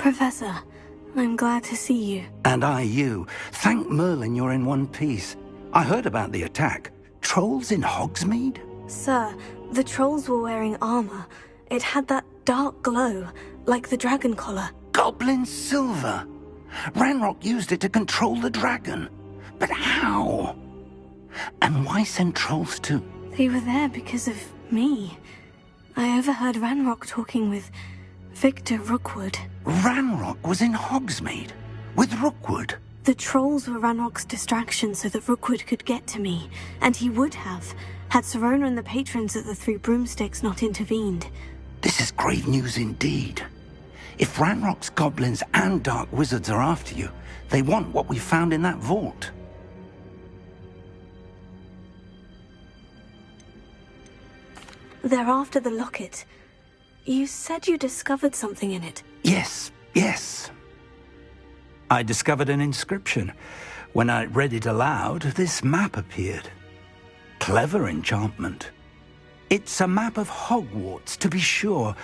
Professor, I'm glad to see you. And I you. Thank Merlin you're in one piece. I heard about the attack. Trolls in Hogsmeade? Sir, the trolls were wearing armor. It had that dark glow, like the dragon collar. Goblin silver! Ranrock used it to control the dragon. But how? And why send trolls to... They were there because of me. I overheard Ranrock talking with Victor Rookwood. Ranrock was in Hogsmeade? With Rookwood? The trolls were Ranrock's distraction so that Rookwood could get to me. And he would have, had Serona and the patrons at the Three Broomsticks not intervened. This is grave news indeed. If Ranrock's goblins and dark wizards are after you, they want what we found in that vault. They're after the locket. You said you discovered something in it. Yes. I discovered an inscription. When I read it aloud, this map appeared. Clever enchantment. It's a map of Hogwarts, to be sure,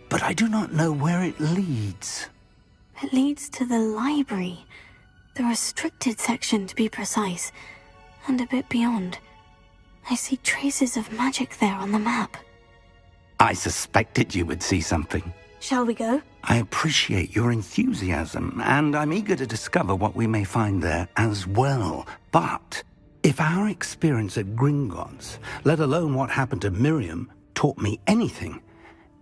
but I do not know where it leads. It leads to the library. The restricted section, to be precise. And a bit beyond. I see traces of magic there on the map. I suspected you would see something. Shall we go? I appreciate your enthusiasm, and I'm eager to discover what we may find there as well. But if our experience at Gringotts, let alone what happened to Miriam, taught me anything,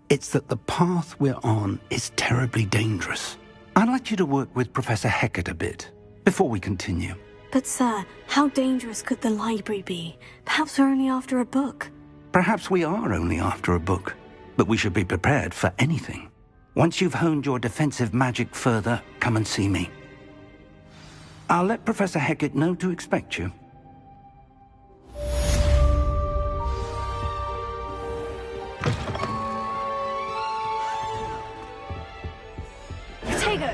it's that the path we're on is terribly dangerous. I'd like you to work with Professor Hecat a bit, before we continue. But sir, how dangerous could the library be? Perhaps we're only after a book. Perhaps we are only after a book, but we should be prepared for anything. Once you've honed your defensive magic further, come and see me. I'll let Professor Hecat know to expect you. Potato!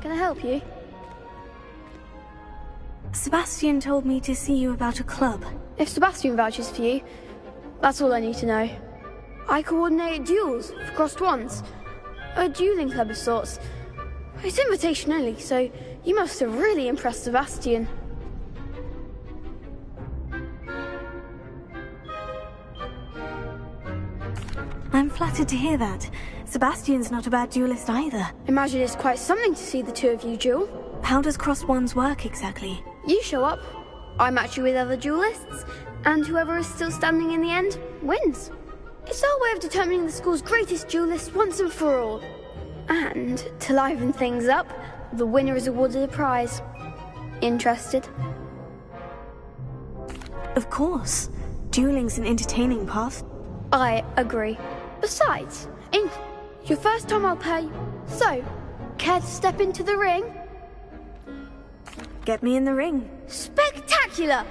Can I help you? Sebastian told me to see you about a club. If Sebastian vouches for you, that's all I need to know. I coordinate duels for crossed wands. A dueling club of sorts. It's invitation only, so you must have really impressed Sebastian. I'm flattered to hear that. Sebastian's not a bad duelist either. Imagine it's quite something to see the two of you duel. How does crossed wands work exactly? You show up, I match you with other duelists, and whoever is still standing in the end wins. It's our way of determining the school's greatest duelist once and for all. And to liven things up, the winner is awarded a prize. Interested? Of course. Dueling's an entertaining path. I agree. Besides, in your first time I'll pay. So, care to step into the ring? Get me in the ring. Spectacular!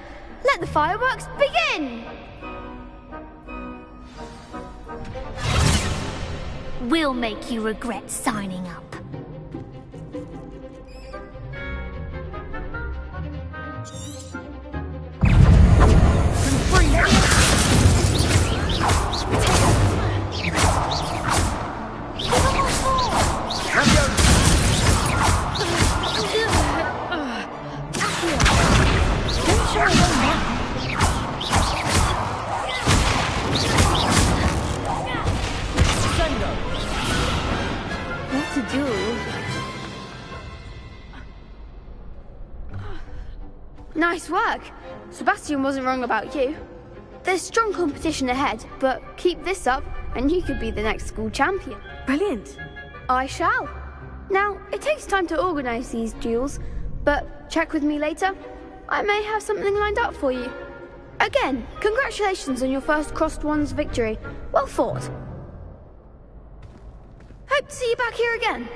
Let the fireworks begin! We'll make you regret signing up. What to do? Nice work. Sebastian wasn't wrong about you. There's strong competition ahead, but keep this up and you could be the next school champion. Brilliant. I shall. Now, it takes time to organise these duels, but check with me later. I may have something lined up for you. Again, congratulations on your first Crossed Wands victory. Well fought. Hope to see you back here again.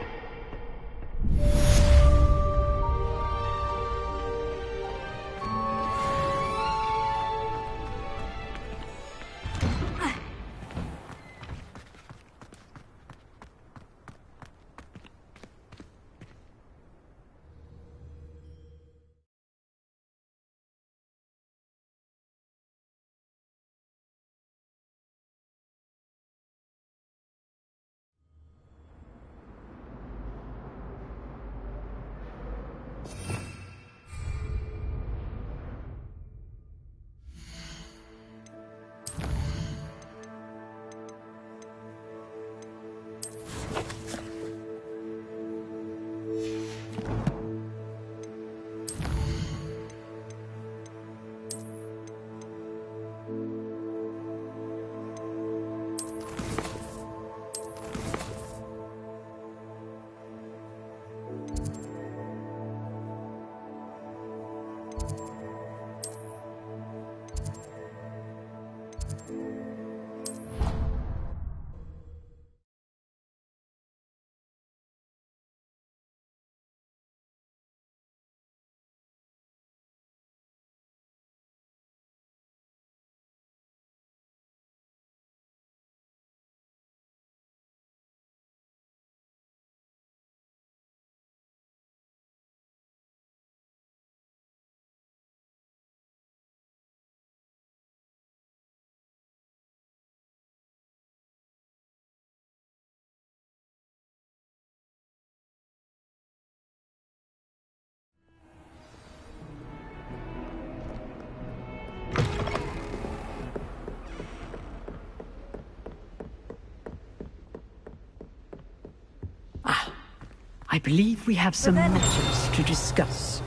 I believe we have some matters to discuss.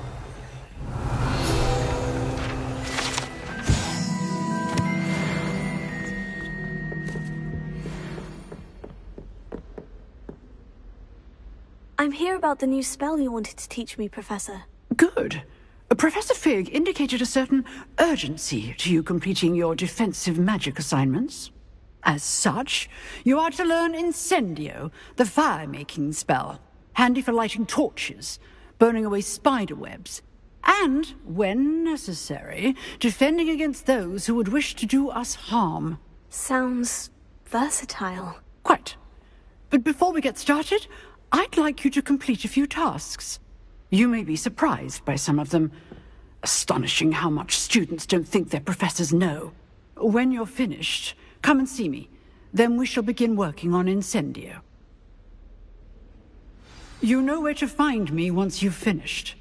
I'm here about the new spell you wanted to teach me, Professor. Good. Professor Fig indicated a certain urgency to you completing your defensive magic assignments. As such, you are to learn Incendio, the fire-making spell, handy for lighting torches, burning away spider webs, and, when necessary, defending against those who would wish to do us harm. Sounds versatile. Quite. But before we get started, I'd like you to complete a few tasks. You may be surprised by some of them. Astonishing how much students don't think their professors know. When you're finished, come and see me. Then we shall begin working on Incendio. You know where to find me once you've finished.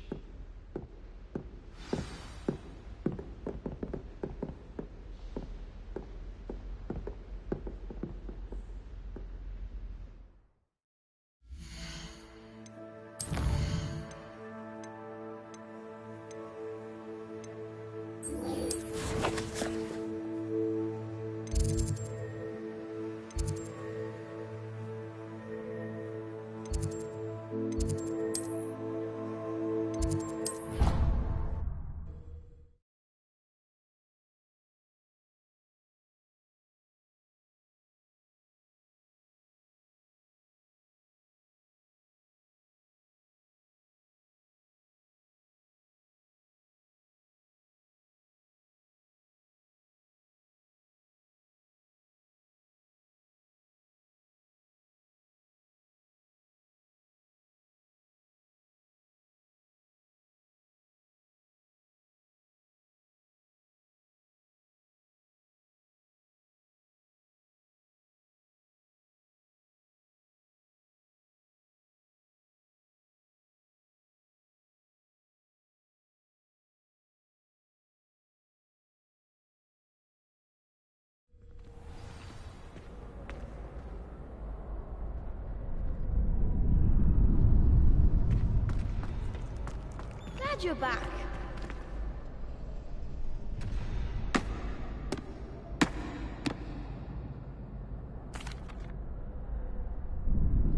Glad you're back.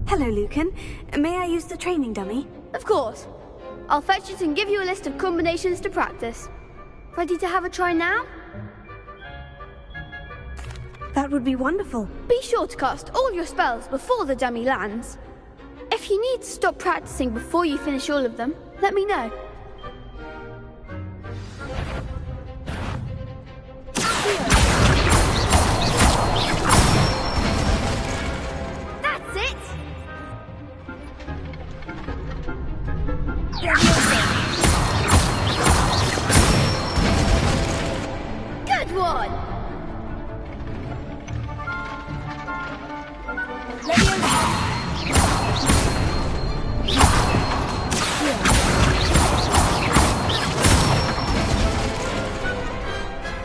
Hello, Lucan. May I use the training dummy? Of course. I'll fetch it and give you a list of combinations to practice. Ready to have a try now? That would be wonderful. Be sure to cast all your spells before the dummy lands. If you need to stop practicing before you finish all of them, let me know. That's it! Good one!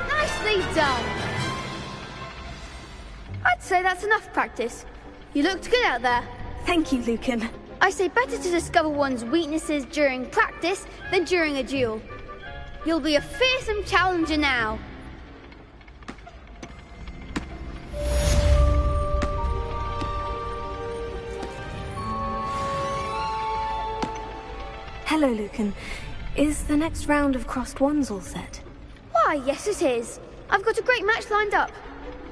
Nicely done! I'd say that's enough practice. You looked good out there. Thank you, Lucan. I say better to discover one's weaknesses during practice than during a duel. You'll be a fearsome challenger now. Hello, Lucan. Is the next round of crossed wands all set? Why, yes it is. I've got a great match lined up.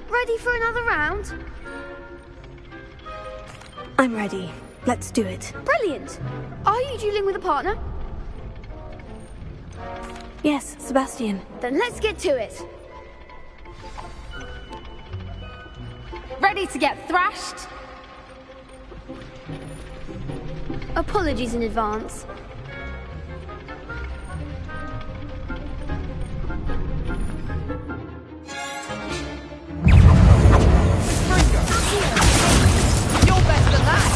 Ready for another round? I'm ready. Let's do it. Brilliant. Are you dueling with a partner? Yes, Sebastian. Then let's get to it. Ready to get thrashed? Apologies in advance. You're better than that!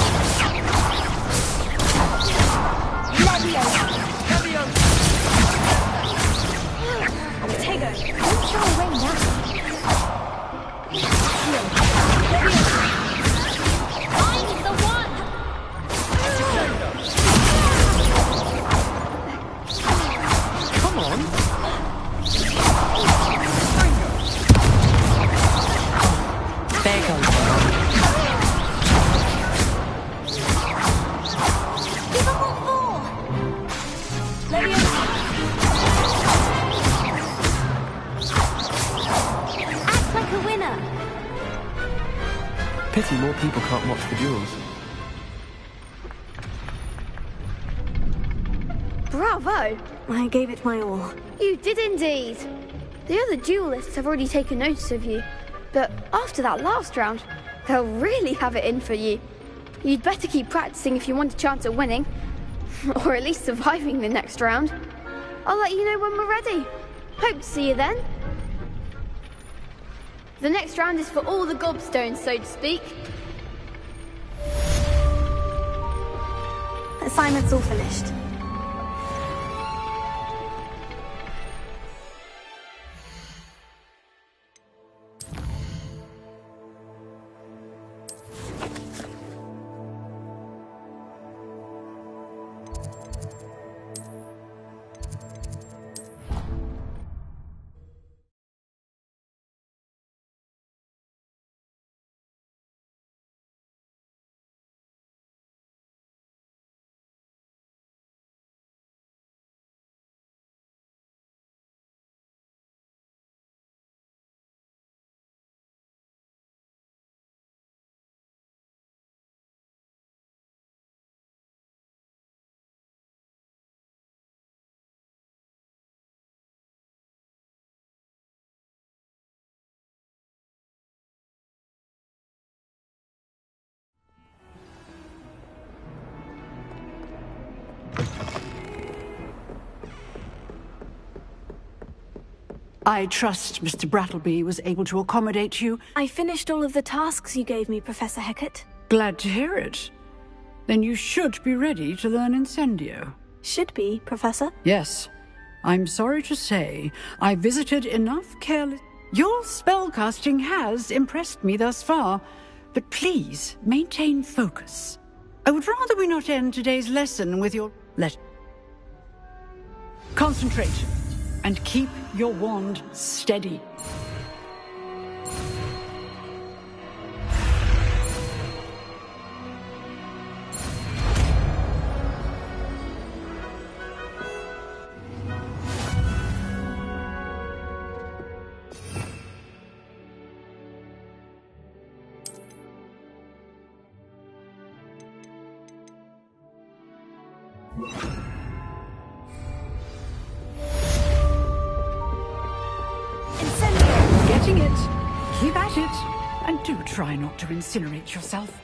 Tego, don't show away now. I'm the one! Come on! There goes one. Give them all four! Act like a winner! Pity more people can't watch the duels. Bravo! I gave it my all. You did indeed. The other duelists have already taken notice of you. But after that last round, they'll really have it in for you. You'd better keep practicing if you want a chance at winning. Or at least surviving the next round. I'll let you know when we're ready. Hope to see you then. The next round is for all the gobstones, so to speak. Assignment's all finished. I trust Mr. Brattleby was able to accommodate you. I finished all of the tasks you gave me, Professor Hecat. Glad to hear it. Then you should be ready to learn Incendio. Should be, Professor. Yes. I'm sorry to say, I visited enough careless... Your spellcasting has impressed me thus far, but please maintain focus. I would rather we not end today's lesson with your... Concentrate, and keep your wand steady. Getting it. Keep at it. And do try not to incinerate yourself.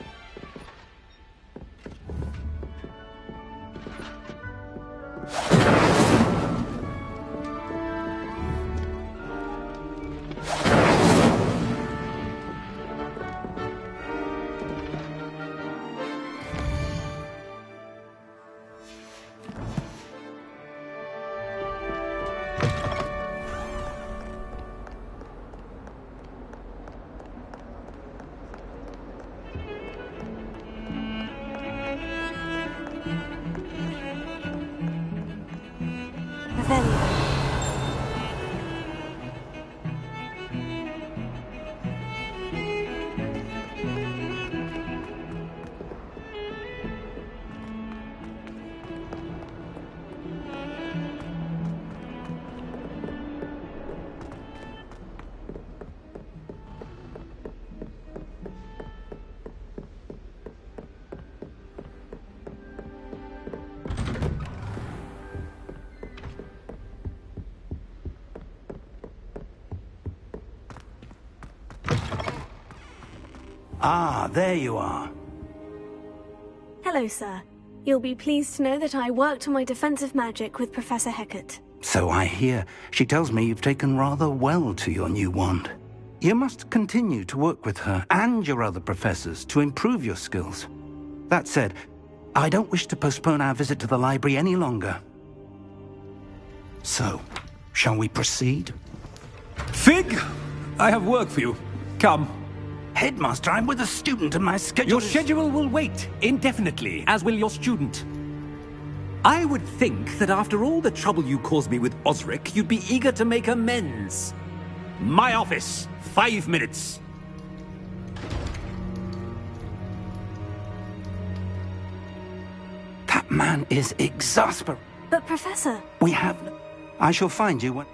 Ah, there you are. Hello, sir. You'll be pleased to know that I worked on my defensive magic with Professor Hecat. So I hear. She tells me you've taken rather well to your new wand. You must continue to work with her and your other professors to improve your skills. That said, I don't wish to postpone our visit to the library any longer. So, shall we proceed? Fig! I have work for you. Come. Headmaster, I'm with a student and my schedule Your schedule will wait indefinitely, as will your student. I would think that after all the trouble you caused me with Osric, you'd be eager to make amends. My office, 5 minutes. That man is exasperating. But, Professor... We have... I shall find you when...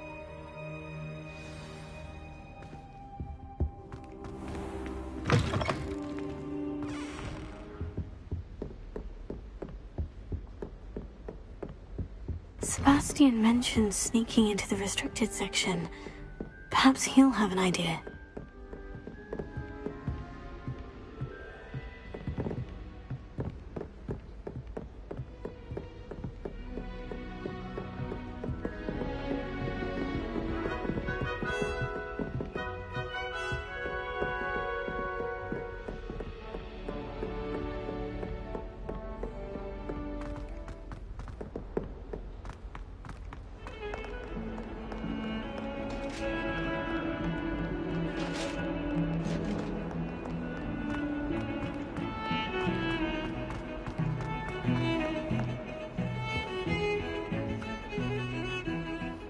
Sebastian mentioned sneaking into the restricted section. Perhaps he'll have an idea.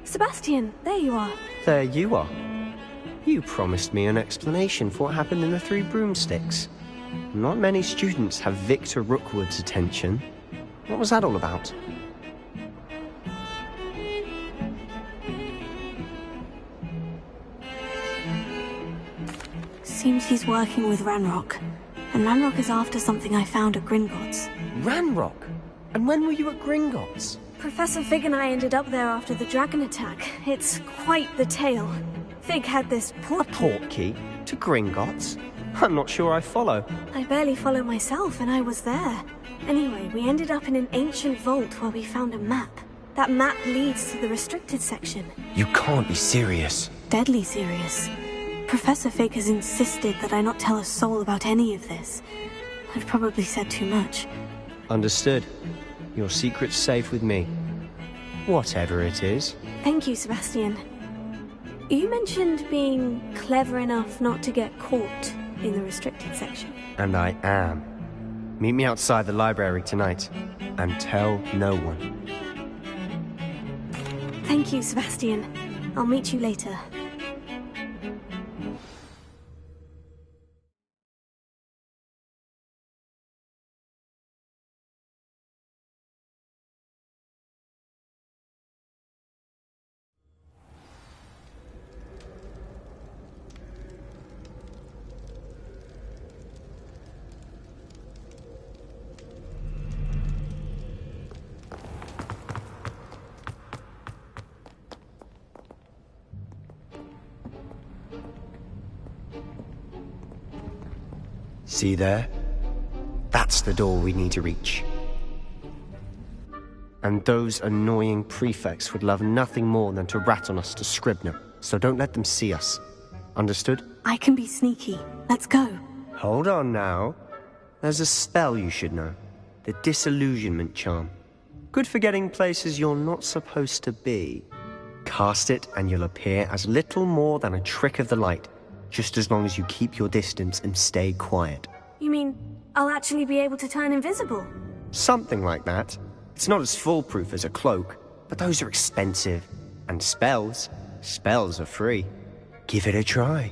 Sebastian, there you are. There you are. You promised me an explanation for what happened in the Three Broomsticks. Not many students have Victor Rookwood's attention. What was that all about? Seems he's working with Ranrock. And Ranrock is after something I found at Gringotts. Ranrock? And when were you at Gringotts? Professor Fig and I ended up there after the dragon attack. It's quite the tale. Fig had this portkey to Gringotts? I'm not sure I follow. I barely follow myself, and I was there. Anyway, we ended up in an ancient vault where we found a map. That map leads to the restricted section. You can't be serious. Deadly serious. Professor Fig has insisted that I not tell a soul about any of this. I've probably said too much. Understood. Your secret's safe with me. Whatever it is. Thank you, Sebastian. You mentioned being clever enough not to get caught in the restricted section. And I am. Meet me outside the library tonight, and tell no one. Thank you, Sebastian. I'll meet you later. See there? That's the door we need to reach. And those annoying prefects would love nothing more than to rat on us to Scribner, so don't let them see us. Understood? I can be sneaky. Let's go. Hold on now. There's a spell you should know. The Disillusionment Charm. Good for getting places you're not supposed to be. Cast it and you'll appear as little more than a trick of the light, just as long as you keep your distance and stay quiet. You mean I'll actually be able to turn invisible? Something like that. It's not as foolproof as a cloak, but those are expensive. And spells are free. Give it a try.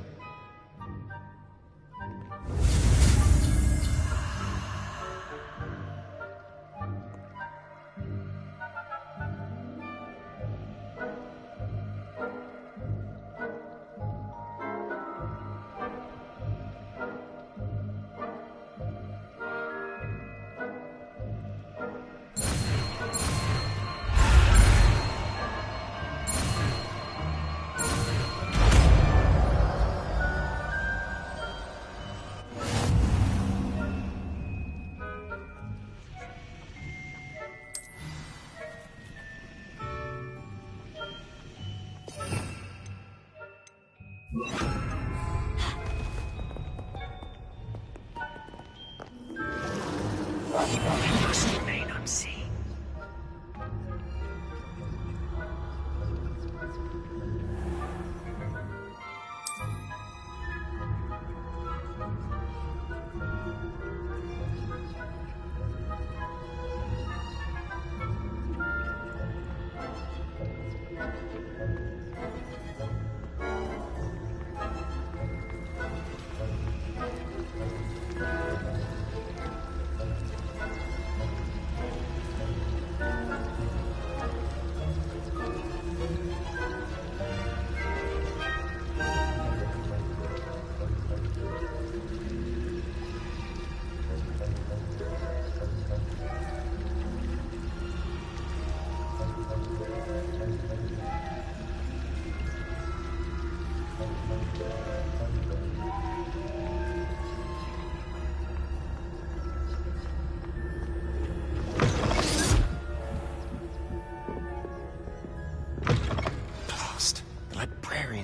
Must remain unseen.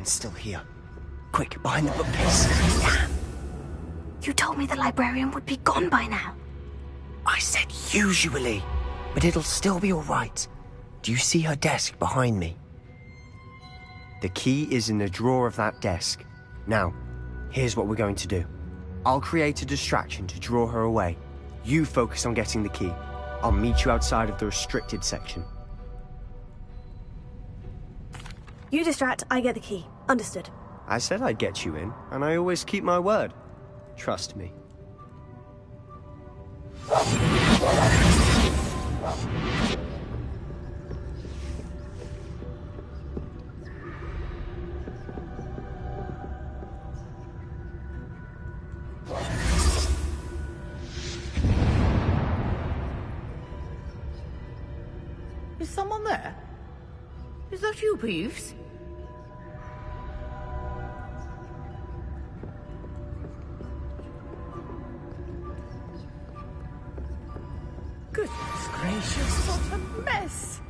Still here. Quick, behind the bookcase. Damn! You told me the librarian would be gone by now. I said usually, but it'll still be all right. Do you see her desk behind me? The key is in the drawer of that desk. Now, here's what we're going to do. I'll create a distraction to draw her away. You focus on getting the key. I'll meet you outside of the restricted section. You distract, I get the key. Understood. I said I'd get you in, and I always keep my word. Trust me. Is someone there? Is that you, Peeves? Goodness gracious, what a mess!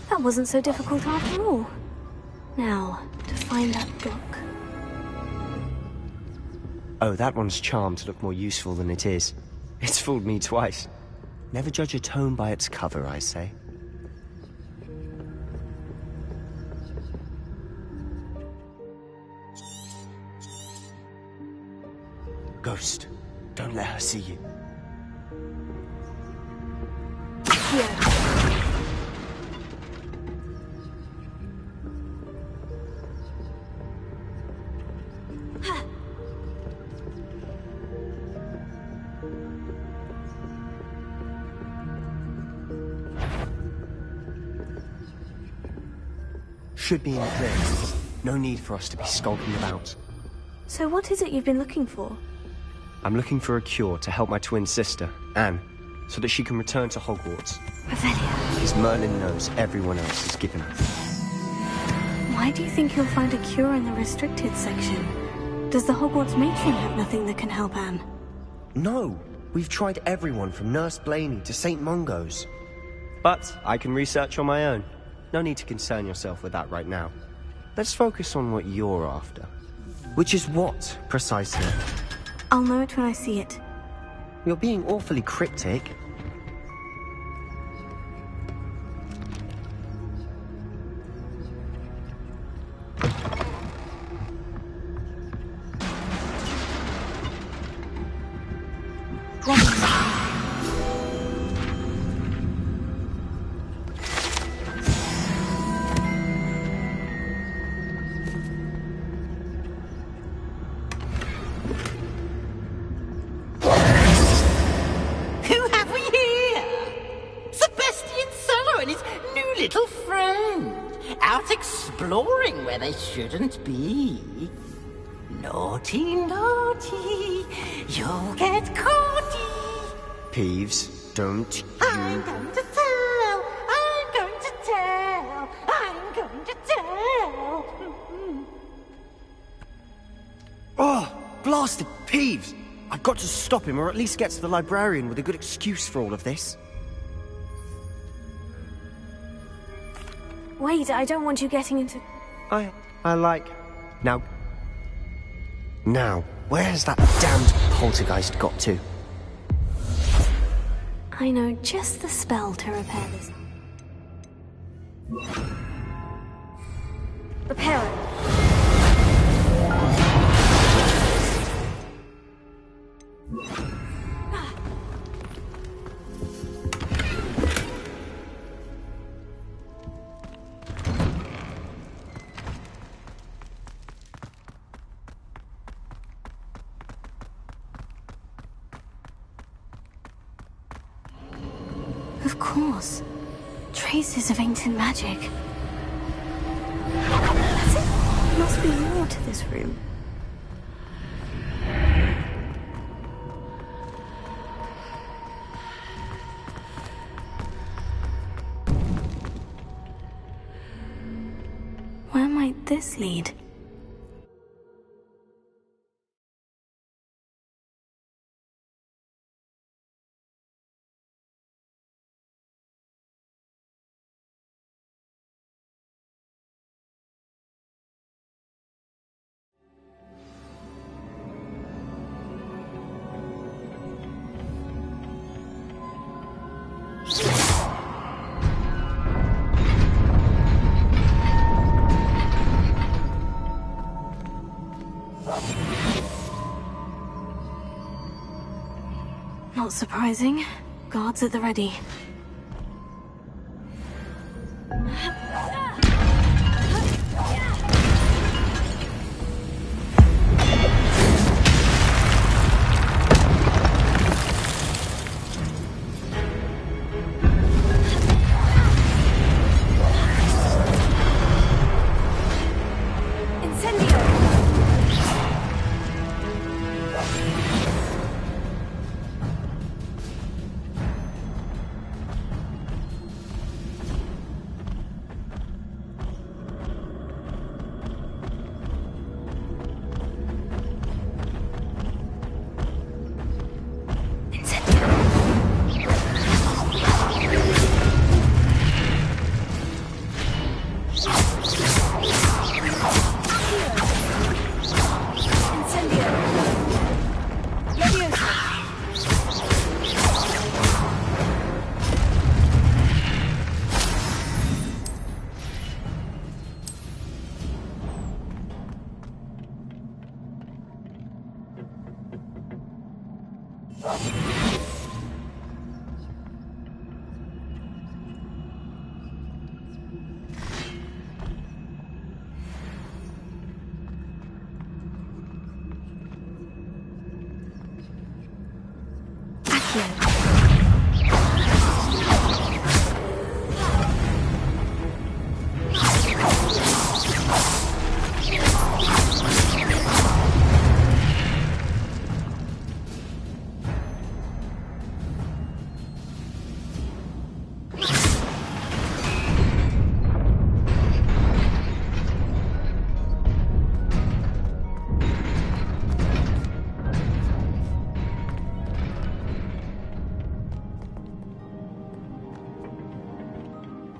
That wasn't so difficult after all. Now, to find that book. Oh, that one's charmed to look more useful than it is. It's fooled me twice. Never judge a tome by its cover, I say. Ghost, don't let her see you. Should be in the clear. No need for us to be skulking about. So what is it you've been looking for? I'm looking for a cure to help my twin sister, Anne, so that she can return to Hogwarts. Revelio. Because Merlin knows everyone else is given up. Why do you think you'll find a cure in the restricted section? Does the Hogwarts matron have nothing that can help Anne? No! We've tried everyone from Nurse Blaney to St. Mungo's. But I can research on my own. No need to concern yourself with that right now. Let's focus on what you're after. Which is what, precisely? I'll know it when I see it. You're being awfully cryptic. Exploring where they shouldn't be. Naughty, naughty, you'll get caughty. Peeves, don't you... I'm going to tell, I'm going to tell, I'm going to tell. Oh, blasted Peeves! I've got to stop him, or at least get to the librarian with a good excuse for all of this. Wait, I don't want you getting into... I like... Now, where's that damned poltergeist got to? I know just the spell to repair this. Repair it. Of course. Traces of ancient magic. That's it. There must be more to this room. Where might this lead? Not surprising. Guards at the ready.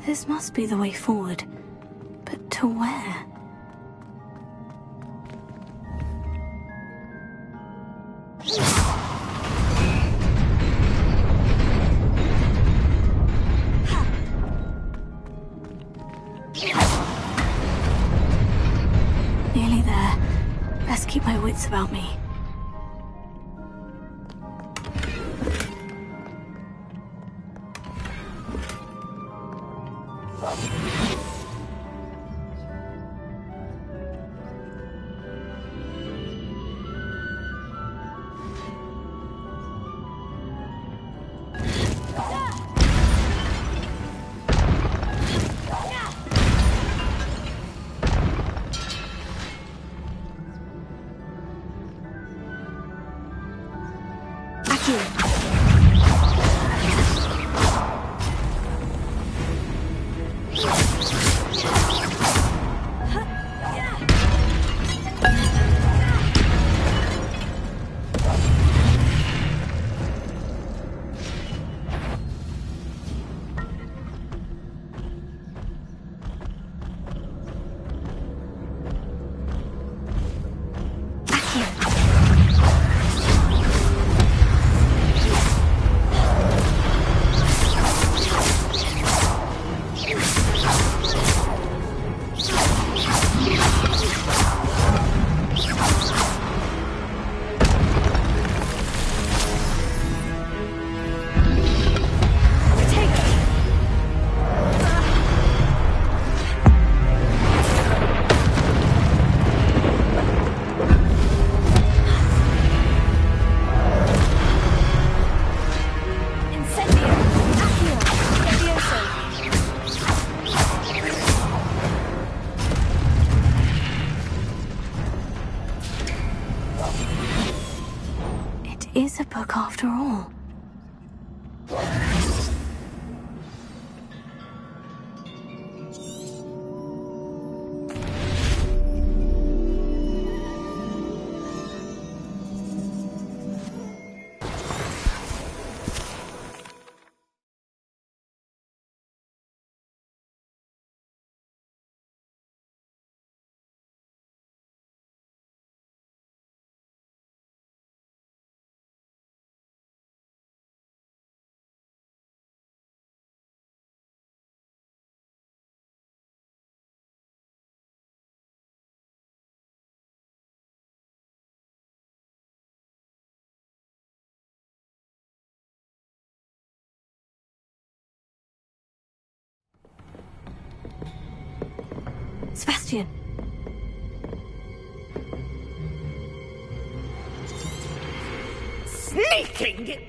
This must be the way forward. But to where? Nearly there. Best keep my wits about me. Is a book after all. Sebastian. Sneaking!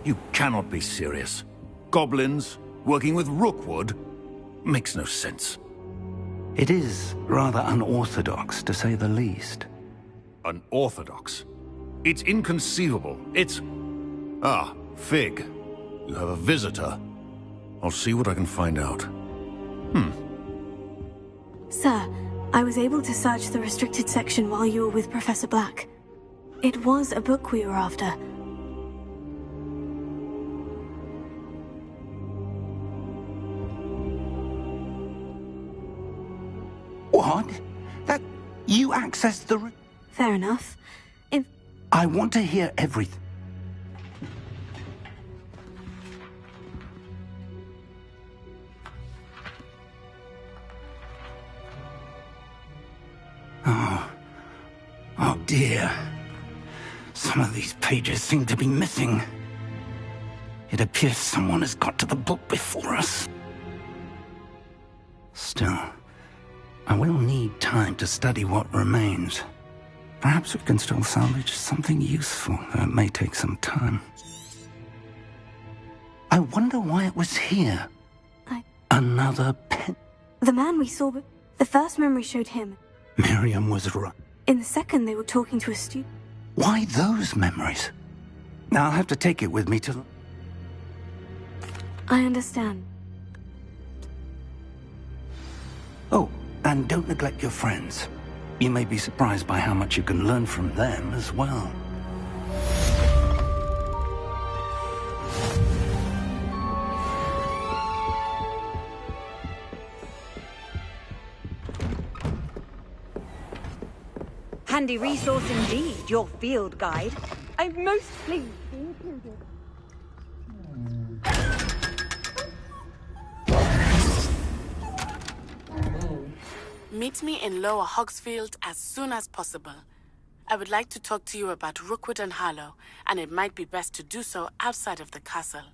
You cannot be serious. Goblins working with Rookwood? Makes no sense. It is rather unorthodox, to say the least. Unorthodox? It's inconceivable. It's... Ah, Fig. You have a visitor. I'll see what I can find out. Sir, I was able to search the restricted section while you were with Professor Black. It was a book we were after. What? That... you accessed the... Fair enough. I want to hear everything. Oh dear. Some of these pages seem to be missing. It appears someone has got to the book before us. Still, I will need time to study what remains. Perhaps we can still salvage something useful, though it may take some time. I wonder why it was here. Another pen. The man we saw, the first memory showed him. Miriam was right. In the second, they were talking to a student. Why those memories? Now I'll have to take it with me to... I understand. Oh, and don't neglect your friends. You may be surprised by how much you can learn from them as well. Handy resource indeed, your field guide. I'm most pleased to be included. Meet me in Lower Hogsfield as soon as possible. I would like to talk to you about Rookwood and Harlow, and it might be best to do so outside of the castle.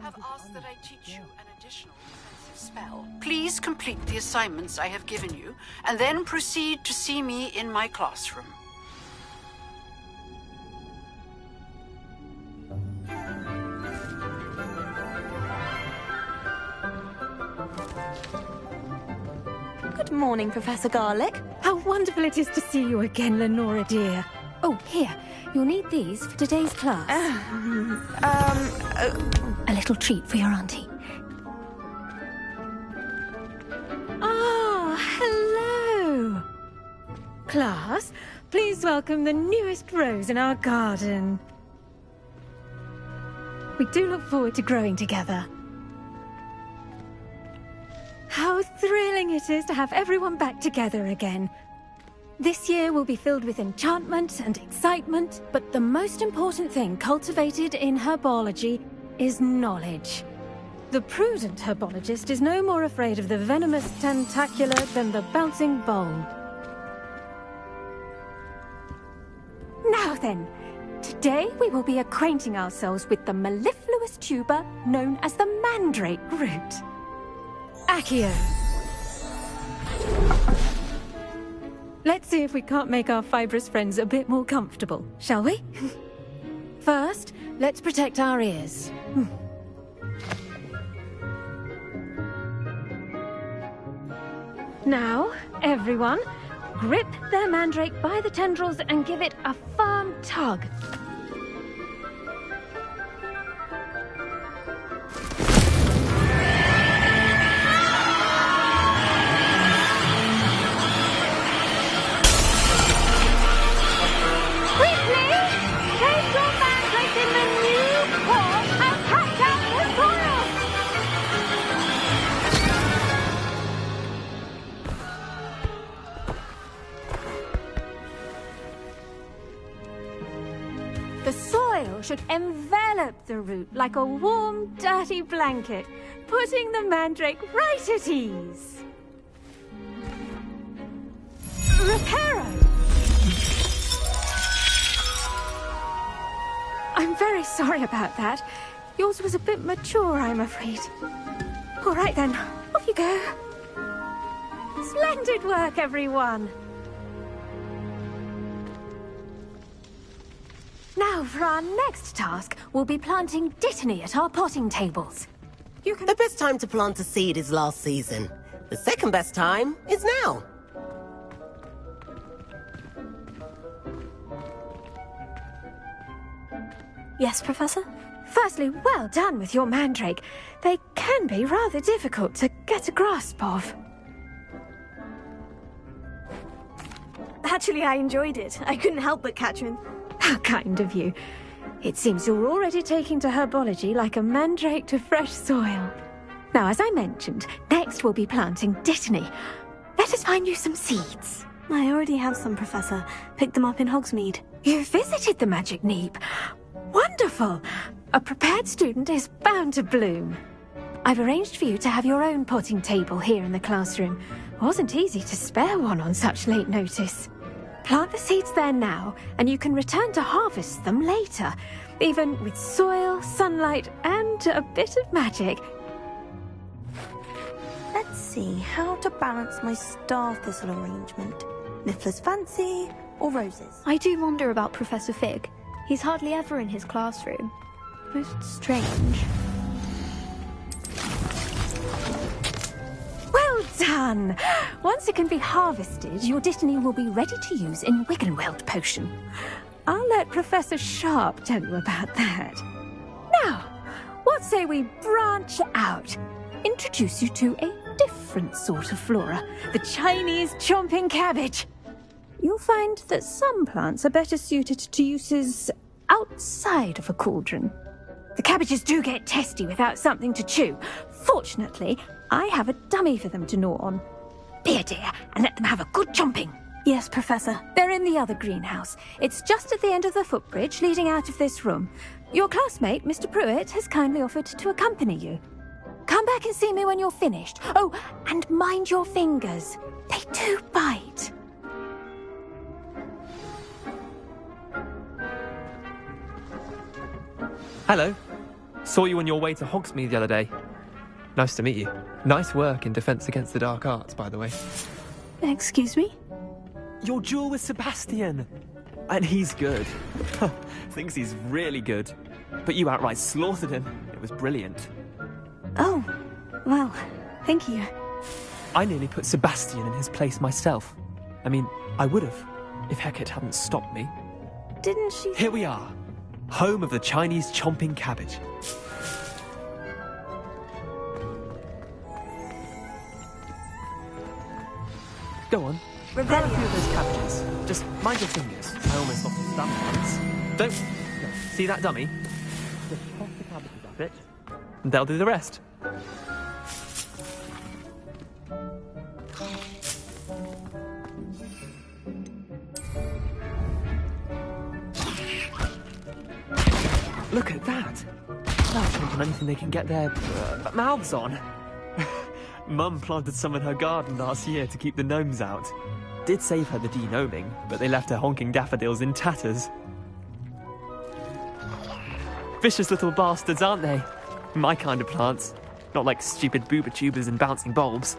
Have asked that I teach you an additional defensive spell. Please complete the assignments I have given you, and then proceed to see me in my classroom. Good morning, Professor Garlick. How wonderful it is to see you again, Lenora dear. Oh, here. You'll need these for today's class. A little treat for your auntie. Ah, hello. Class, please welcome the newest rose in our garden. We do look forward to growing together. How thrilling it is to have everyone back together again. This year will be filled with enchantment and excitement, but the most important thing cultivated in herbology is knowledge. The prudent herbologist is no more afraid of the venomous tentacular than the bouncing bulb. Now then, today we will be acquainting ourselves with the mellifluous tuber known as the mandrake root. Accio. Let's see if we can't make our fibrous friends a bit more comfortable, shall we? First, let's protect our ears. Now, everyone, grip their mandrake by the tendrils and give it a firm tug. The soil should envelop the root like a warm, dirty blanket, putting the mandrake right at ease. Reparo! I'm very sorry about that. Yours was a bit mature, I'm afraid. All right then, off you go. Splendid work, everyone. Now, for our next task, we'll be planting dittany at our potting tables. The best time to plant a seed is last season. The second best time is now. Yes, Professor? Firstly, well done with your mandrake. They can be rather difficult to get a grasp of. Actually, I enjoyed it. I couldn't help but catch him. How kind of you. It seems you're already taking to herbology like a mandrake to fresh soil. Now, as I mentioned, next we'll be planting dittany. Let us find you some seeds. I already have some, Professor. Picked them up in Hogsmeade. You visited the Magic Neep. Wonderful! A prepared student is bound to bloom. I've arranged for you to have your own potting table here in the classroom. Wasn't easy to spare one on such late notice. Plant the seeds there now, and you can return to harvest them later, even with soil, sunlight, and a bit of magic. Let's see how to balance my star thistle arrangement. Niffler's fancy or roses? I do wonder about Professor Fig. He's hardly ever in his classroom. Most strange. Well done! Once it can be harvested, your dittany will be ready to use in Wiggenweld potion. I'll let Professor Sharp tell you about that. Now, what say we branch out? Introduce you to a different sort of flora, the Chinese chomping cabbage. You'll find that some plants are better suited to uses outside of a cauldron. The cabbages do get testy without something to chew. Fortunately, I have a dummy for them to gnaw on. Be a dear and let them have a good chomping. Yes, Professor. They're in the other greenhouse. It's just at the end of the footbridge leading out of this room. Your classmate, Mr. Pruitt, has kindly offered to accompany you. Come back and see me when you're finished. Oh, and mind your fingers. They do bite. Hello. Saw you on your way to Hogsmeade the other day. Nice to meet you. Nice work in Defense Against the Dark Arts, by the way. Excuse me? Your duel with Sebastian. And he's good. Thinks he's really good. But you outright slaughtered him. It was brilliant. Oh, well, thank you. I nearly put Sebastian in his place myself. I mean, I would have, if Hecate hadn't stopped me. Didn't she... Here we are. Home of the Chinese chomping cabbage. Go on. Grab a few of those cabbages. Just mind your fingers. I almost lost a stamp once. Don't... No. See that dummy? Just toss the cabbages up it, and they'll do the rest. Look at that! They'll chomp on anything they can get their mouths on. Mum planted some in her garden last year to keep the gnomes out. Did save her the de-gnoming, but they left her honking daffodils in tatters. Vicious little bastards, aren't they? My kind of plants. Not like stupid booba tubers and bouncing bulbs.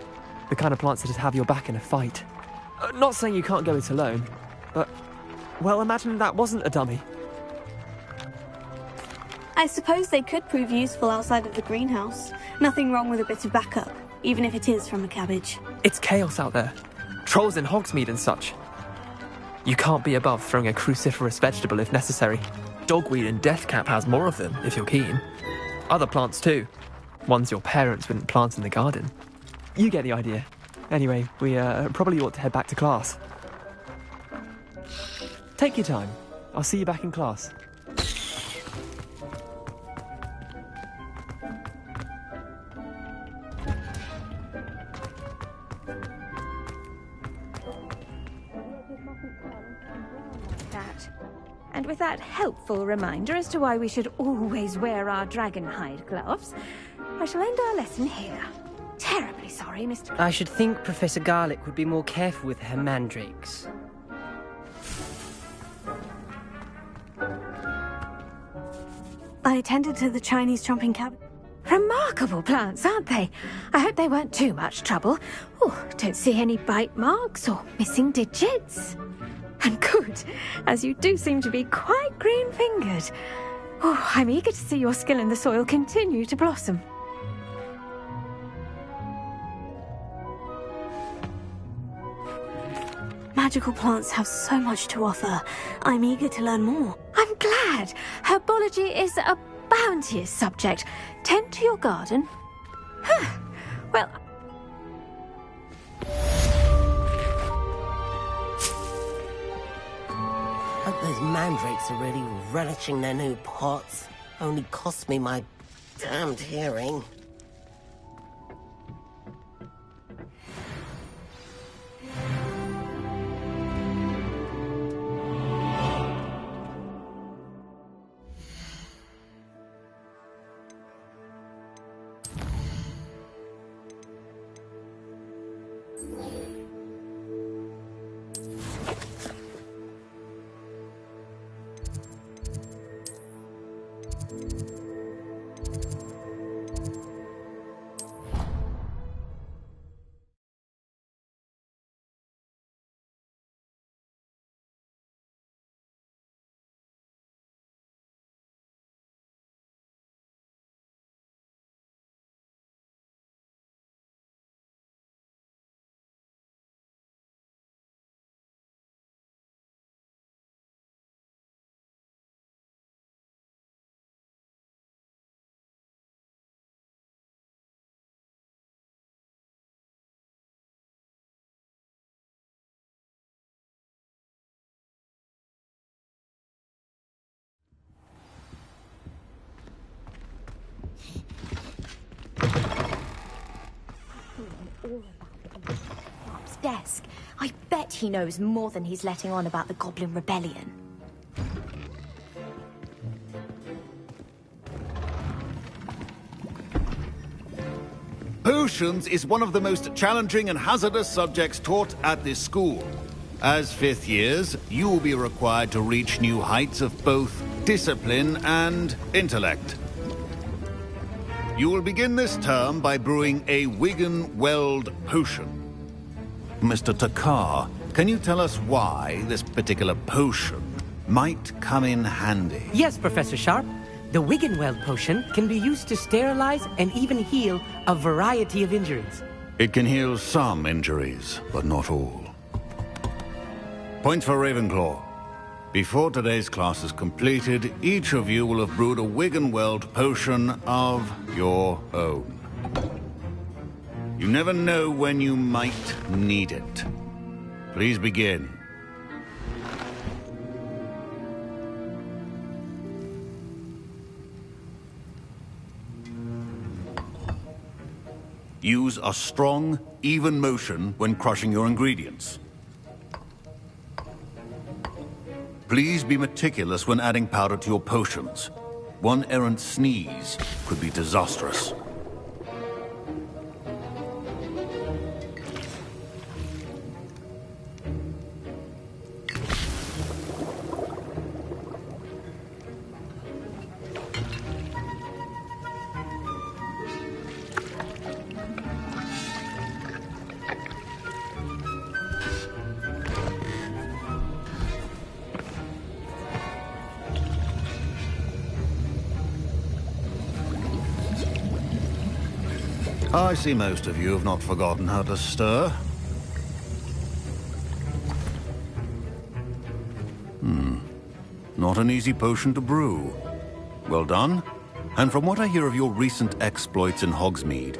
The kind of plants that'd have your back in a fight. Not saying you can't go it alone, but, well, imagine that wasn't a dummy. I suppose they could prove useful outside of the greenhouse. Nothing wrong with a bit of backup, even if it is from a cabbage. It's chaos out there. Trolls in Hogsmeade and such. You can't be above throwing a cruciferous vegetable if necessary. Dogweed and deathcap has more of them, if you're keen. Other plants too. Ones your parents wouldn't plant in the garden. You get the idea. Anyway, we probably ought to head back to class. Take your time. I'll see you back in class. And with that helpful reminder as to why we should always wear our dragonhide gloves, I shall end our lesson here. Terribly sorry, Mr. I should think Professor Garlick would be more careful with her mandrakes. I attended to the Chinese chomping cabbage. Remarkable plants, aren't they? I hope they weren't too much trouble. Oh, don't see any bite marks or missing digits. And good, as you do seem to be quite green-fingered. Oh, I'm eager to see your skill in the soil continue to blossom. Magical plants have so much to offer. I'm eager to learn more. I'm glad. Herbology is a bounteous subject. Tend to your garden. Well... Hope those mandrakes are really relishing their new pots. Only cost me my damned hearing. Pop's desk. I bet he knows more than he's letting on about the Goblin Rebellion. Potions is one of the most challenging and hazardous subjects taught at this school. As fifth years, you will be required to reach new heights of both discipline and intellect. You will begin this term by brewing a Wigan-Weld potion. Mr. Takar, can you tell us why this particular potion might come in handy? Yes, Professor Sharp. The Wiggenweld potion can be used to sterilize and even heal a variety of injuries. It can heal some injuries, but not all. Point for Ravenclaw. Before today's class is completed, each of you will have brewed a Wiggenweld potion of your own. You never know when you might need it. Please begin. Use a strong, even motion when crushing your ingredients. Please be meticulous when adding powder to your potions. One errant sneeze could be disastrous. I see most of you have not forgotten how to stir. Not an easy potion to brew. Well done. And from what I hear of your recent exploits in Hogsmeade,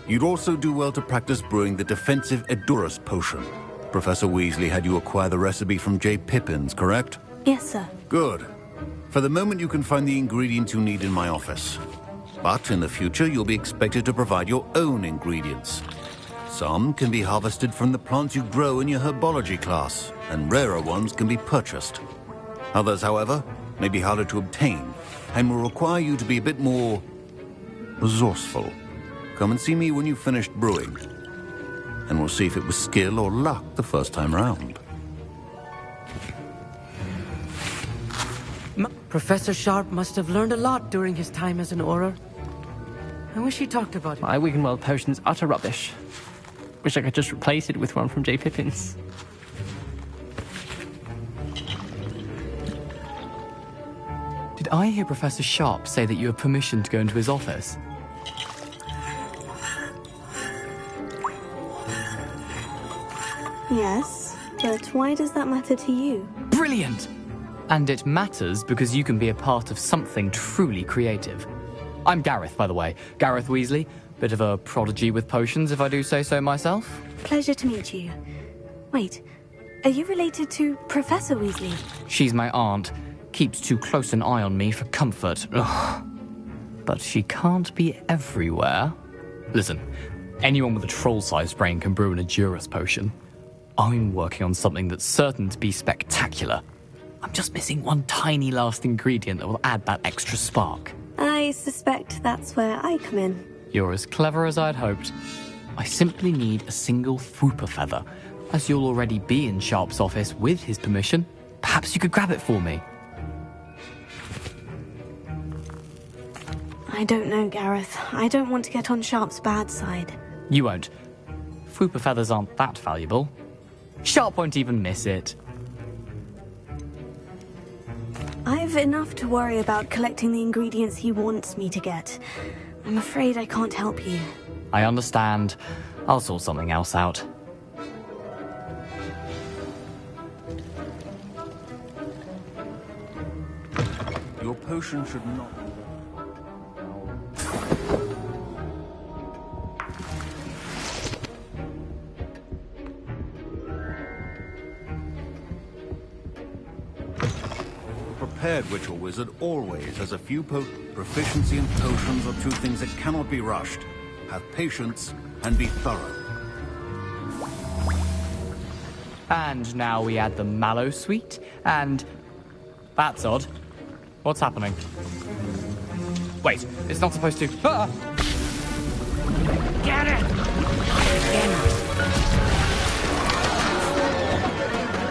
you'd also do well to practice brewing the defensive Edurus potion. Professor Weasley had you acquire the recipe from J. Pippin's, correct? Yes, sir. Good. For the moment, you can find the ingredients you need in my office. But in the future, you'll be expected to provide your own ingredients. Some can be harvested from the plants you grow in your herbology class, and rarer ones can be purchased. Others, however, may be harder to obtain, and will require you to be a bit more resourceful. Come and see me when you've finished brewing, and we'll see if it was skill or luck the first time round. Professor Sharp must have learned a lot during his time as an Auror. I wish he talked about it. My Wiggenweld potion's utter rubbish. Wish I could just replace it with one from J. Pippin's. Did I hear Professor Sharp say that you have permission to go into his office? Yes, but why does that matter to you? Brilliant! And it matters because you can be a part of something truly creative. I'm Gareth, by the way. Gareth Weasley. Bit of a prodigy with potions, if I do say so myself. Pleasure to meet you. Wait, are you related to Professor Weasley? She's my aunt. Keeps too close an eye on me for comfort. Ugh. But she can't be everywhere. Listen, anyone with a troll-sized brain can brew an Edurus potion. I'm working on something that's certain to be spectacular. I'm just missing one tiny last ingredient that will add that extra spark. I suspect that's where I come in. You're as clever as I'd hoped. I simply need a single Fwooper feather. As you'll already be in Sharp's office with his permission, perhaps you could grab it for me. I don't know, Gareth. I don't want to get on Sharp's bad side. You won't. Fwooper feathers aren't that valuable. Sharp won't even miss it. I've enough to worry about collecting the ingredients he wants me to get. I'm afraid I can't help you. I understand. I'll sort something else out. Your potion should not... Prepared witch or wizard always has a few proficiency in potions are two things that cannot be rushed. Have patience and be thorough. And now we add the mallow sweet, and... That's odd. What's happening? Wait, it's not supposed to... Ah! Get it!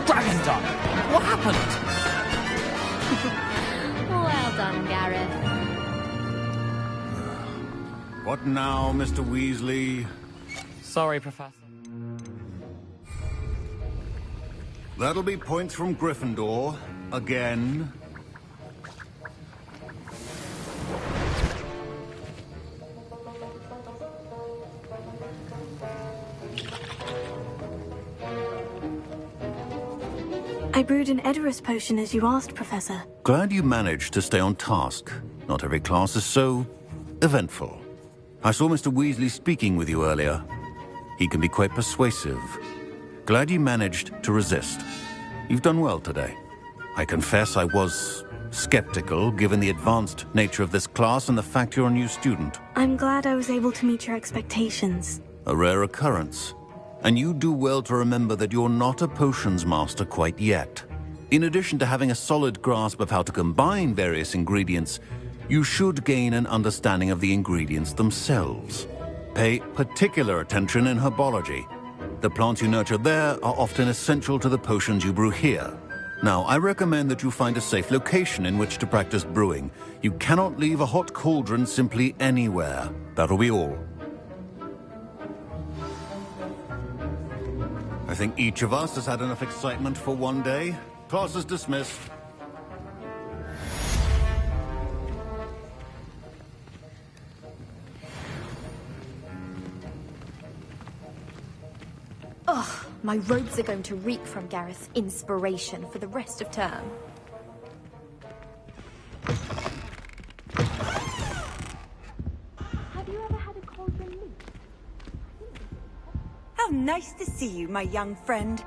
Dragon Dog! What happened? Well done, Gareth. What now, Mr. Weasley? Sorry, Professor. That'll be points from Gryffindor. Again. I brewed an Edurus potion as you asked, Professor. Glad you managed to stay on task. Not every class is so eventful. I saw Mr. Weasley speaking with you earlier. He can be quite persuasive. Glad you managed to resist. You've done well today. I confess I was skeptical, given the advanced nature of this class and the fact you're a new student. I'm glad I was able to meet your expectations. A rare occurrence. And you do well to remember that you're not a potions master quite yet. In addition to having a solid grasp of how to combine various ingredients, you should gain an understanding of the ingredients themselves. Pay particular attention in herbology. The plants you nurture there are often essential to the potions you brew here. Now, I recommend that you find a safe location in which to practice brewing. You cannot leave a hot cauldron simply anywhere. That'll be all. I think each of us has had enough excitement for one day. Class is dismissed. Ugh, my robes are going to reek from Gareth's inspiration for the rest of term. Have you ever had a cauldron meat? How nice to see you, my young friend.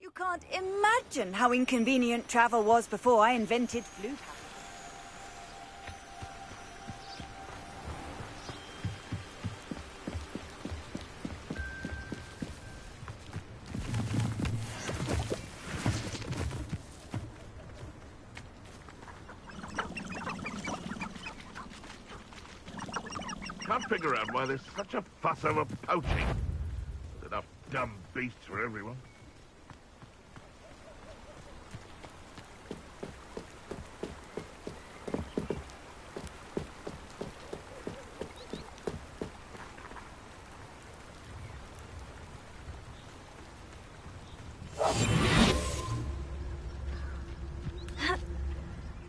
You can't imagine how inconvenient travel was before I invented flu. Can't figure out why there's such a fuss over poaching. There's enough dumb beasts for everyone.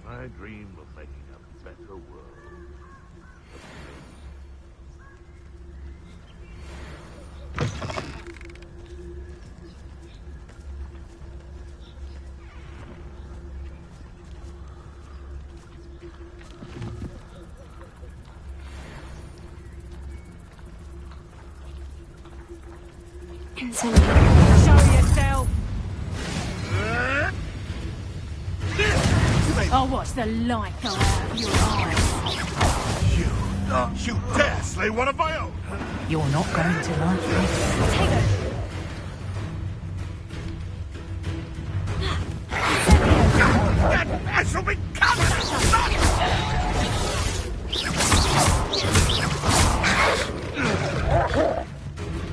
I dream of making a better world. Incendio. Show yourself! I'll watch the light go out of your eyes. You dare slay one of my own! You're not going to like this. Potato! I shall be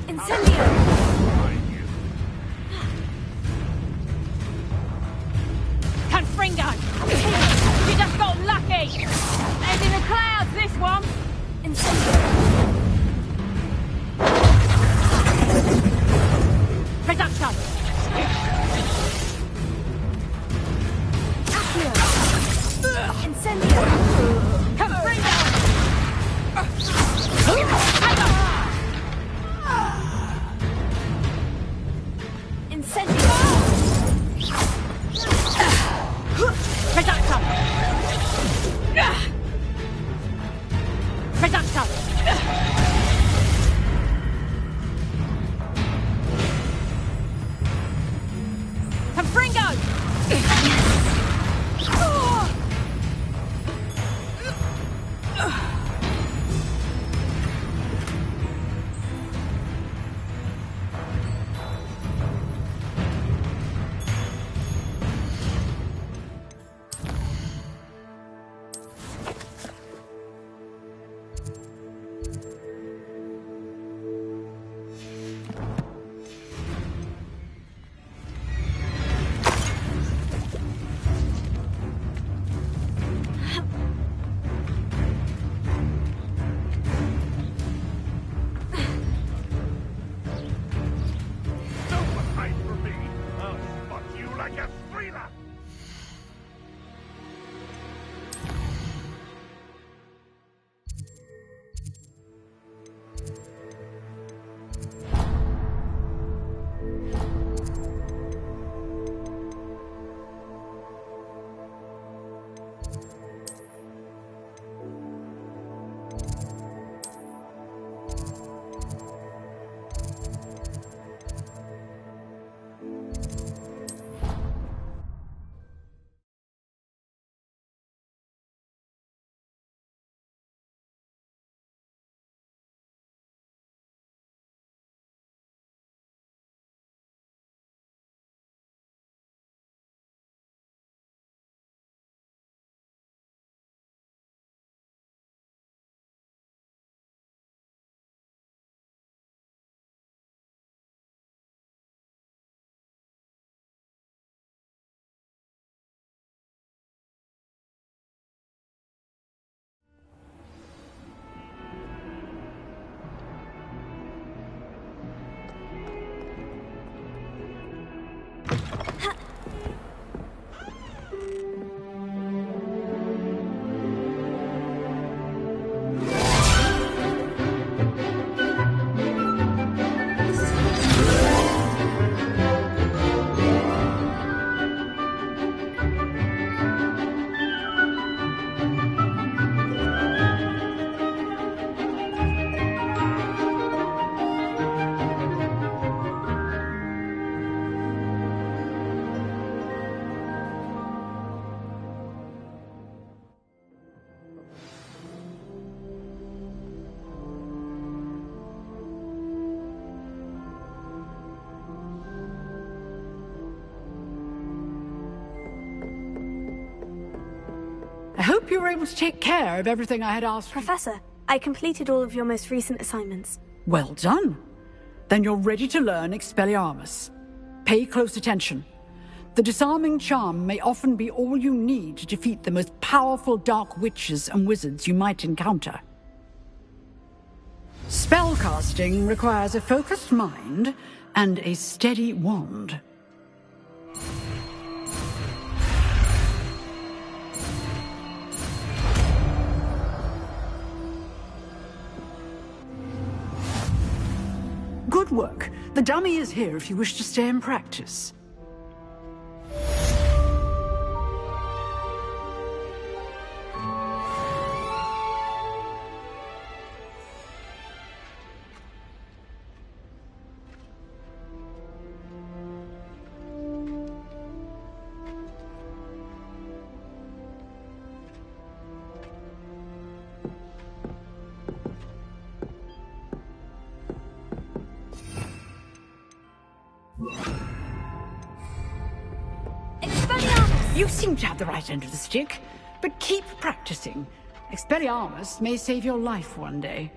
Incendio! Confringo! You just got lucky! And in the clouds, this one! Incendio! Reduction! Accio! Incendio! Confringo! Incendio! Reduction! Reduction! Confringo! I hope you were able to take care of everything I had asked. Professor, I completed all of your most recent assignments. Well done. Then you're ready to learn Expelliarmus. Pay close attention. The disarming charm may often be all you need to defeat the most powerful dark witches and wizards you might encounter. Spellcasting requires a focused mind and a steady wand. Good work. The dummy is here if you wish to stay and practice. You seem to have the right end of the stick, but keep practicing. Expelliarmus may save your life one day.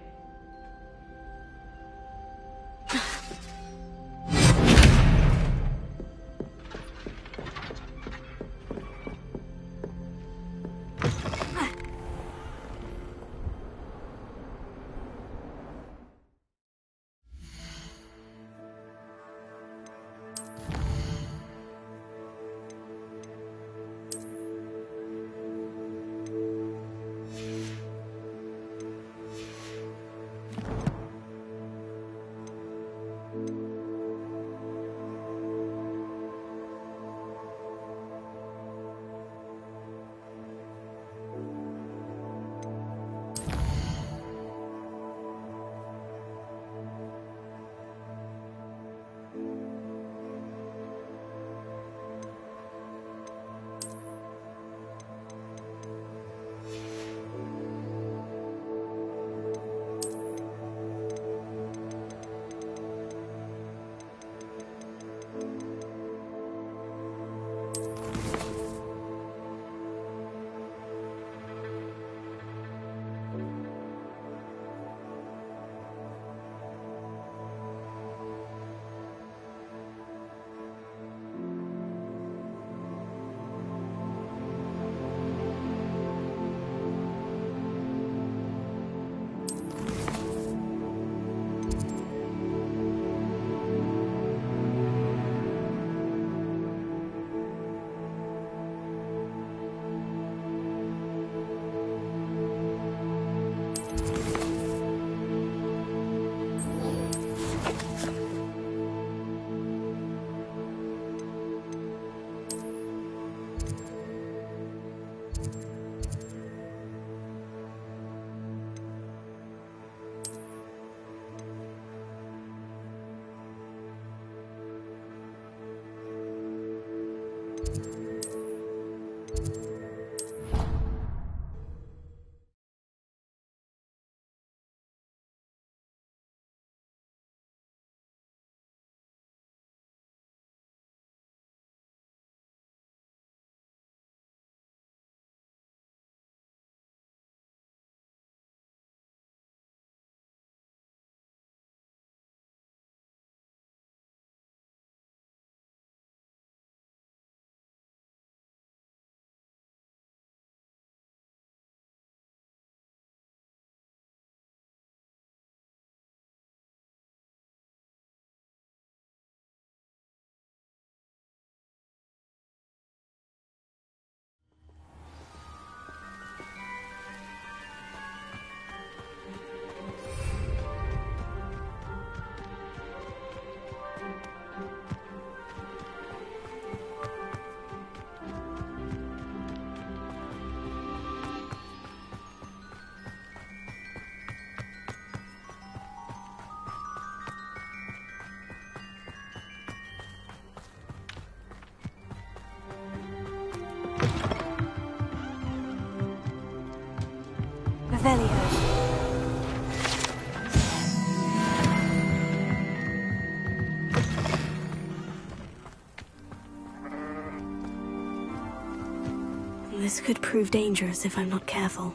This could prove dangerous if I'm not careful.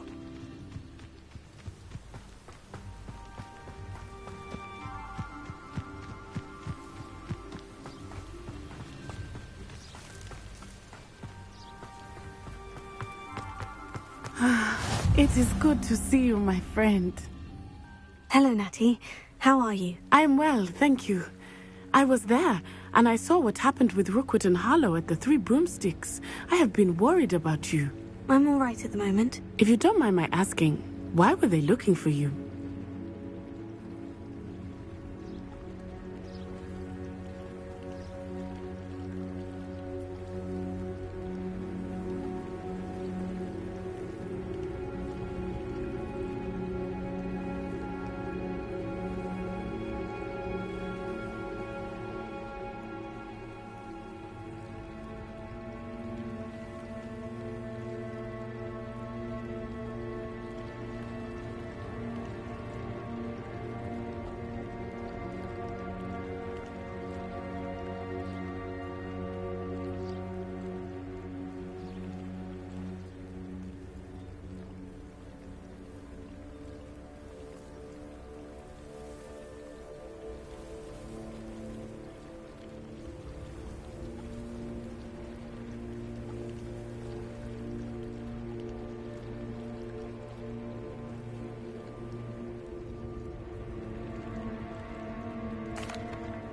It is good to see you, my friend. Hello, Natty. How are you? I'm well, thank you. I was there, and I saw what happened with Rookwood and Harlow at the Three Broomsticks. I have been worried about you. I'm all right at the moment. If you don't mind my asking, why were they looking for you?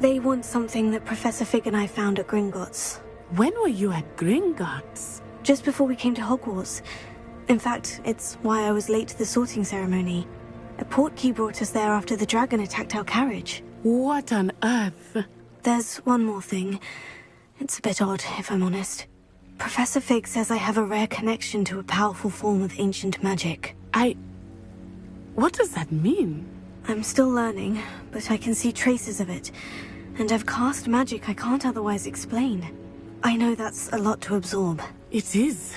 They want something that Professor Fig and I found at Gringotts. When were you at Gringotts? Just before we came to Hogwarts. In fact, it's why I was late to the sorting ceremony. A portkey brought us there after the dragon attacked our carriage. What on earth? There's one more thing. It's a bit odd, if I'm honest. Professor Fig says I have a rare connection to a powerful form of ancient magic. What does that mean? I'm still learning, but I can see traces of it. And I've cast magic I can't otherwise explain. I know that's a lot to absorb. It is.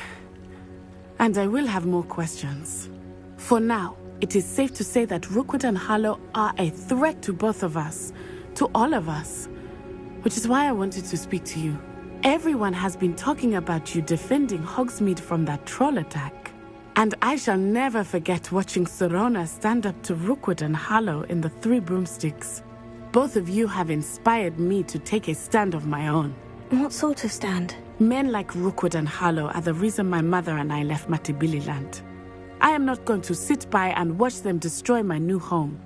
And I will have more questions. For now, it is safe to say that Rookwood and Harlow are a threat to both of us. To all of us. Which is why I wanted to speak to you. Everyone has been talking about you defending Hogsmeade from that troll attack. And I shall never forget watching Serona stand up to Rookwood and Harlow in the Three Broomsticks. Both of you have inspired me to take a stand of my own. What sort of stand? Men like Rookwood and Harlow are the reason my mother and I left Matibililand. I am not going to sit by and watch them destroy my new home.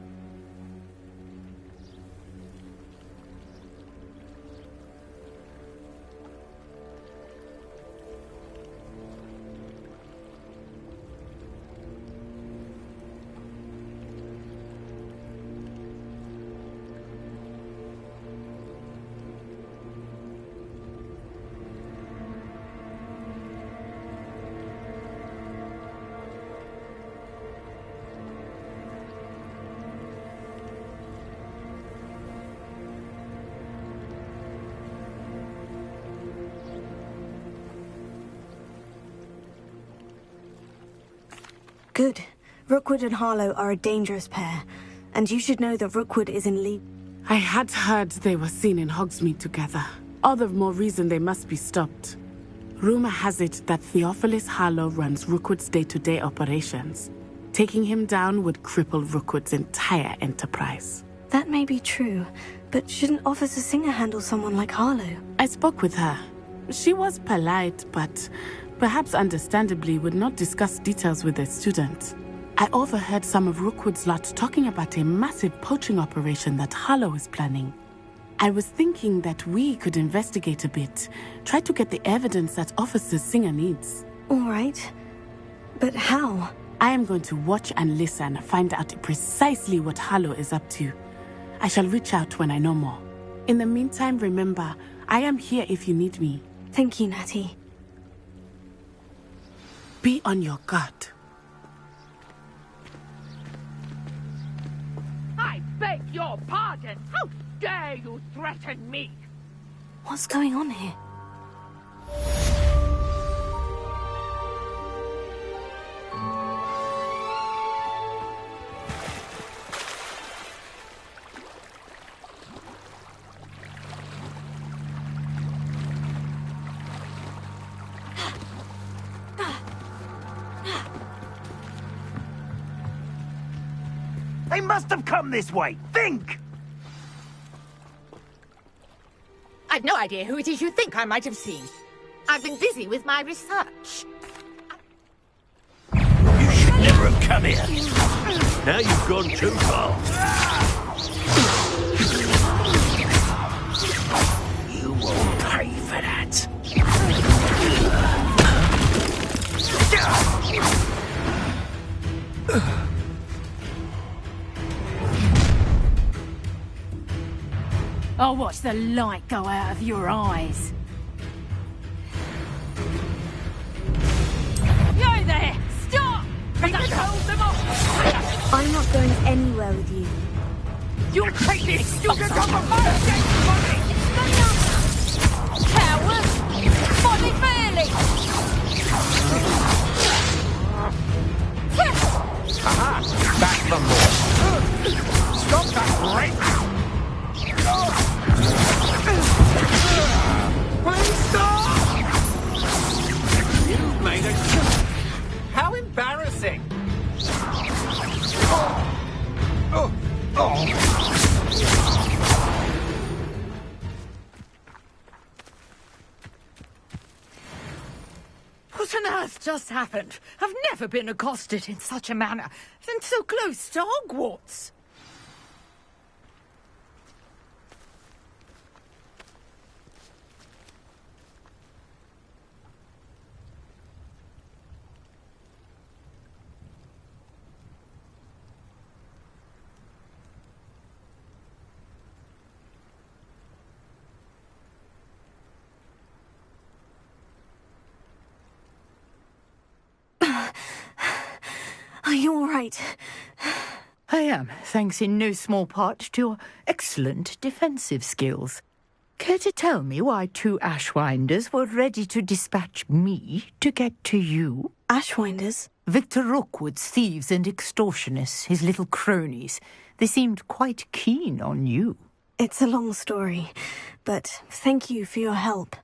Good. Rookwood and Harlow are a dangerous pair, and you should know that Rookwood is in league. I had heard they were seen in Hogsmeade together. All the more reason they must be stopped. Rumor has it that Theophilus Harlow runs Rookwood's day-to-day operations. Taking him down would cripple Rookwood's entire enterprise. That may be true, but shouldn't Officer Singer handle someone like Harlow? I spoke with her. She was polite, but perhaps understandably would not discuss details with a student. I overheard some of Rookwood's lot talking about a massive poaching operation that Harlow is planning. I was thinking that we could investigate a bit, try to get the evidence that Officer Singer needs. All right. But how? I am going to watch and listen, find out precisely what Harlow is up to. I shall reach out when I know more. In the meantime, remember, I am here if you need me. Thank you, Natty. Be on your guard. I beg your pardon. How dare you threaten me? What's going on here? They must have come this way. Think! I've no idea who it is you think I might have seen. I've been busy with my research. You should never have come here. Now you've gone too far. You will pay for that. I'll watch the light go out of your eyes. You there! Stop! I told them off! I'm not going anywhere with you. You'll take this! You can come on my money! Coward! Fight me fairly! Aha! Back for more. Stop that right! Please stop! You made it. How embarrassing! What on earth just happened? I've never been accosted in such a manner, and so close to Hogwarts. Are you all right? I am, thanks in no small part to your excellent defensive skills. Care to tell me why 2 Ashwinders were ready to dispatch me to get to you? Ashwinders? Victor Rookwood's thieves and extortionists, his little cronies. They seemed quite keen on you. It's a long story, but thank you for your help.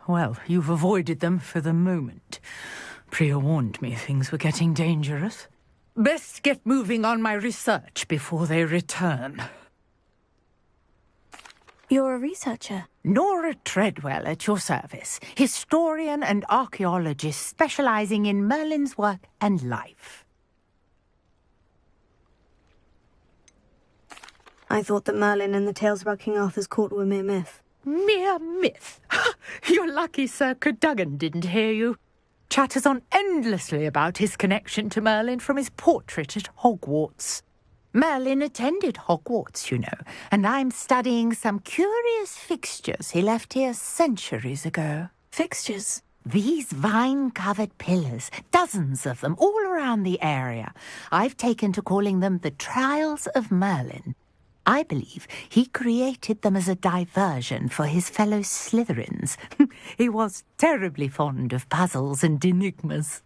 Well, you've avoided them for the moment. Priya warned me things were getting dangerous. Best get moving on my research before they return. You're a researcher? Nora Treadwell at your service, historian and archaeologist specializing in Merlin's work and life. I thought that Merlin and the tales about King Arthur's court were mere myth. Mere myth? You're lucky Sir Cadogan didn't hear you. Chatters on endlessly about his connection to Merlin from his portrait at Hogwarts. Merlin attended Hogwarts, you know, and I'm studying some curious fixtures he left here centuries ago. Fixtures? These vine-covered pillars, dozens of them, all around the area. I've taken to calling them the Trials of Merlin. I believe he created them as a diversion for his fellow Slytherins. He was terribly fond of puzzles and enigmas.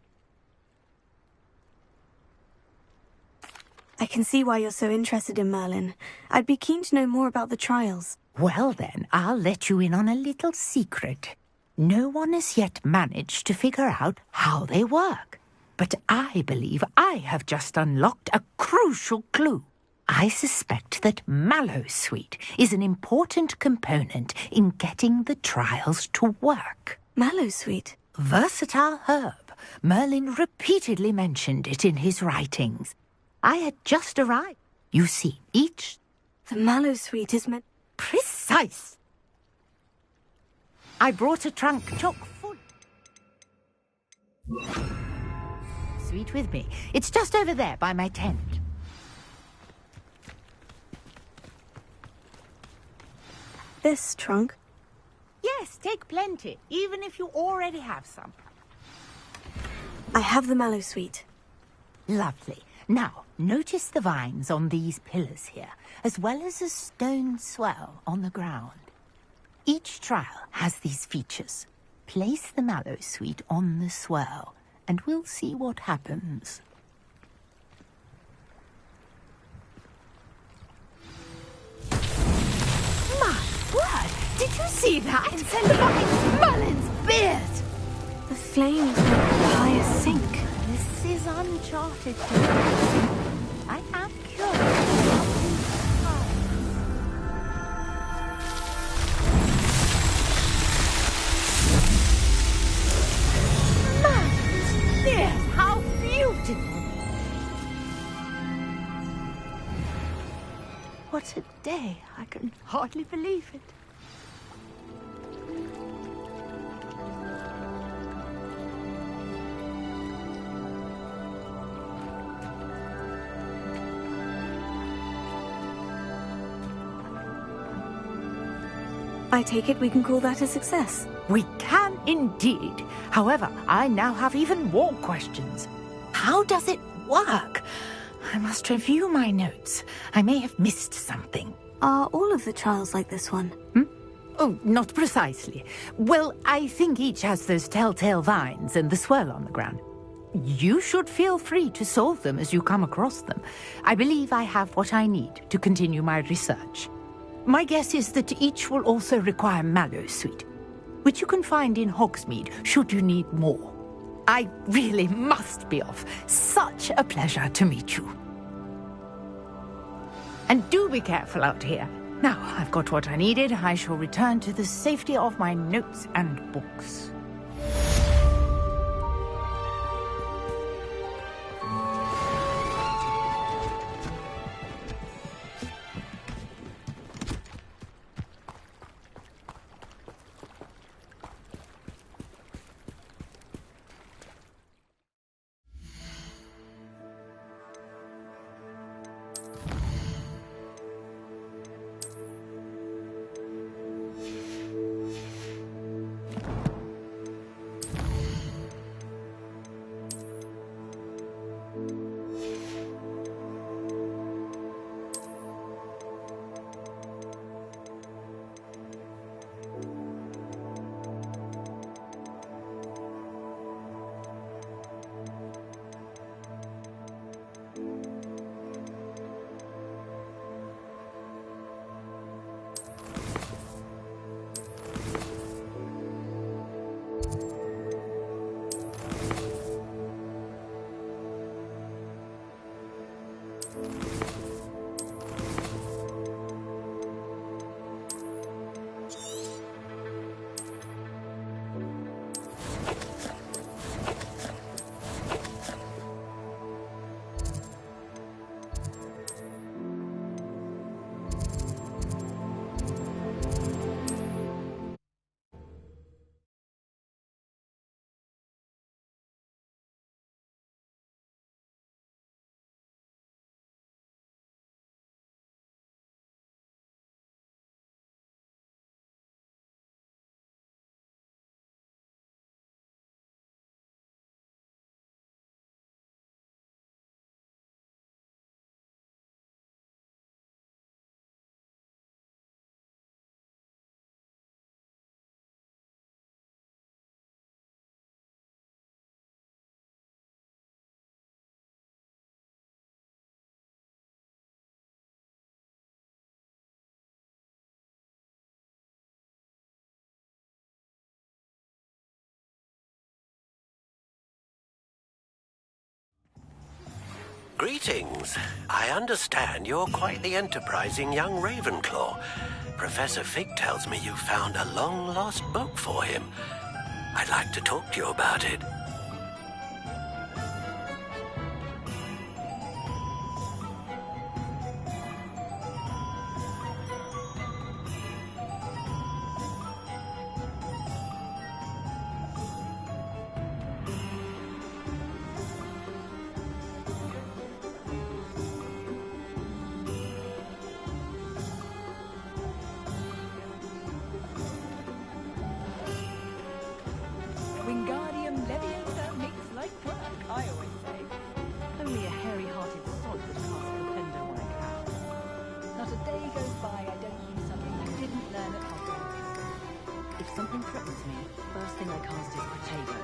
I can see why you're so interested in Merlin. I'd be keen to know more about the trials. Well then, I'll let you in on a little secret. No one has yet managed to figure out how they work. But I believe I have just unlocked a crucial clue. I suspect that Mallowsweet is an important component in getting the trials to work. Mallowsweet? Versatile herb. Merlin repeatedly mentioned it in his writings. I had just arrived. You see, each... The Mallowsweet is meant... Precise! I brought a trunk chock full. Sweet with me. It's just over there by my tent. This trunk? Yes, take plenty, even if you already have some. I have the Mallowsweet. Lovely. Now, notice the vines on these pillars here, as well as a stone swell on the ground. Each trial has these features. Place the Mallowsweet on the swell, and we'll see what happens. My word! Did you see that? Incentivized Merlin's beard! The flames were hyacinth. This is uncharted territory. I am curious. Merlin's beard! How beautiful! What a day! I can hardly believe it. I take it we can call that a success. We can indeed. However, I now have even more questions. How does it work? I must review my notes. I may have missed something. Are all of the trials like this one? Oh, not precisely. Well, I think each has those telltale vines and the swirl on the ground. You should feel free to solve them as you come across them. I believe I have what I need to continue my research. My guess is that each will also require Mallowsweet, which you can find in Hogsmeade should you need more. I really must be off. Such a pleasure to meet you. And do be careful out here. Now I've got what I needed, I shall return to the safety of my notes and books. Greetings. I understand you're quite the enterprising young Ravenclaw. Professor Fig tells me you found a long-lost book for him. I'd like to talk to you about it. Wingardium Leviosa makes light work, I always say. Only a hairy-hearted sod would cast Flipendo on a cow. Not a day goes by I don't use something you didn't learn at Hogwarts. If something threatens me, first thing I cast is Potato.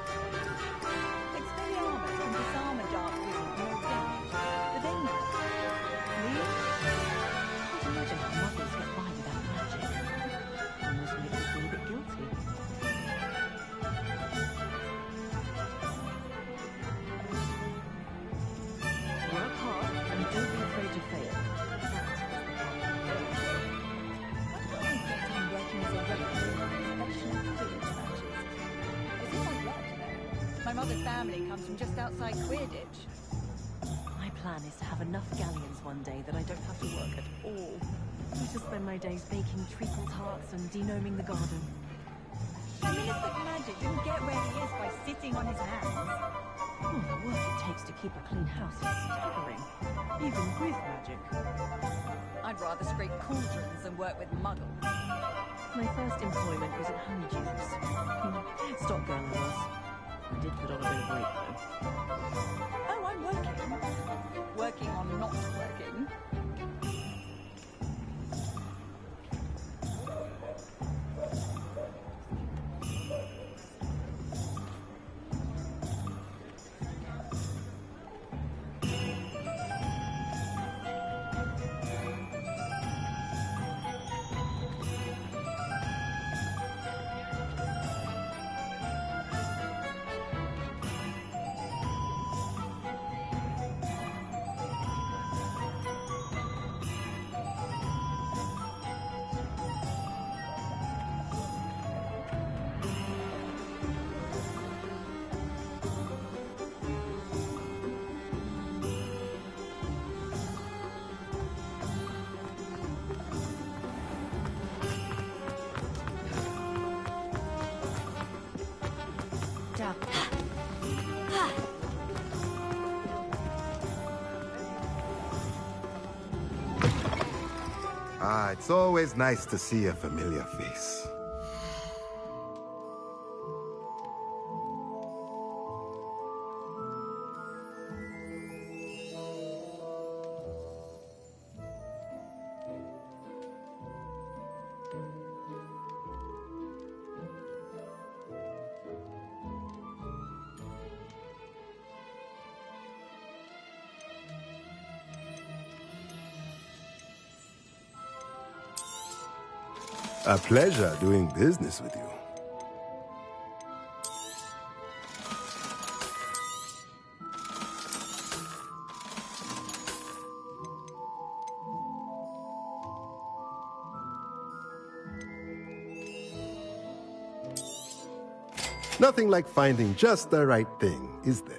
Expelliarmus can disarm a dark wizard more damage. But then, Leave? Can't imagine how muggles get by without magic. Almost makes me feel a bit guilty. Work hard and don't be afraid to fail. That is the path. I'm set on working as a referee for professional Quidditch matches. As if I'd like to know. My mother's family comes from just outside Quidditch. My plan is to have enough galleons one day that I don't have to work at all. I just spend my days baking treacle tarts and denoming the garden. And innocent magic didn't get where he is by sitting on his hands. Oh, the work it takes to keep a clean house is staggering, even with magic. I'd rather scrape cauldrons than work with muggles. My first employment was at Honeydews. Stock girl I was. I did put on a bit of weight, though. Oh, I'm working. Working on not working. Ah, it's always nice to see a familiar face. A pleasure doing business with you. Nothing like finding just the right thing, is there?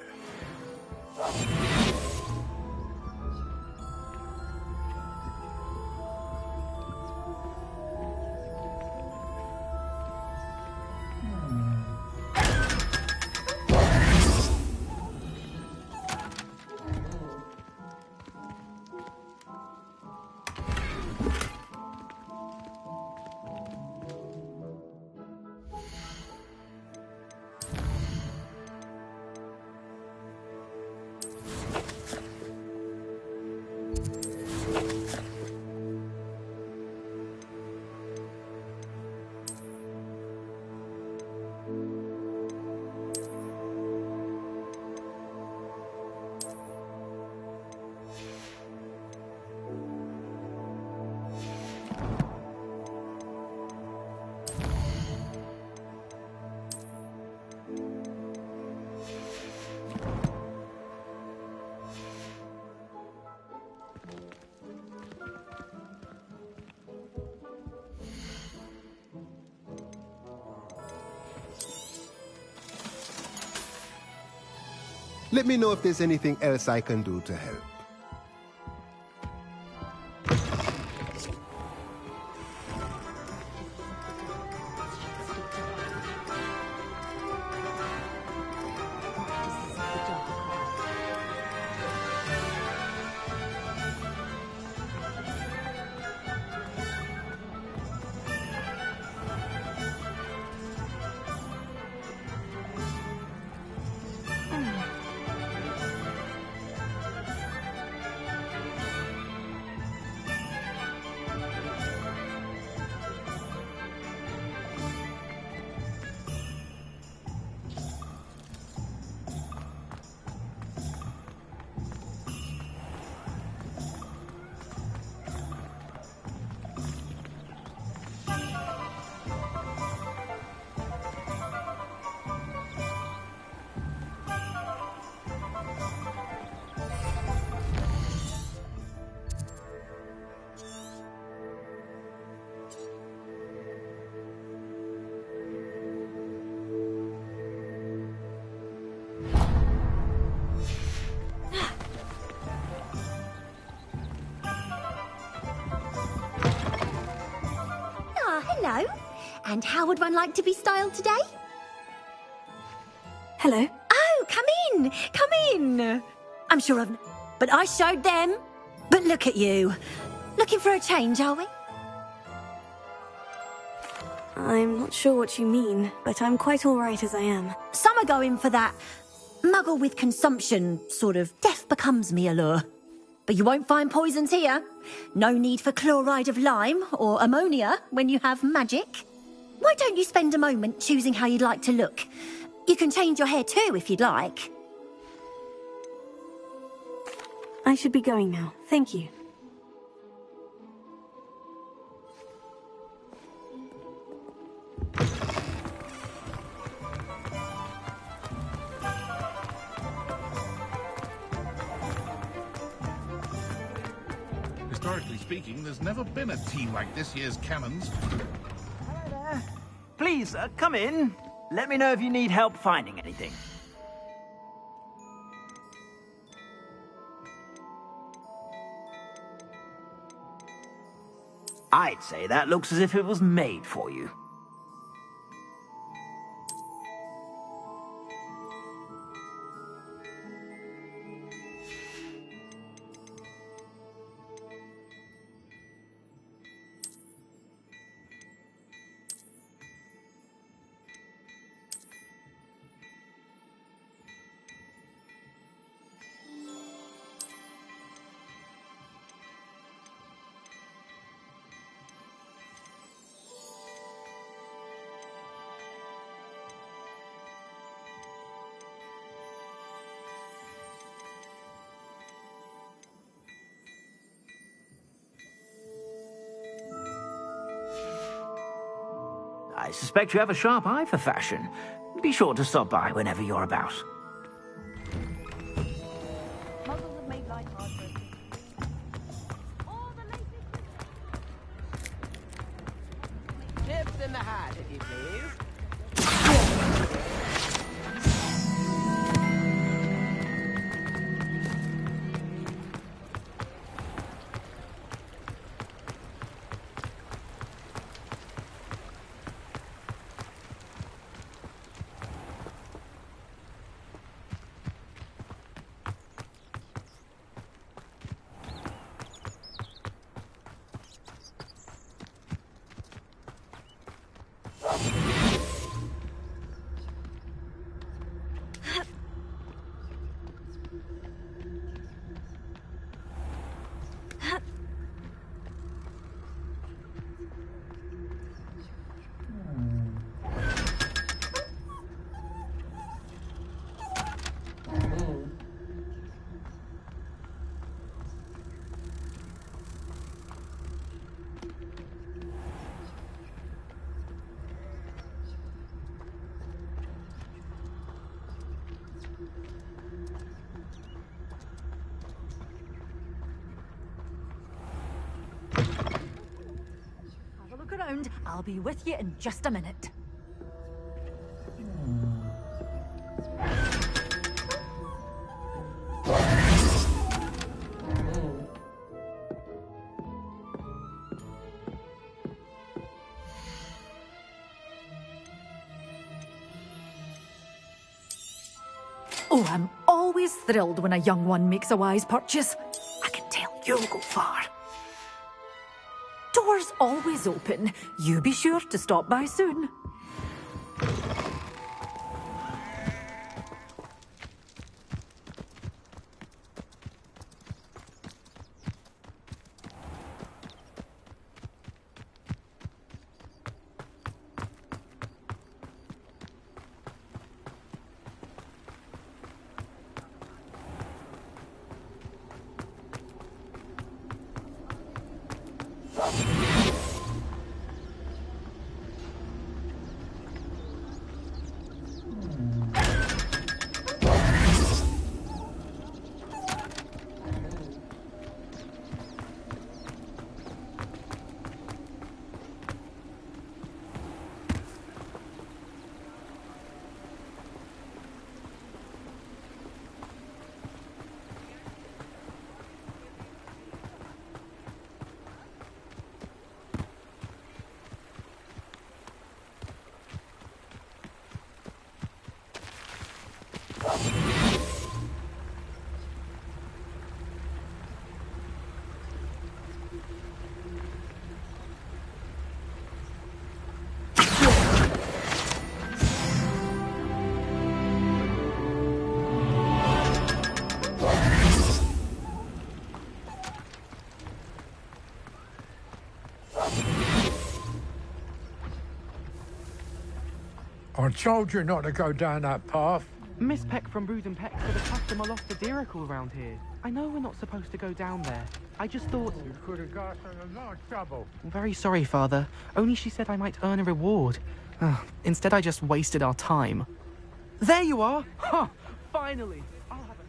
Let me know if there's anything else I can do to help. Hello. And how would one like to be styled today? Hello. Oh, come in. Come in. I'm sure I've... But I showed them. But look at you. Looking for a change, are we? I'm not sure what you mean, but I'm quite all right as I am. Some are going for that muggle with consumption, sort of death becomes me allure. But you won't find poisons here. No need for chloride of lime or ammonia when you have magic. Why don't you spend a moment choosing how you'd like to look? You can change your hair too if you'd like. I should be going now. Thank you. Historically speaking, there's never been a team like this year's Cannons. Hello there. Please, come in. Let me know if you need help finding anything. I'd say that looks as if it was made for you. I suspect you have a sharp eye for fashion. Be sure to stop by whenever you're about. Chips in the hat, if you please. Have a look around. I'll be with you in just a minute. Oh, I'm always thrilled when a young one makes a wise purchase. I can tell you'll go far. Doors always open. You be sure to stop by soon. I told you not to go down that path. Miss Peck from Brews and Peck said a customer lost a deeracle around here. I know we're not supposed to go down there. I just thought... You could have got in a lot of trouble. I'm very sorry, Father. Only she said I might earn a reward. Instead, I just wasted our time. There you are! Huh! Finally! I'll have enough.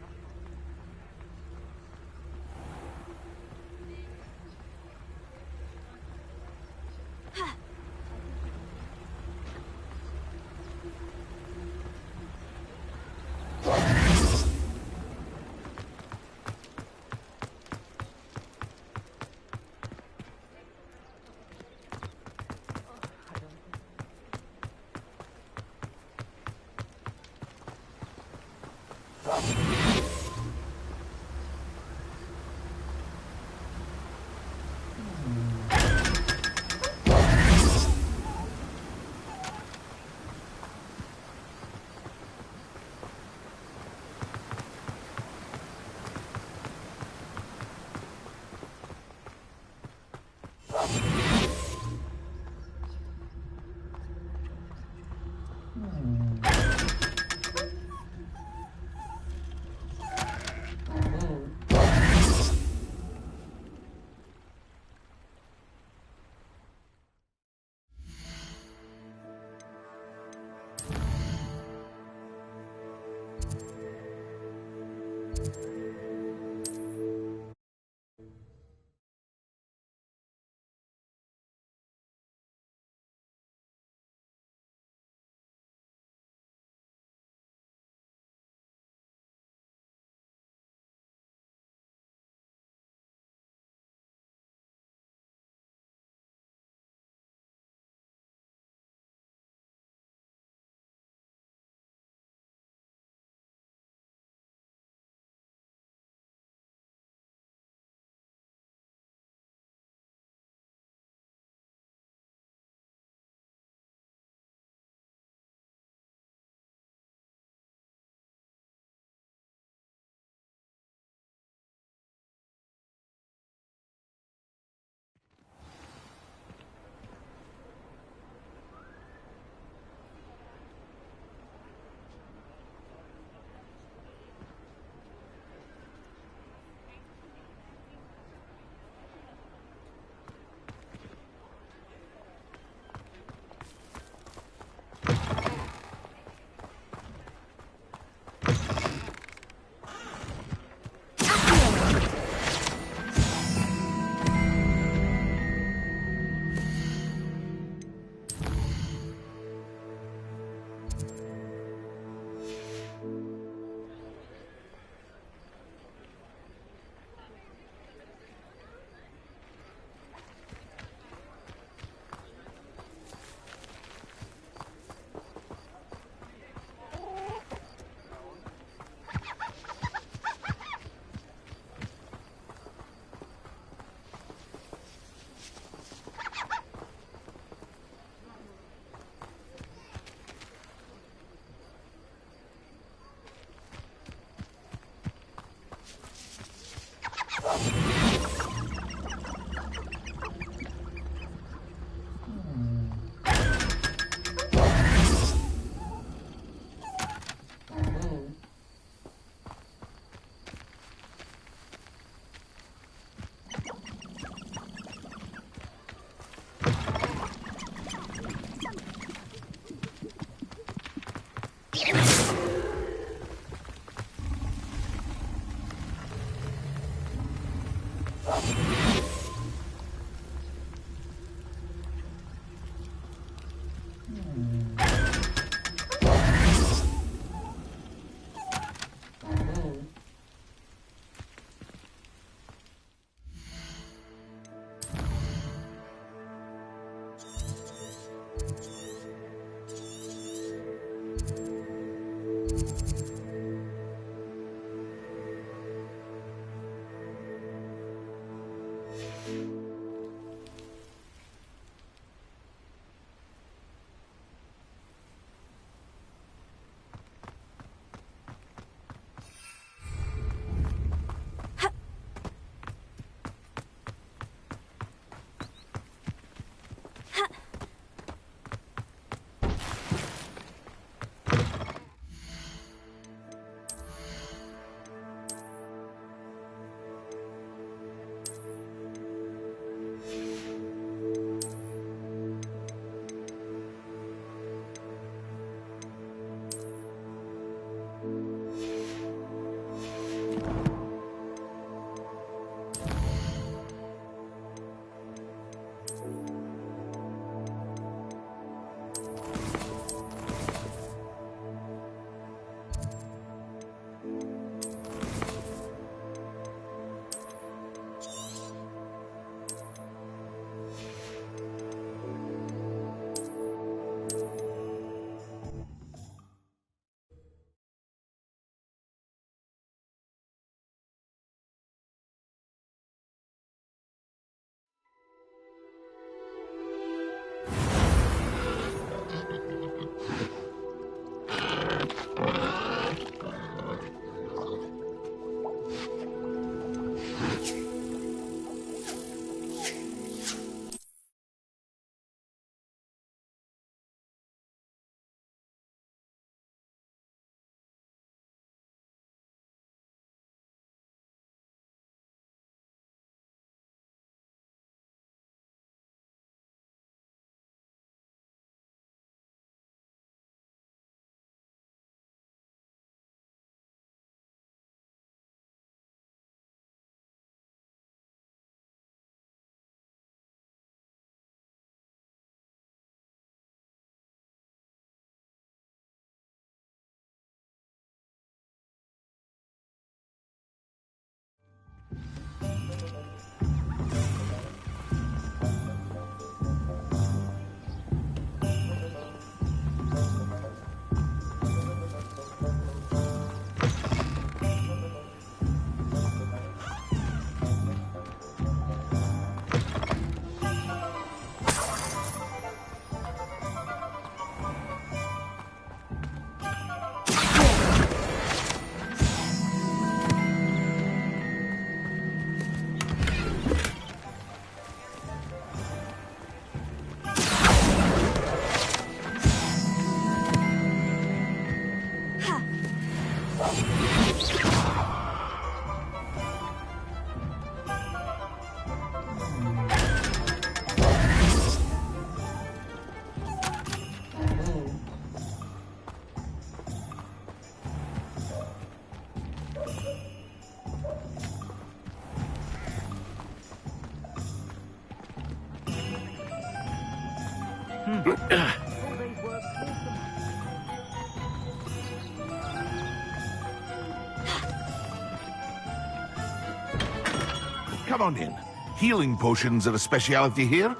Come on in. Healing potions are a speciality here.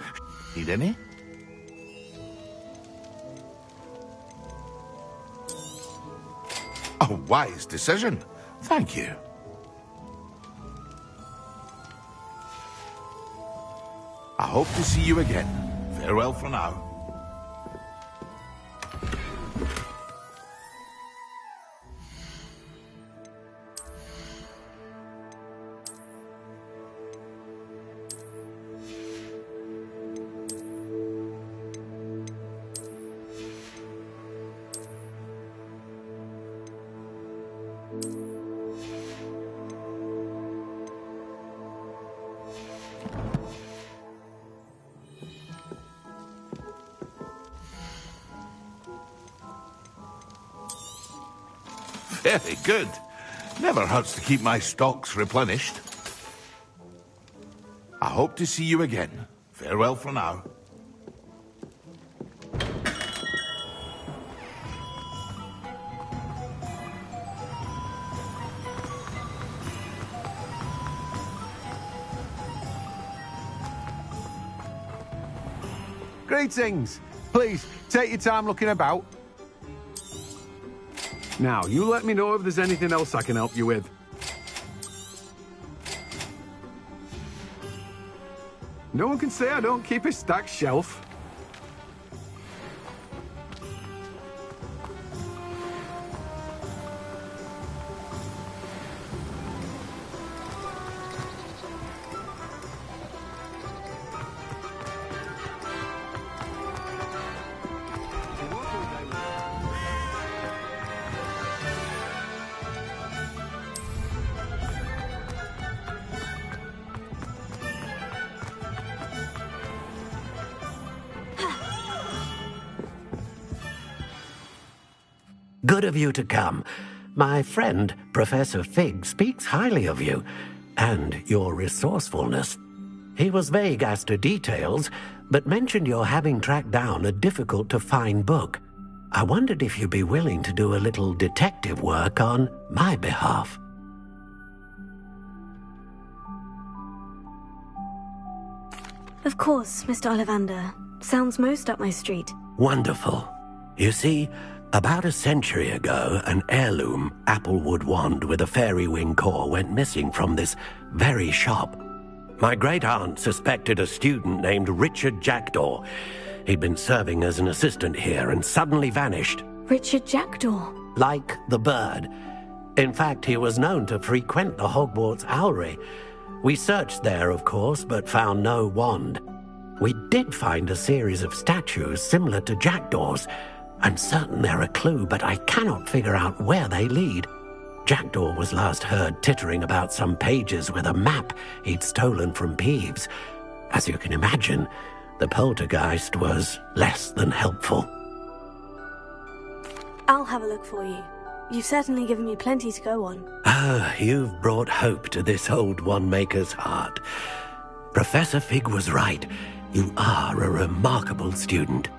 Need any? A wise decision. Thank you. I hope to see you again. Farewell for now. Very good. Never hurts to keep my stocks replenished. I hope to see you again. Farewell for now. Greetings. Please, take your time looking about. Now, you let me know if there's anything else I can help you with. No one can say I don't keep a stacked shelf. Good of you to come. My friend, Professor Fig, speaks highly of you and your resourcefulness. He was vague as to details, but mentioned your having tracked down a difficult-to-find book. I wondered if you'd be willing to do a little detective work on my behalf. Of course, Mr. Ollivander. Sounds most up my street. Wonderful. You see, about a century ago, an heirloom applewood wand with a fairy wing core went missing from this very shop. My great-aunt suspected a student named Richard Jackdaw. He'd been serving as an assistant here and suddenly vanished. Richard Jackdaw? Like the bird. In fact, he was known to frequent the Hogwarts Owlery. We searched there, of course, but found no wand. We did find a series of statues similar to Jackdaw's. I'm certain they're a clue, but I cannot figure out where they lead. Jackdaw was last heard tittering about some pages with a map he'd stolen from Peeves. As you can imagine, the poltergeist was less than helpful. I'll have a look for you. You've certainly given me plenty to go on. Ah, you've brought hope to this old one-maker's heart. Professor Fig was right. You are a remarkable student.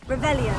Revelio.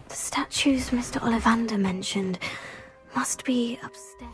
Statues Mr. Ollivander mentioned must be upstairs.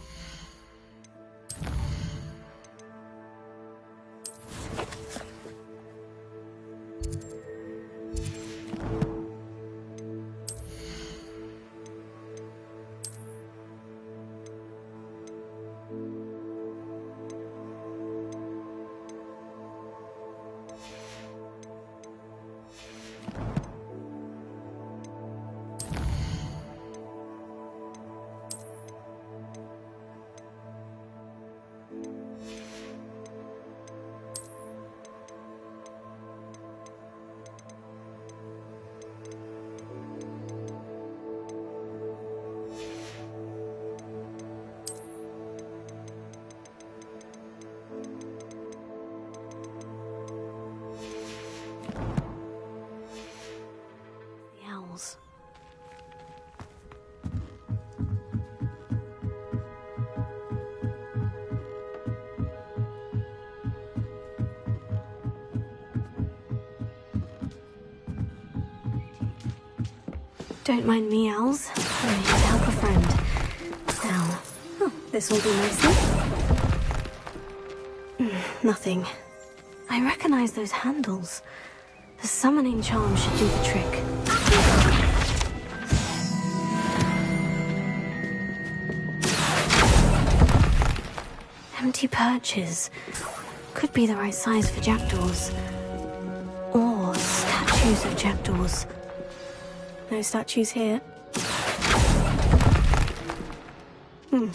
Don't mind me, owls. I'm here to help a friend. Now, this will do nicely. Nothing. I recognize those handles. The summoning charm should do the trick. Empty perches. Could be the right size for jackdaws. Or statues of jackdaws. No statues here. I'd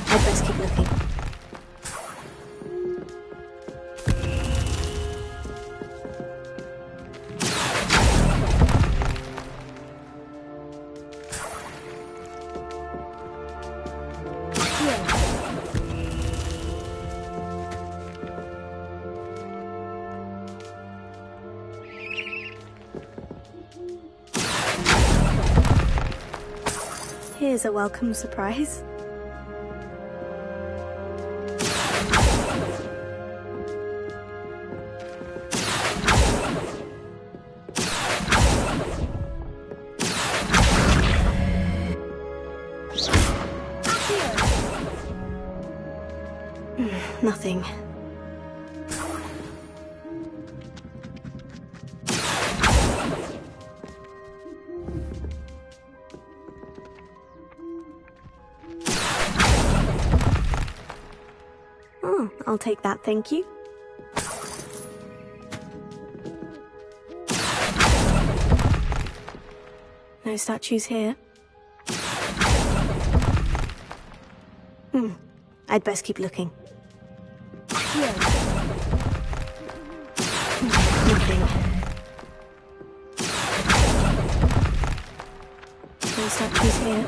best keep looking. Here's a welcome surprise. Nothing. I'll take that, thank you. No statues here. I'd best keep looking. Nothing. No statues here.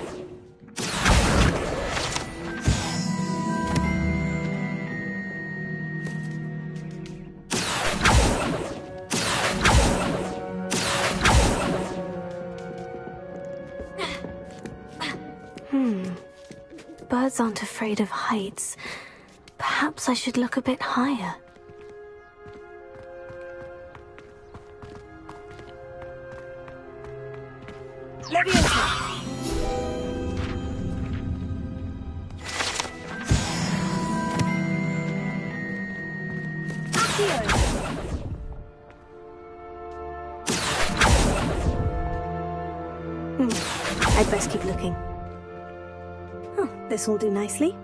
Birds aren't afraid of heights. Perhaps I should look a bit higher. I'd best keep looking. Oh, this will do nicely.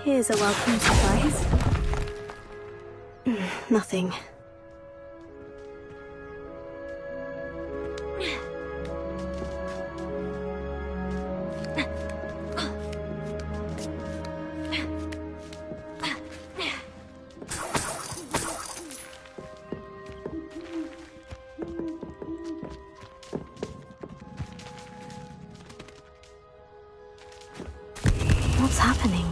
Here's a welcome surprise. Nothing. What's happening?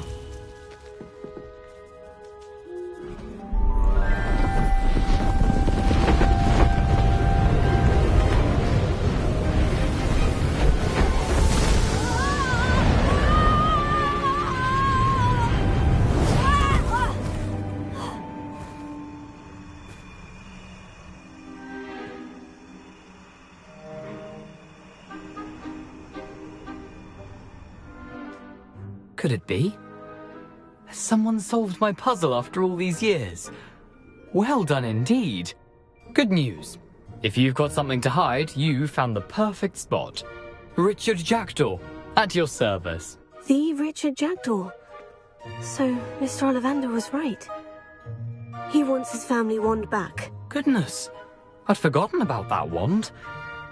Could it be? Has someone solved my puzzle after all these years? Well done indeed. Good news. If you've got something to hide, you found the perfect spot. Richard Jackdaw, at your service. The Richard Jackdaw. So, Mr. Ollivander was right. He wants his family wand back. Goodness, I'd forgotten about that wand.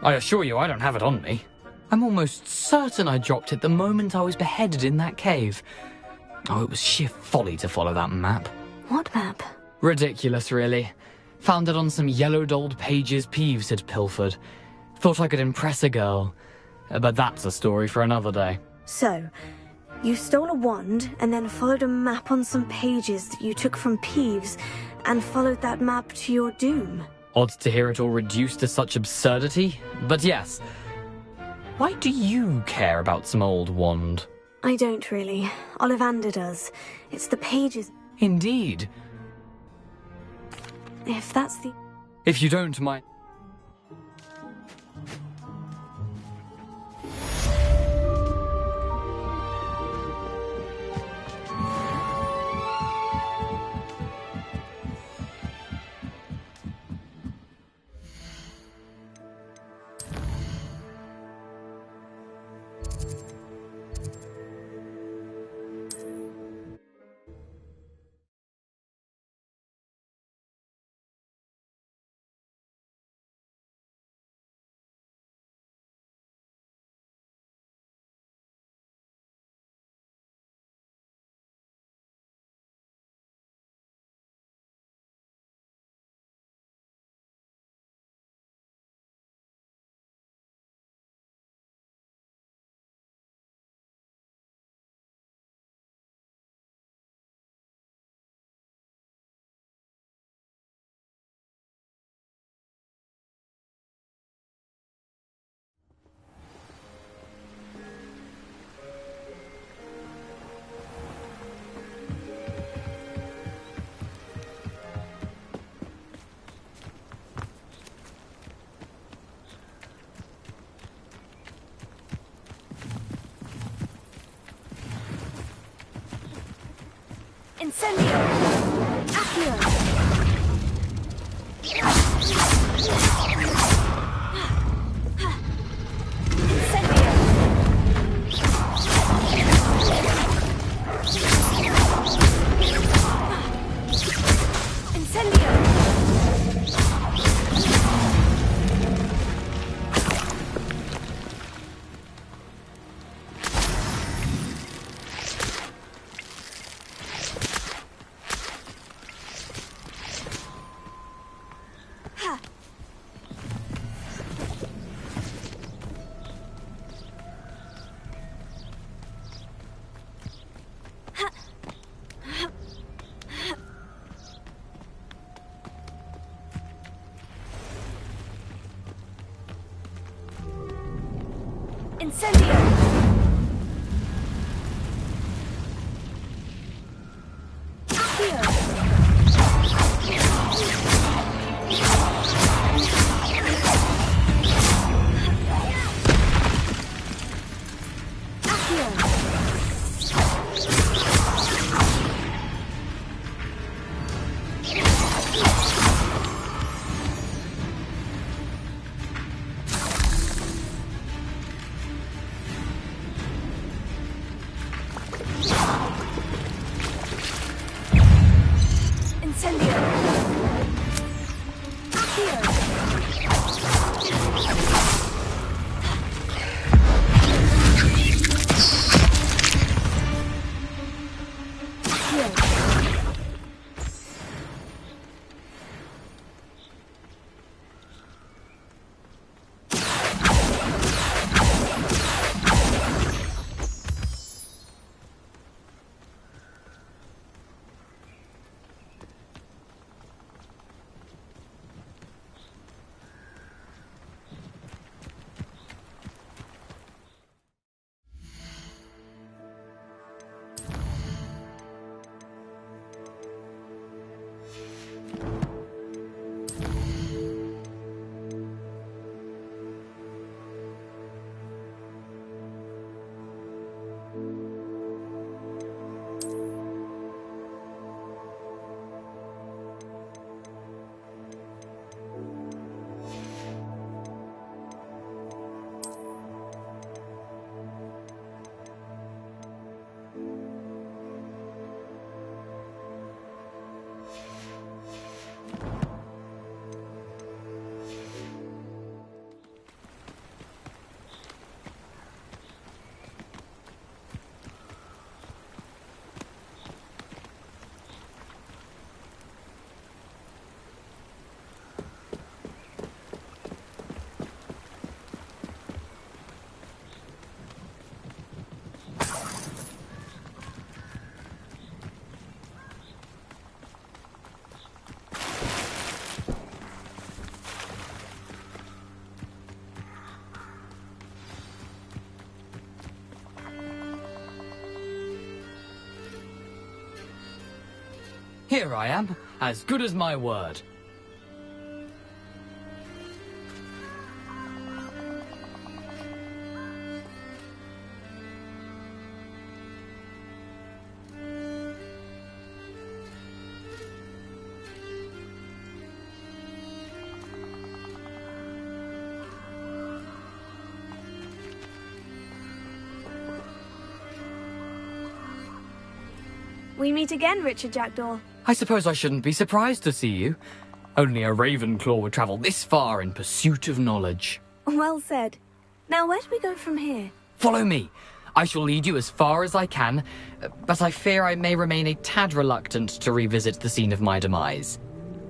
I assure you I don't have it on me. I'm almost certain I dropped it the moment I was beheaded in that cave. Oh, it was sheer folly to follow that map. What map? Ridiculous, really. Found it on some yellowed old pages Peeves had pilfered. Thought I could impress a girl. But that's a story for another day. So, you stole a wand and then followed a map on some pages that you took from Peeves and followed that map to your doom. Odd to hear it all reduced to such absurdity, but yes. Why do you care about some old wand? I don't really. Ollivander does. It's the pages. Indeed. If that's the... If you don't mind... Incendio! Accio! Incendio! Here I am, as good as my word. We meet again, Richard Jackdaw. I suppose I shouldn't be surprised to see you. Only a Ravenclaw would travel this far in pursuit of knowledge. Well said. Now, where do we go from here? Follow me. I shall lead you as far as I can, but I fear I may remain a tad reluctant to revisit the scene of my demise.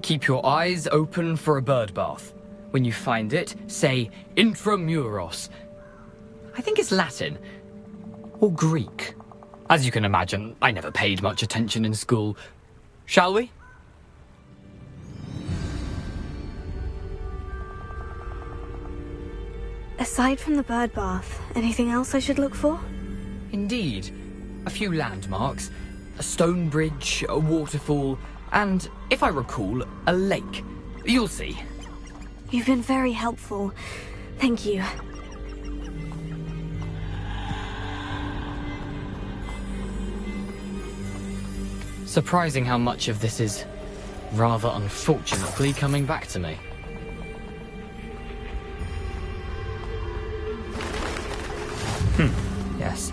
Keep your eyes open for a bird bath. When you find it, say Intramuros. I think it's Latin. Or Greek. As you can imagine, I never paid much attention in school. Shall we? Aside from the bird bath, anything else I should look for? Indeed. A few landmarks. A stone bridge, a waterfall, and, if I recall, a lake. You'll see. You've been very helpful. Thank you. Surprising how much of this is rather unfortunately coming back to me. Yes.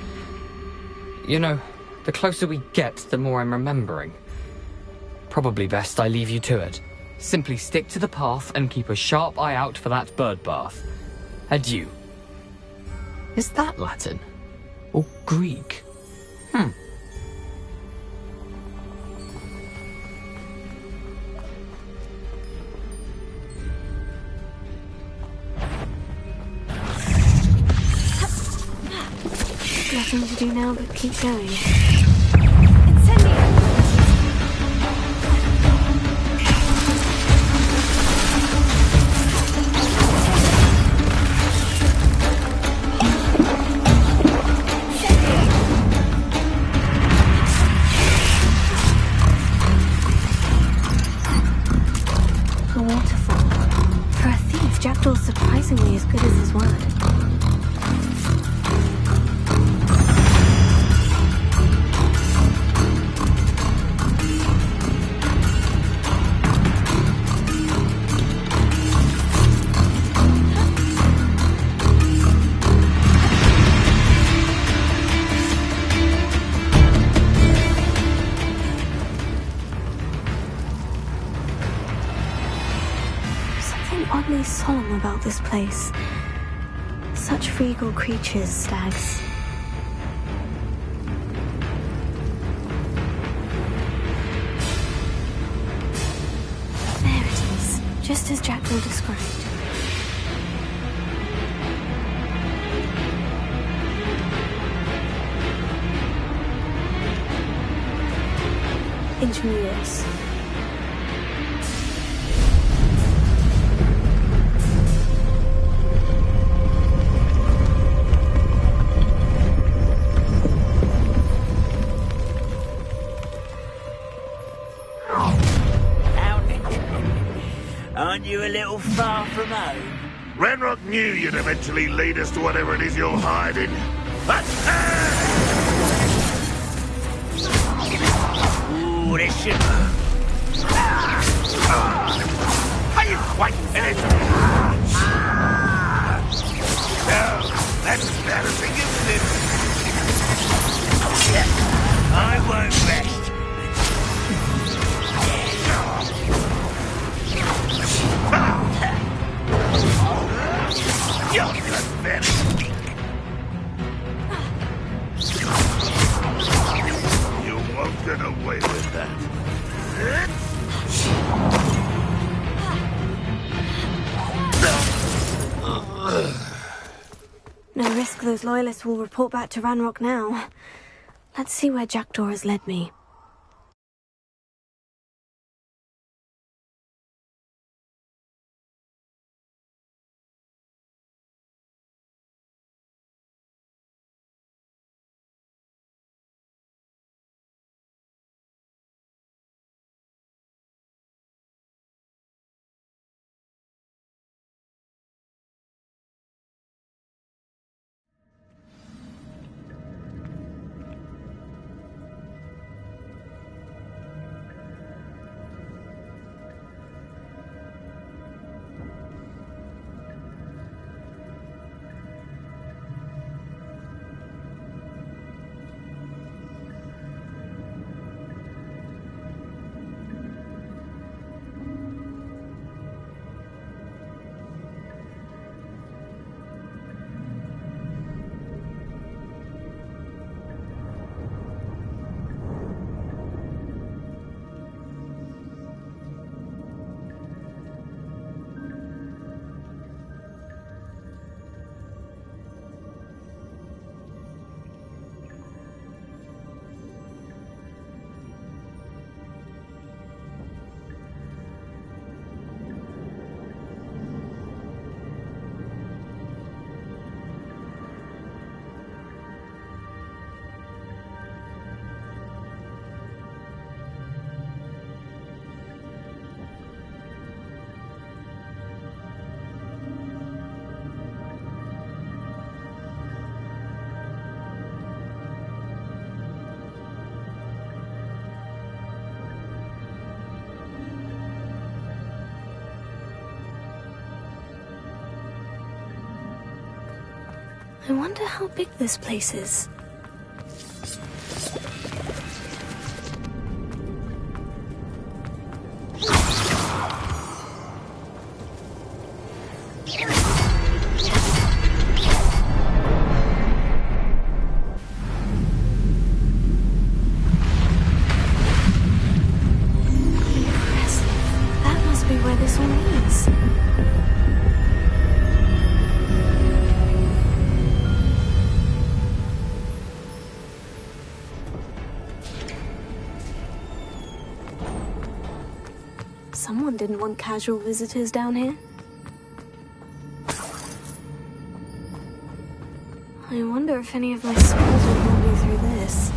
You know, the closer we get, the more I'm remembering. Probably best I leave you to it. Simply stick to the path and keep a sharp eye out for that bird bath. Adieu. Is that Latin? Or Greek? Nothing to do now but keep going. A waterfall. For a thief, Jackdaw's surprisingly as good as his word. Oddly solemn about this place. Such regal creatures, stags. There it is, just as Jackdaw described. Ingenuous. Aren't you a little far from home? Ranrock knew you'd eventually lead us to whatever it is you're hiding. Ooh, this should... Are you quite finished? No, that's embarrassing, isn't it? I won't rest. You're pathetic. You won't get away with that. No risk those loyalists will report back to Ranrock now. Let's see where Jackdaw has led me. I wonder how big this place is. Someone didn't want casual visitors down here. I wonder if any of my spells will help me through this.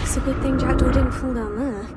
It's a good thing Jackdaw didn't fall down there.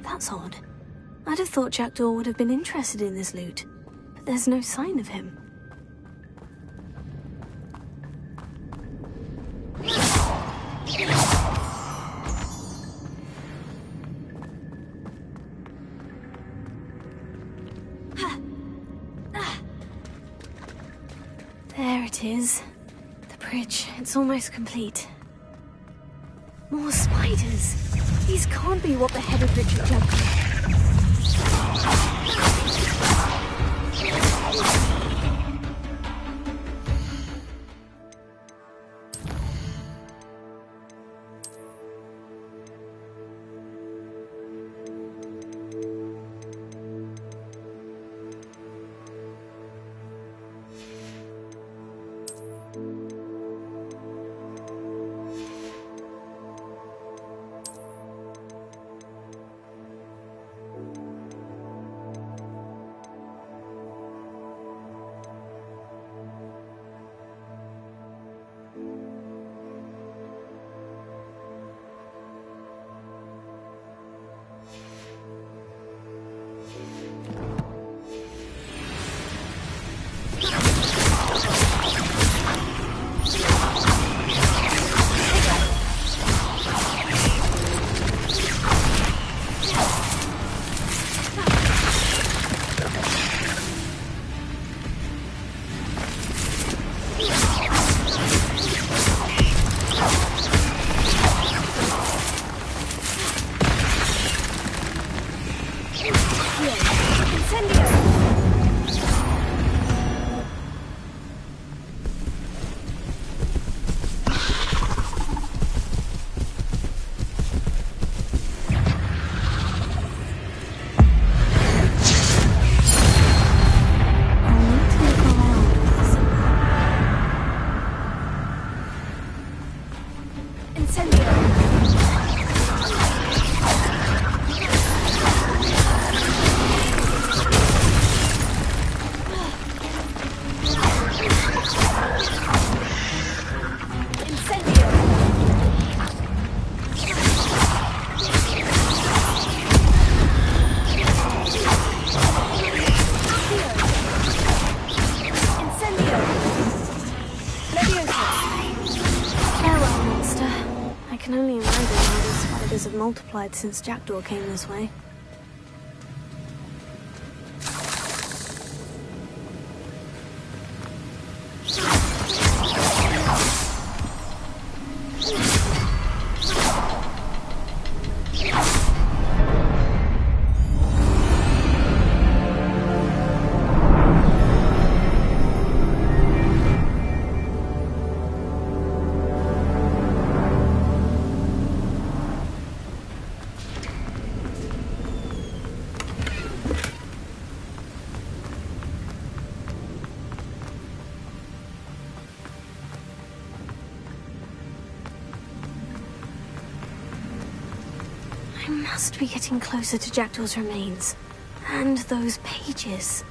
That's odd. I'd have thought Jackdaw would have been interested in this loot, but there's no sign of him. There it is. The bridge. It's almost complete. More spiders. These can't be what the head of Richard Club. Multiplied since Jackdaw came this way. I must be getting closer to Jackdaw's remains. And those pages.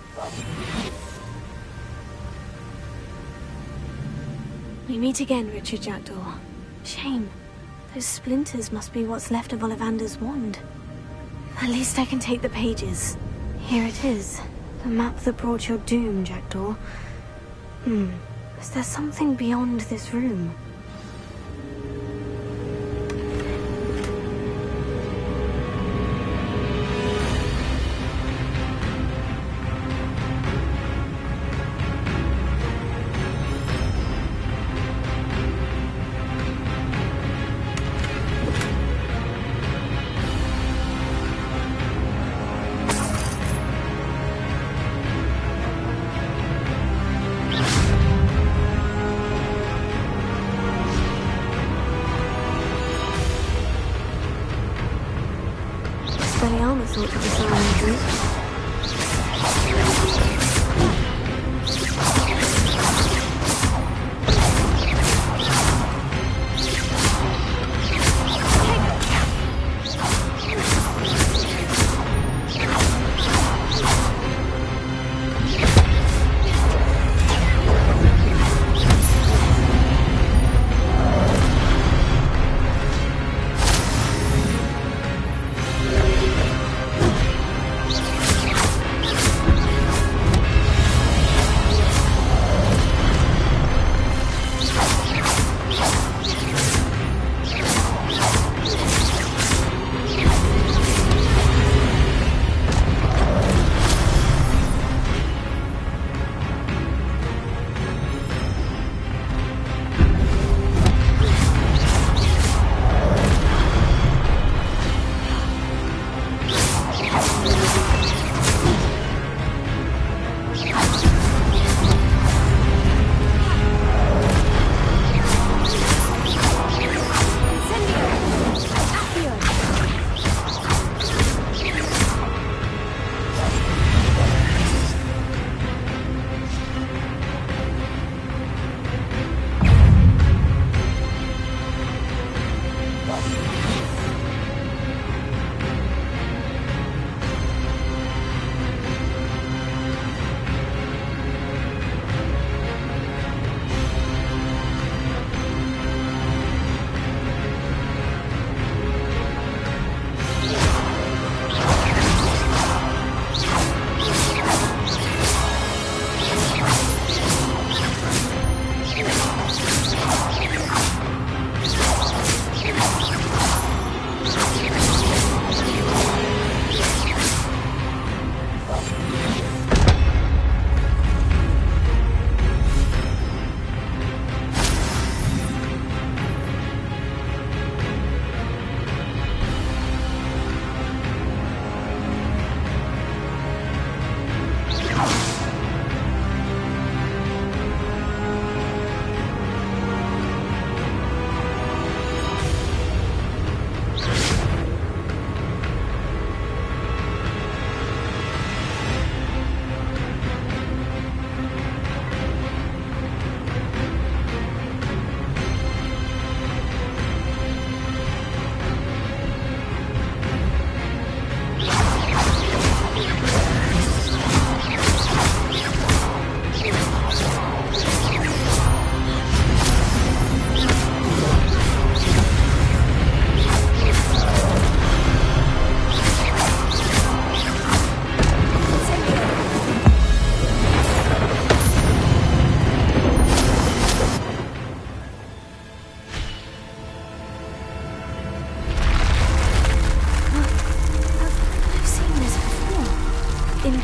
We meet again, Richard Jackdaw. Shame. Those splinters must be what's left of Ollivander's wand. At least I can take the pages. Here it is. The map that brought your doom, Jackdaw. Is there something beyond this room? Thought to disarm the group.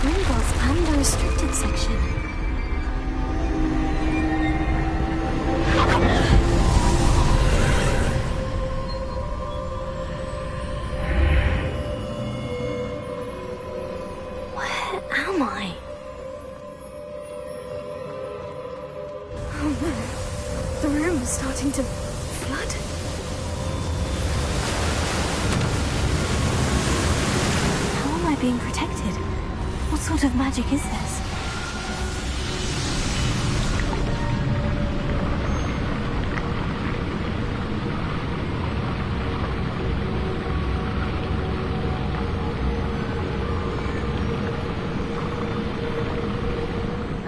Gringotts and the restricted section. Where am I? Oh no. The room is starting to flood. How am I being protected? What sort of magic is this?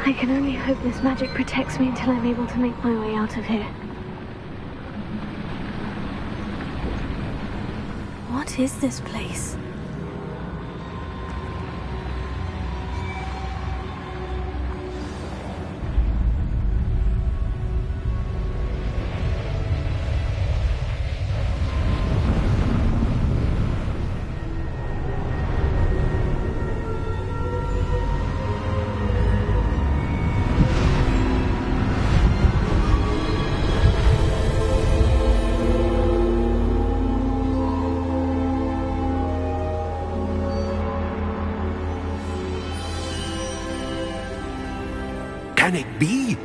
I can only hope this magic protects me until I'm able to make my way out of here. What is this place? Can it be?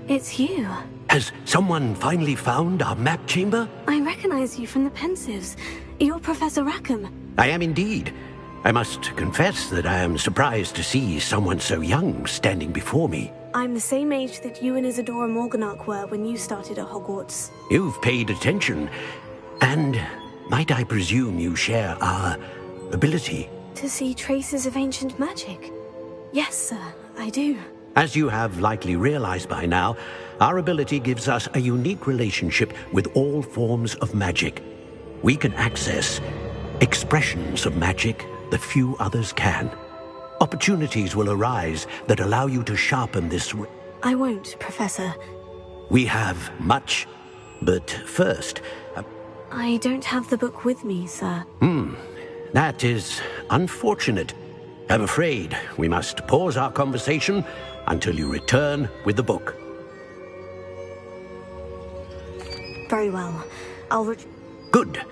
It's you. Has someone finally found our map chamber? I recognize you from the Pensives. You're Professor Rackham. I am indeed. I must confess that I am surprised to see someone so young standing before me. I'm the same age that you and Isadora Morganach were when you started at Hogwarts. You've paid attention, and might I presume you share our ability? To see traces of ancient magic? Yes, sir, I do. As you have likely realized by now, our ability gives us a unique relationship with all forms of magic. We can access expressions of magic that few others can. Opportunities will arise that allow you to sharpen this. I won't, Professor. We have much, but first... I don't have the book with me, sir. That is unfortunate. I'm afraid we must pause our conversation until you return with the book. Very well. I'll Good.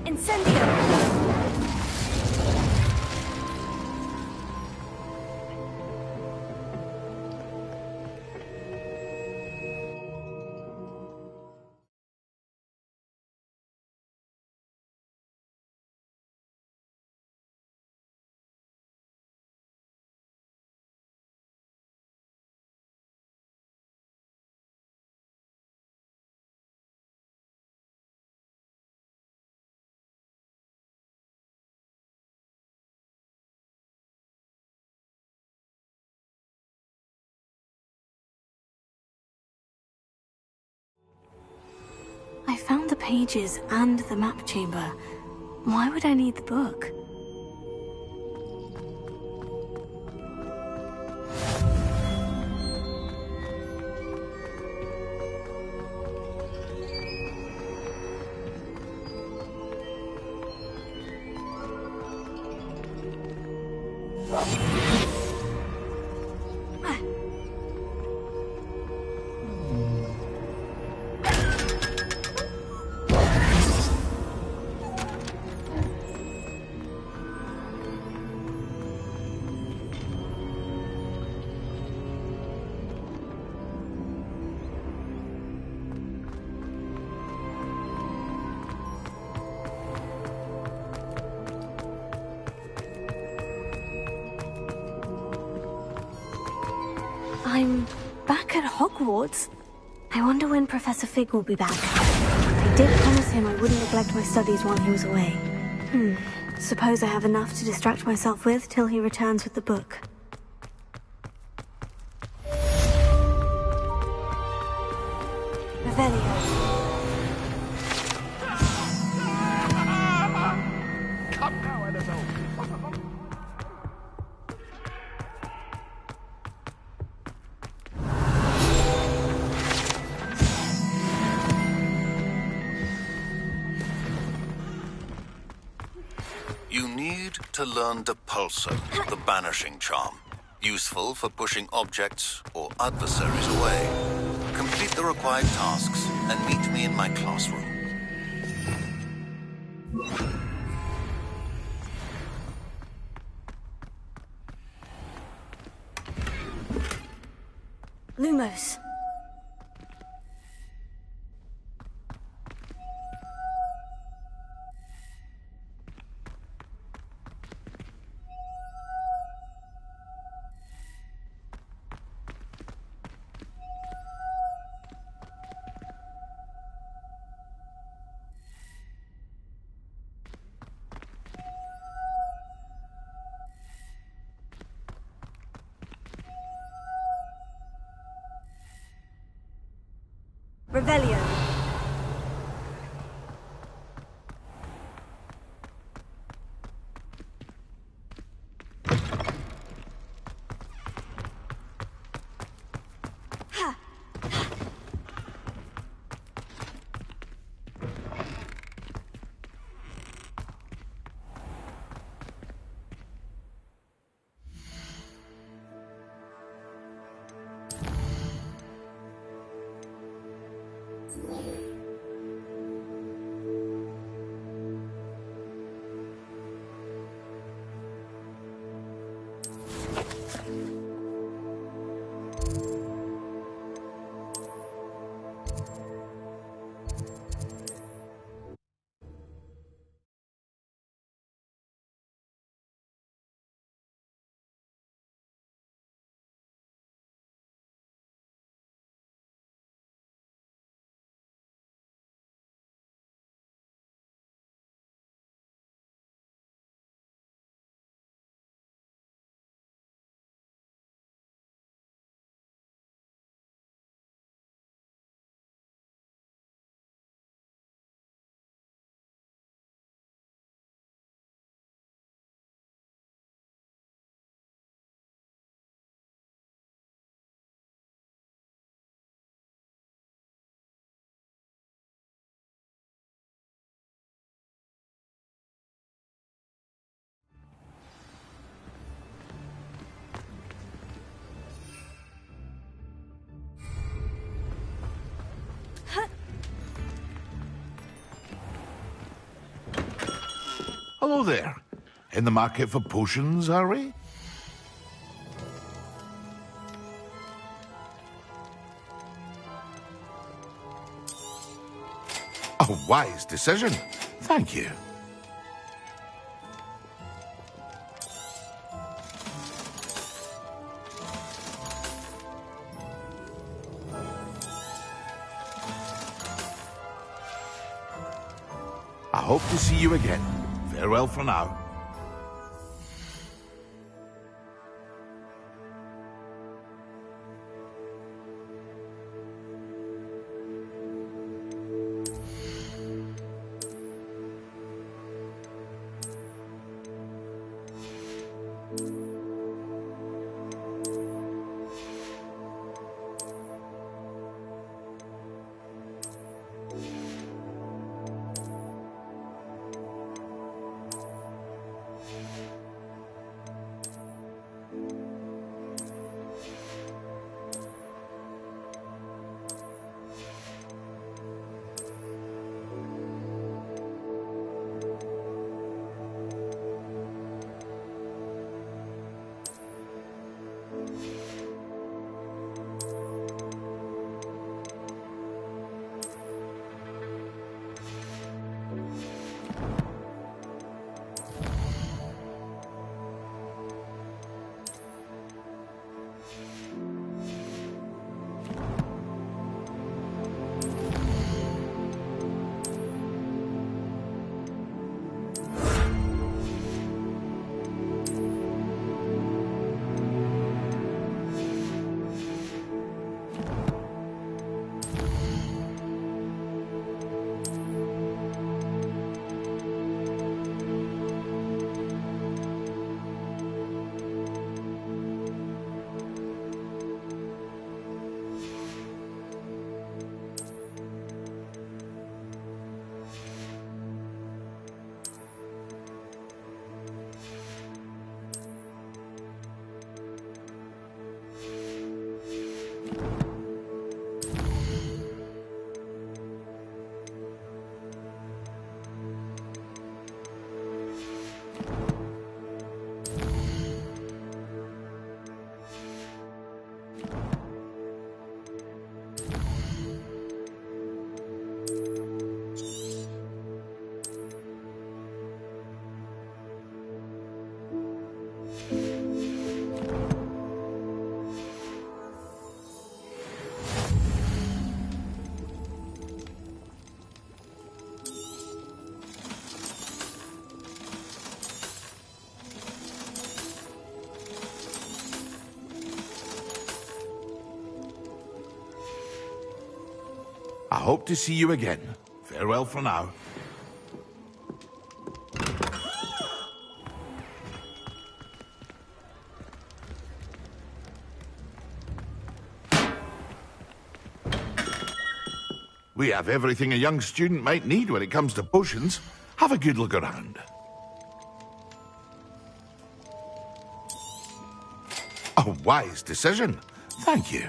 Incendio! I found the pages and the map chamber. Why would I need the book? I'm back at Hogwarts. I wonder when Professor Fig will be back. I did promise him I wouldn't neglect my studies while he was away. Suppose I have enough to distract myself with till he returns with the book. Revelio. Come now, Annabelle. You need to learn Depulso, the banishing charm. Useful for pushing objects or adversaries away. Complete the required tasks and meet me in my classroom. Lumos. Revelio. Hello there. In the market for potions, are we? A wise decision. Thank you. I hope to see you again. Farewell for now. I hope to see you again. Farewell for now. We have everything a young student might need when it comes to potions. Have a good look around. A wise decision. Thank you.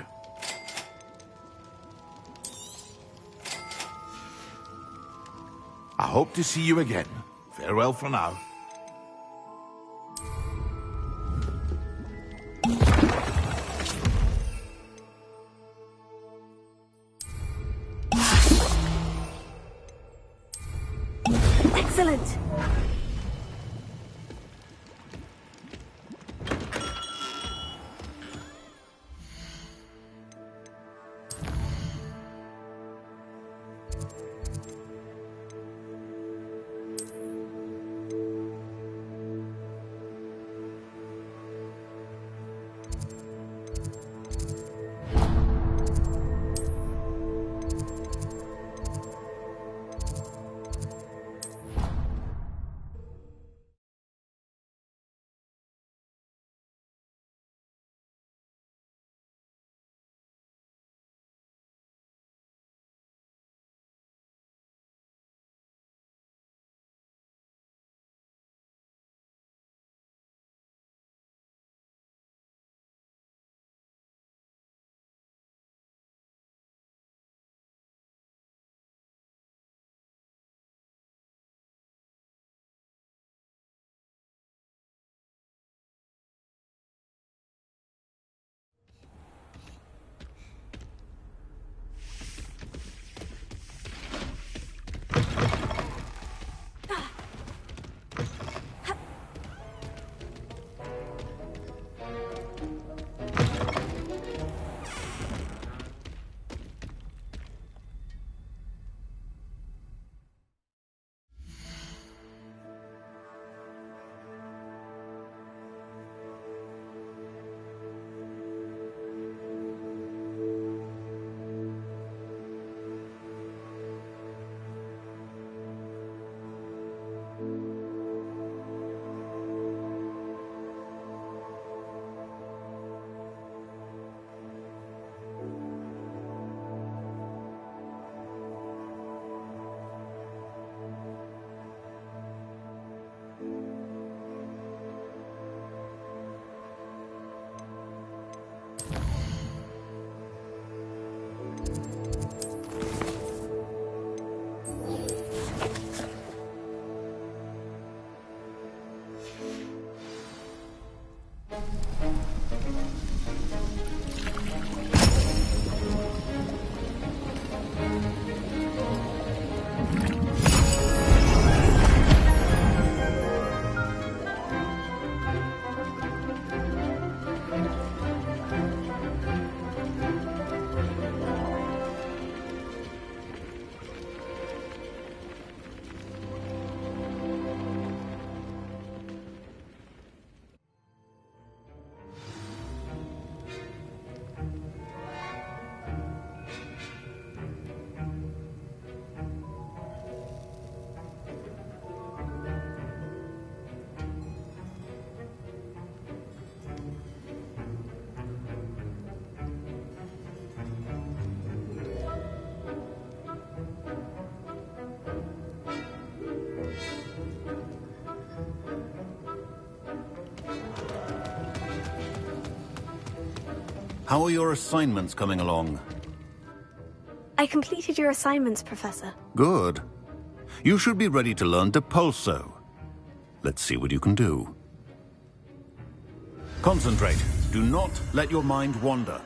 I hope to see you again. Farewell for now. Excellent! How are your assignments coming along? I completed your assignments, Professor. Good. You should be ready to learn Depulso. Let's see what you can do. Concentrate. Do not let your mind wander.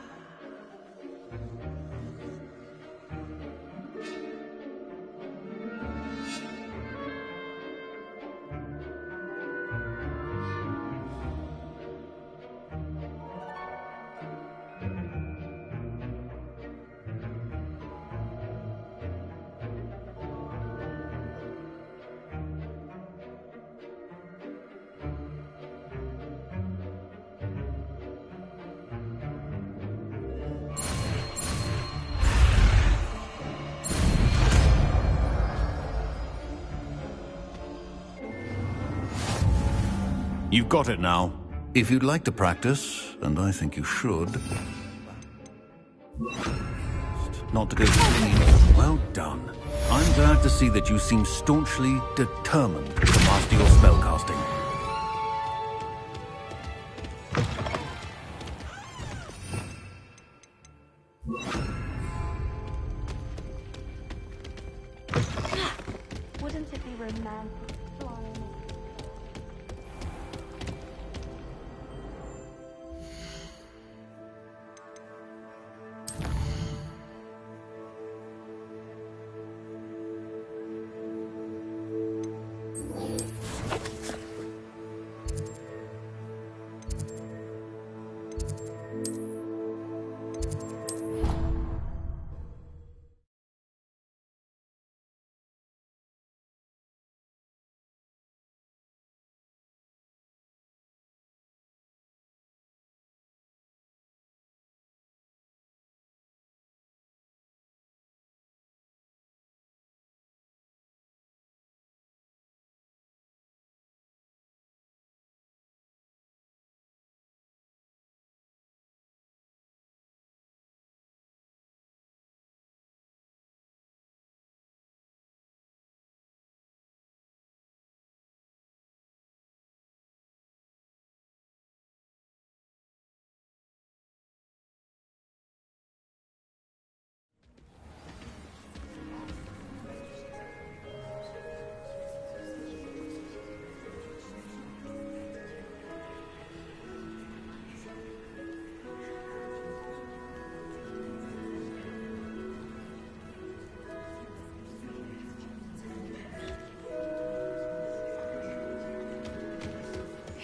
You've got it now. If you'd like to practice, and I think you should... Not to go swinging. Well done. I'm glad to see that you seem staunchly determined to master your spellcasting. Wouldn't it be romantic flying?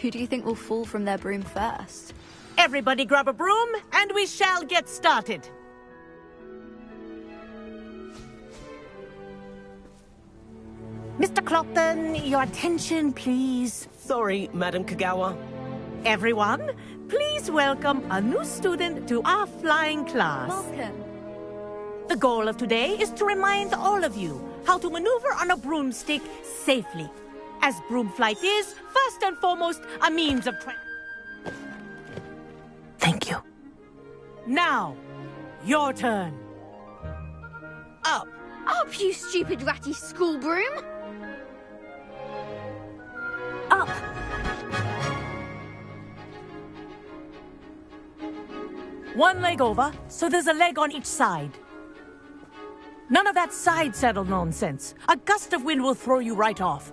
Who do you think will fall from their broom first? Everybody grab a broom, and we shall get started. Mr. Clopton, your attention, please. Sorry, Madam Kagawa. Everyone, please welcome a new student to our flying class. Welcome. The goal of today is to remind all of you how to maneuver on a broomstick safely, as broom flight is, first and foremost, a means of Thank you. Now, your turn. Up. Up, you stupid ratty school broom! Up. One leg over, so there's a leg on each side. None of that side saddle nonsense. A gust of wind will throw you right off.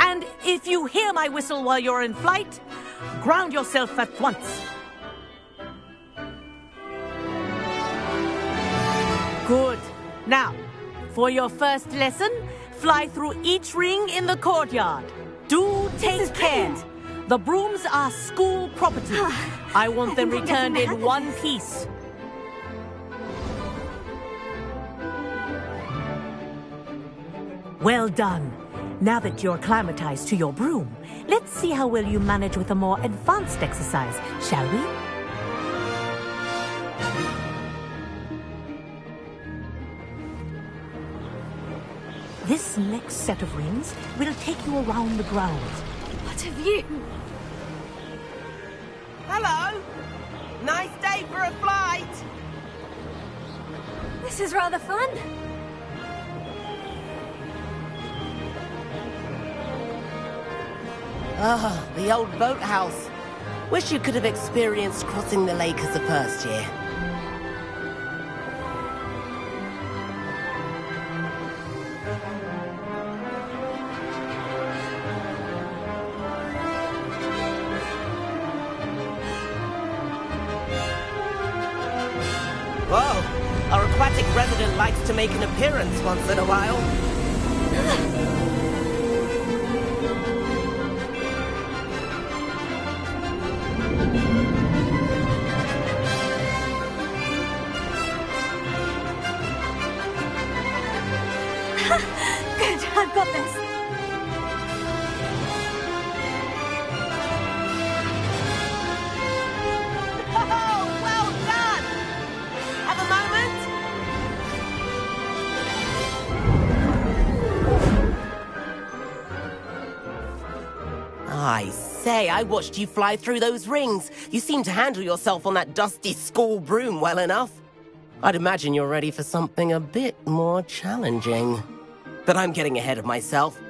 And if you hear my whistle while you're in flight, ground yourself at once. Good. Now, for your first lesson, fly through each ring in the courtyard. Do take care. The brooms are school property. I want them returned in one piece. Well done. Now that you're acclimatized to your broom, let's see how well you manage with a more advanced exercise, shall we? This next set of rings will take you around the grounds. What have you? Hello! Nice day for a flight! This is rather fun. Ah, the old boathouse. Wish you could have experienced crossing the lake as a first year. Whoa, our aquatic resident likes to make an appearance once in a while. Good, I've got this. Oh, well done! say, I watched you fly through those rings. You seem to handle yourself on that dusty school broom well enough. I'd imagine you're ready for something a bit more challenging. But I'm getting ahead of myself.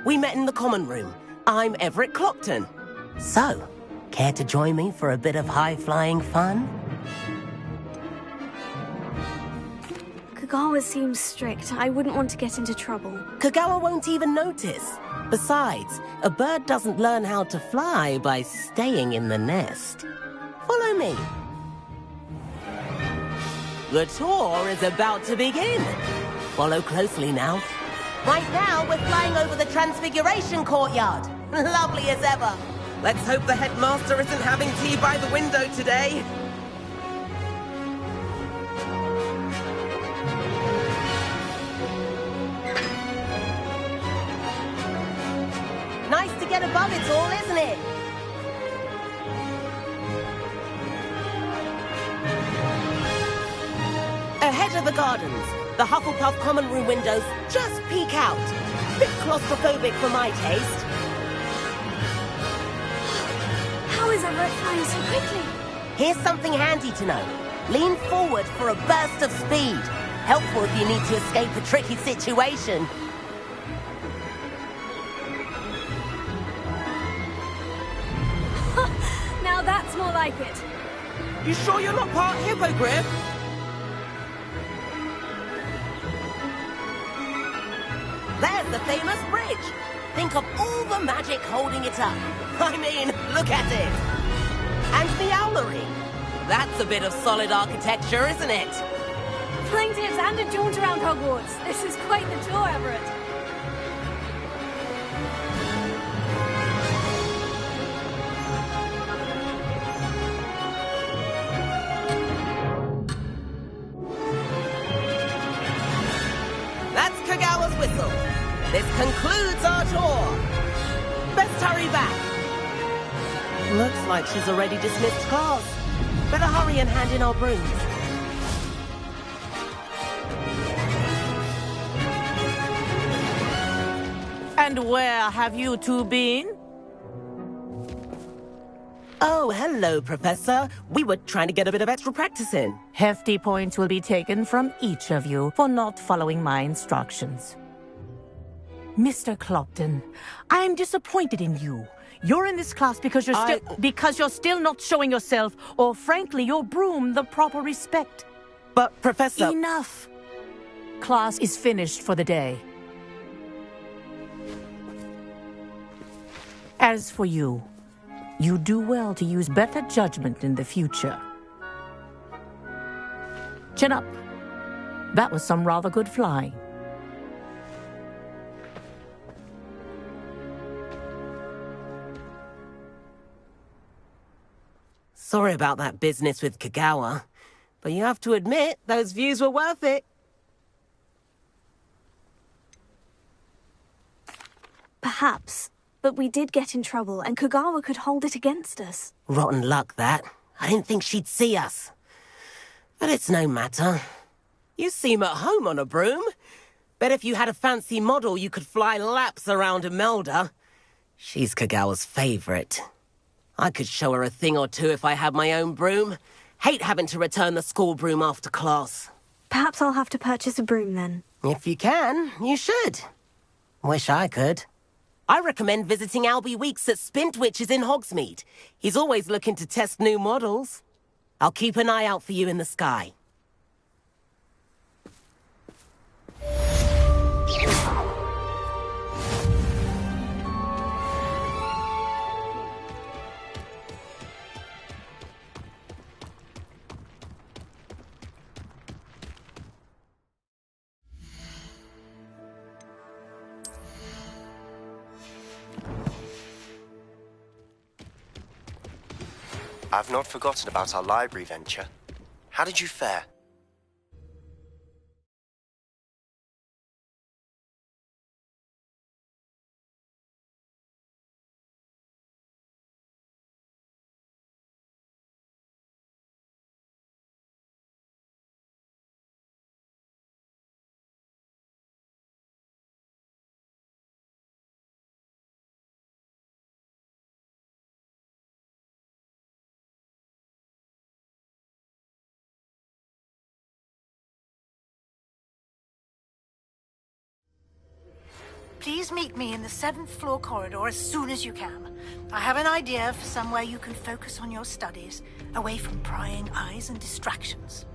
We met in the common room. I'm Everett Clopton. So, care to join me for a bit of high-flying fun? Kagawa seems strict. I wouldn't want to get into trouble. Kagawa won't even notice. Besides, a bird doesn't learn how to fly by staying in the nest. Follow me. The tour is about to begin. Follow closely now. Right now, we're flying over the Transfiguration Courtyard. Lovely as ever. Let's hope the headmaster isn't having tea by the window today. Nice to get above it all, isn't it? Ahead of the gardens, the Hufflepuff common room windows just peek out. Bit claustrophobic for my taste. How is Everett flying so quickly? Here's something handy to know. Lean forward for a burst of speed. Helpful if you need to escape a tricky situation. Now that's more like it. You sure you're not part hippogriff? There's the famous bridge. Think of all the magic holding it up. I mean, look at it. And the owlery. That's a bit of solid architecture, isn't it? Flying tips and a jaunt around Hogwarts. This is quite the tour, Everett. That's Kagawa's whistle. This concludes our tour. Best hurry back. Looks like she's already dismissed class. Better hurry and hand in our brooms. And where have you two been? Oh, hello, Professor. We were trying to get a bit of extra practice in. Hefty points will be taken from each of you for not following my instructions. Mr. Clopton, I am disappointed in you. You're in this class because you're still not showing yourself, or frankly, your broom the proper respect. But, Professor... Enough. Class is finished for the day. As for you, you do well to use better judgment in the future. Chin up. That was some rather good flying. Sorry about that business with Kagawa, but you have to admit, those views were worth it. Perhaps, but we did get in trouble, and Kagawa could hold it against us. Rotten luck, that. I didn't think she'd see us. But it's no matter. You seem at home on a broom. Bet if you had a fancy model, you could fly laps around Imelda. She's Kagawa's favorite. I could show her a thing or two if I had my own broom. Hate having to return the school broom after class. Perhaps I'll have to purchase a broom then. If you can, you should. Wish I could. I recommend visiting Albie Weeks at Spintwitches in Hogsmeade. He's always looking to test new models. I'll keep an eye out for you in the sky. I've not forgotten about our library venture. How did you fare? Please meet me in the 7th floor corridor as soon as you can. I have an idea for somewhere you can focus on your studies, away from prying eyes and distractions.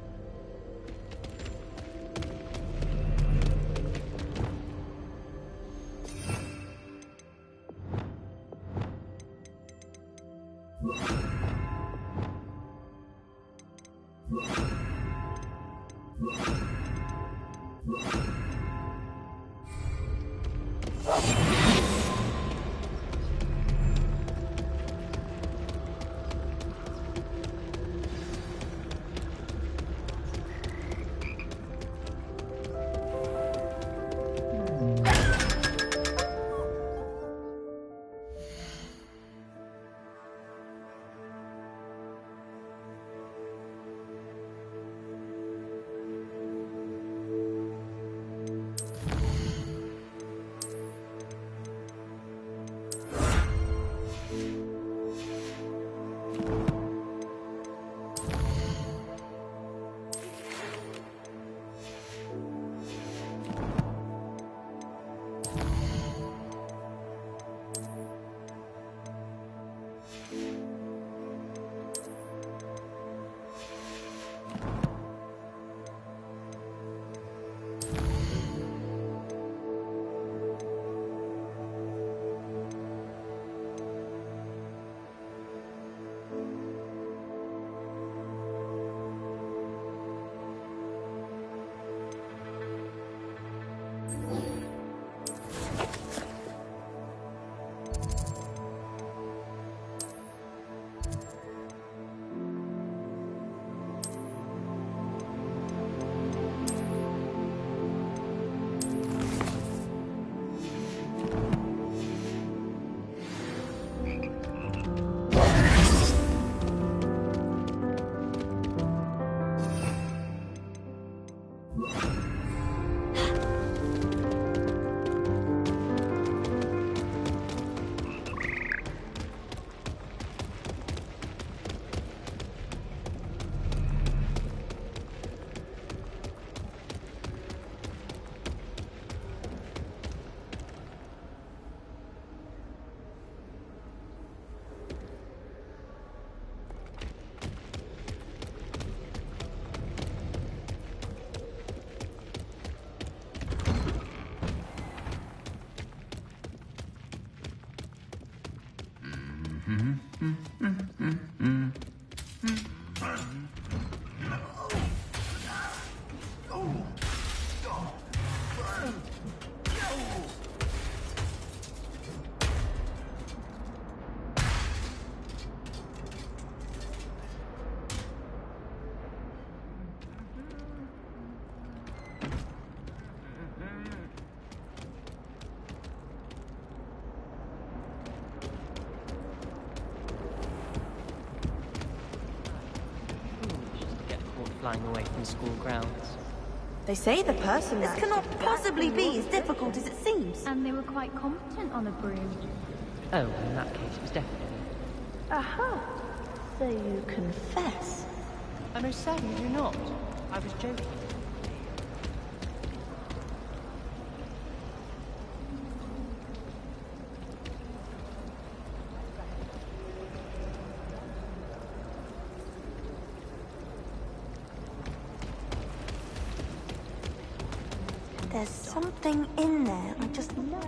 Flying away from school grounds. They say the person This cannot possibly be as difficult as it seems. And they were quite competent on a broom. Oh, in that case, it was definitely. Aha! So you confess? I most certainly do not. I was joking. There's something in there, I just know.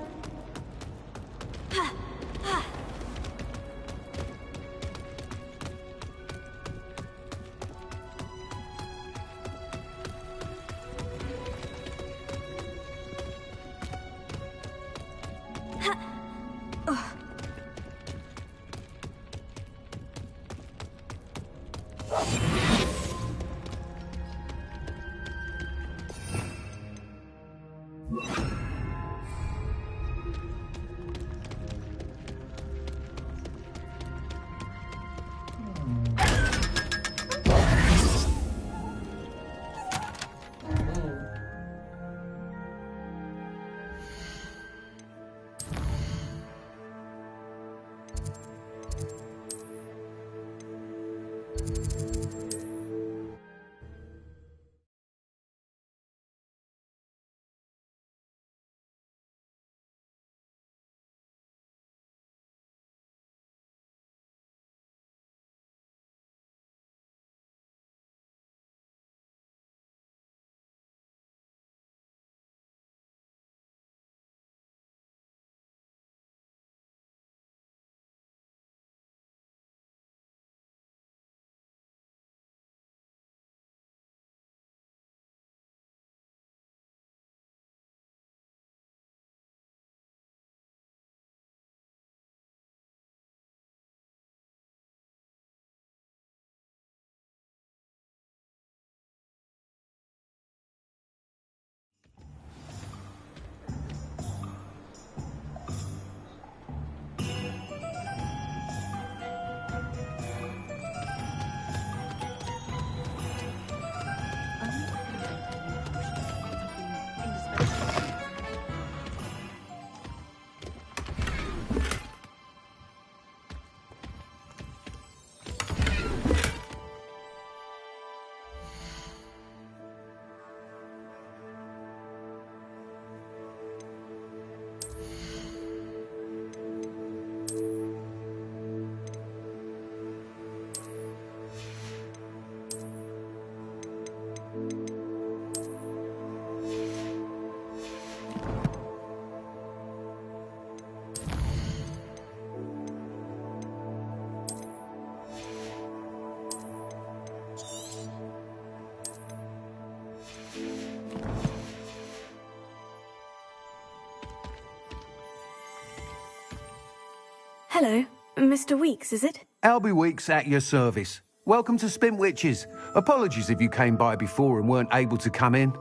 Hello, Mr. Weeks, is it? Albie Weeks at your service. Welcome to Spintwitches. Apologies if you came by before and weren't able to come in.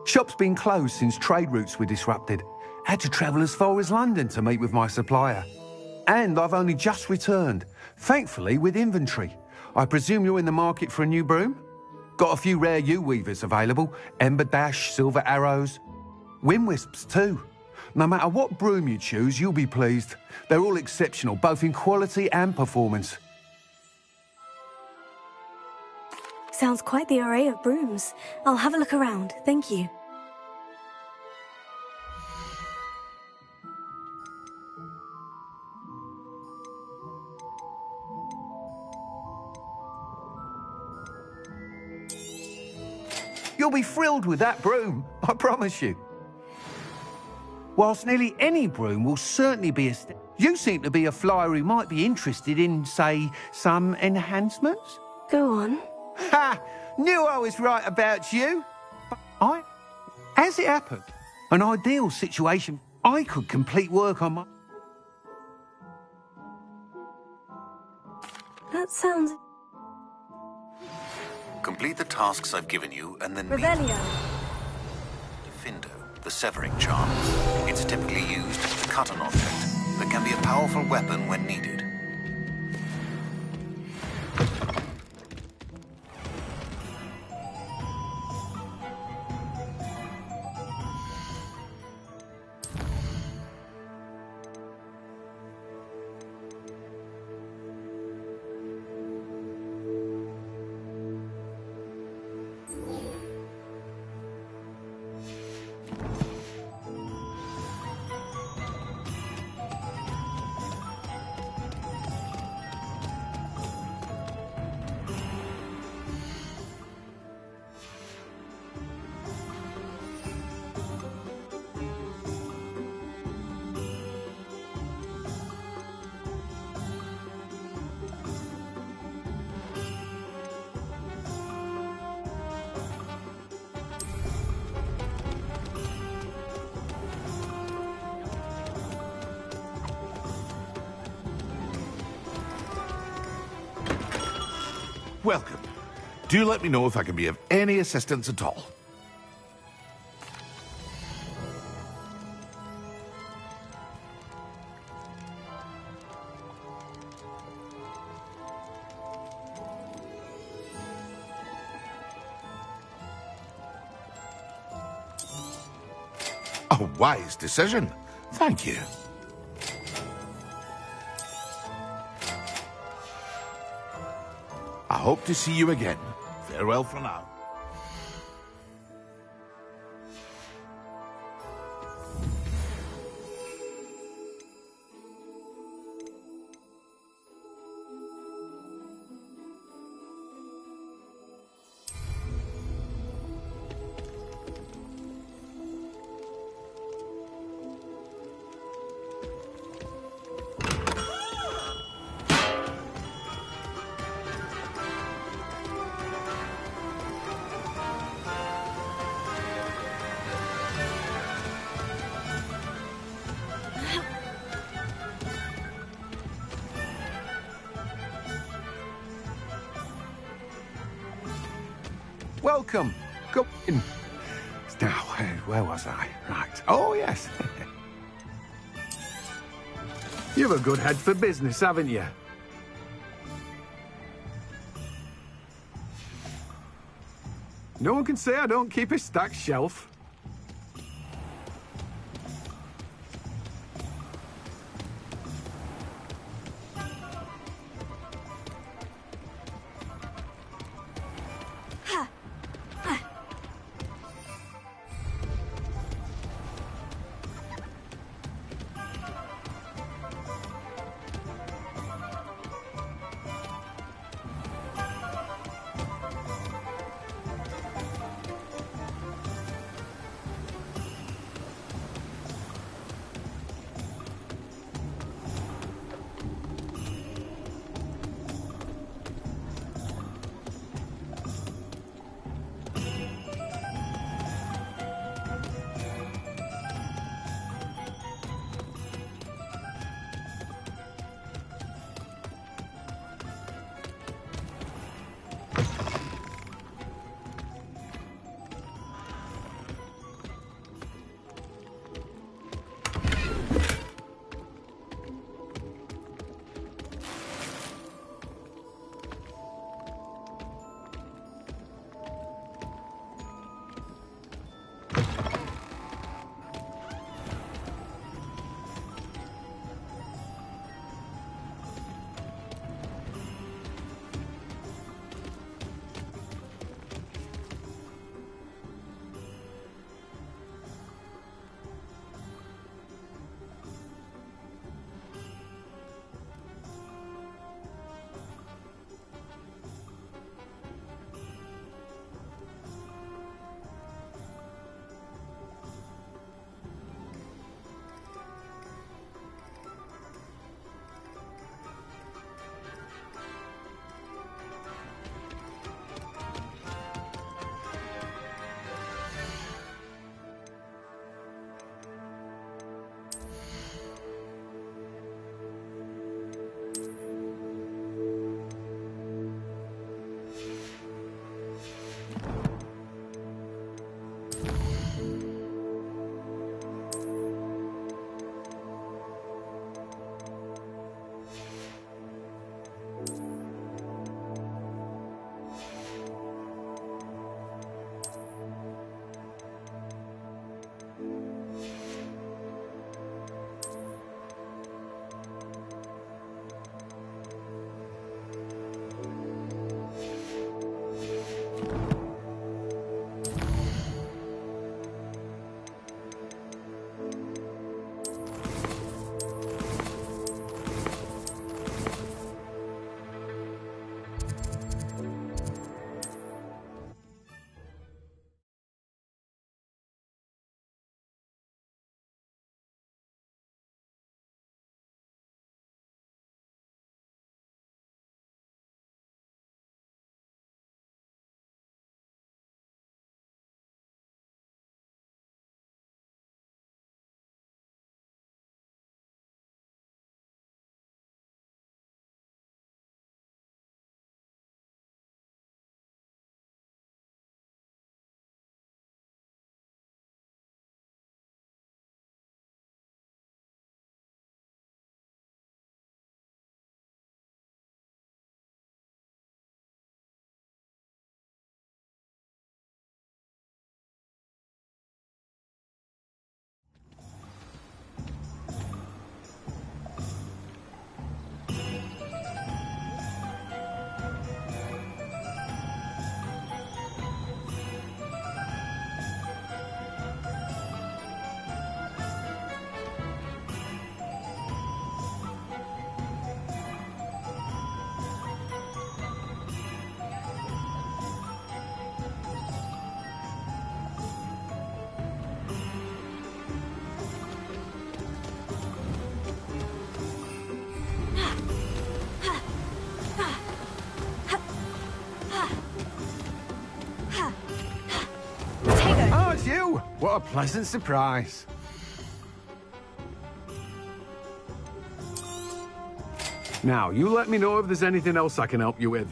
Shop's been closed since trade routes were disrupted. Had to travel as far as London to meet with my supplier. And I've only just returned, thankfully with inventory. I presume you're in the market for a new broom? Got a few rare U-weavers available. Ember Dash, Silver Arrows. Wind Wisps too. No matter what broom you choose, you'll be pleased. They're all exceptional, both in quality and performance. Sounds quite the array of brooms. I'll have a look around, thank you. You'll be thrilled with that broom, I promise you. Whilst nearly any broom will certainly be a step, you seem to be a flyer who might be interested in, say, some enhancements? Go on. Ha! Knew I was right about you. But as it happened, an ideal situation, I could complete work on my... That sounds... Complete the tasks I've given you and then meet Revelio. Findo, the severing charm. It's typically used to cut an object, but can be a powerful weapon when needed. Welcome. Do let me know if I can be of any assistance at all. A wise decision. Thank you. I hope to see you again. Farewell for now. Welcome. Come in. Now, where was I? Right. Oh, yes. You've a good head for business, haven't you? No one can say I don't keep a stacked shelf. it's you! What a pleasant surprise. Now, you let me know if there's anything else I can help you with.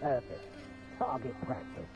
Perfect. Target practice.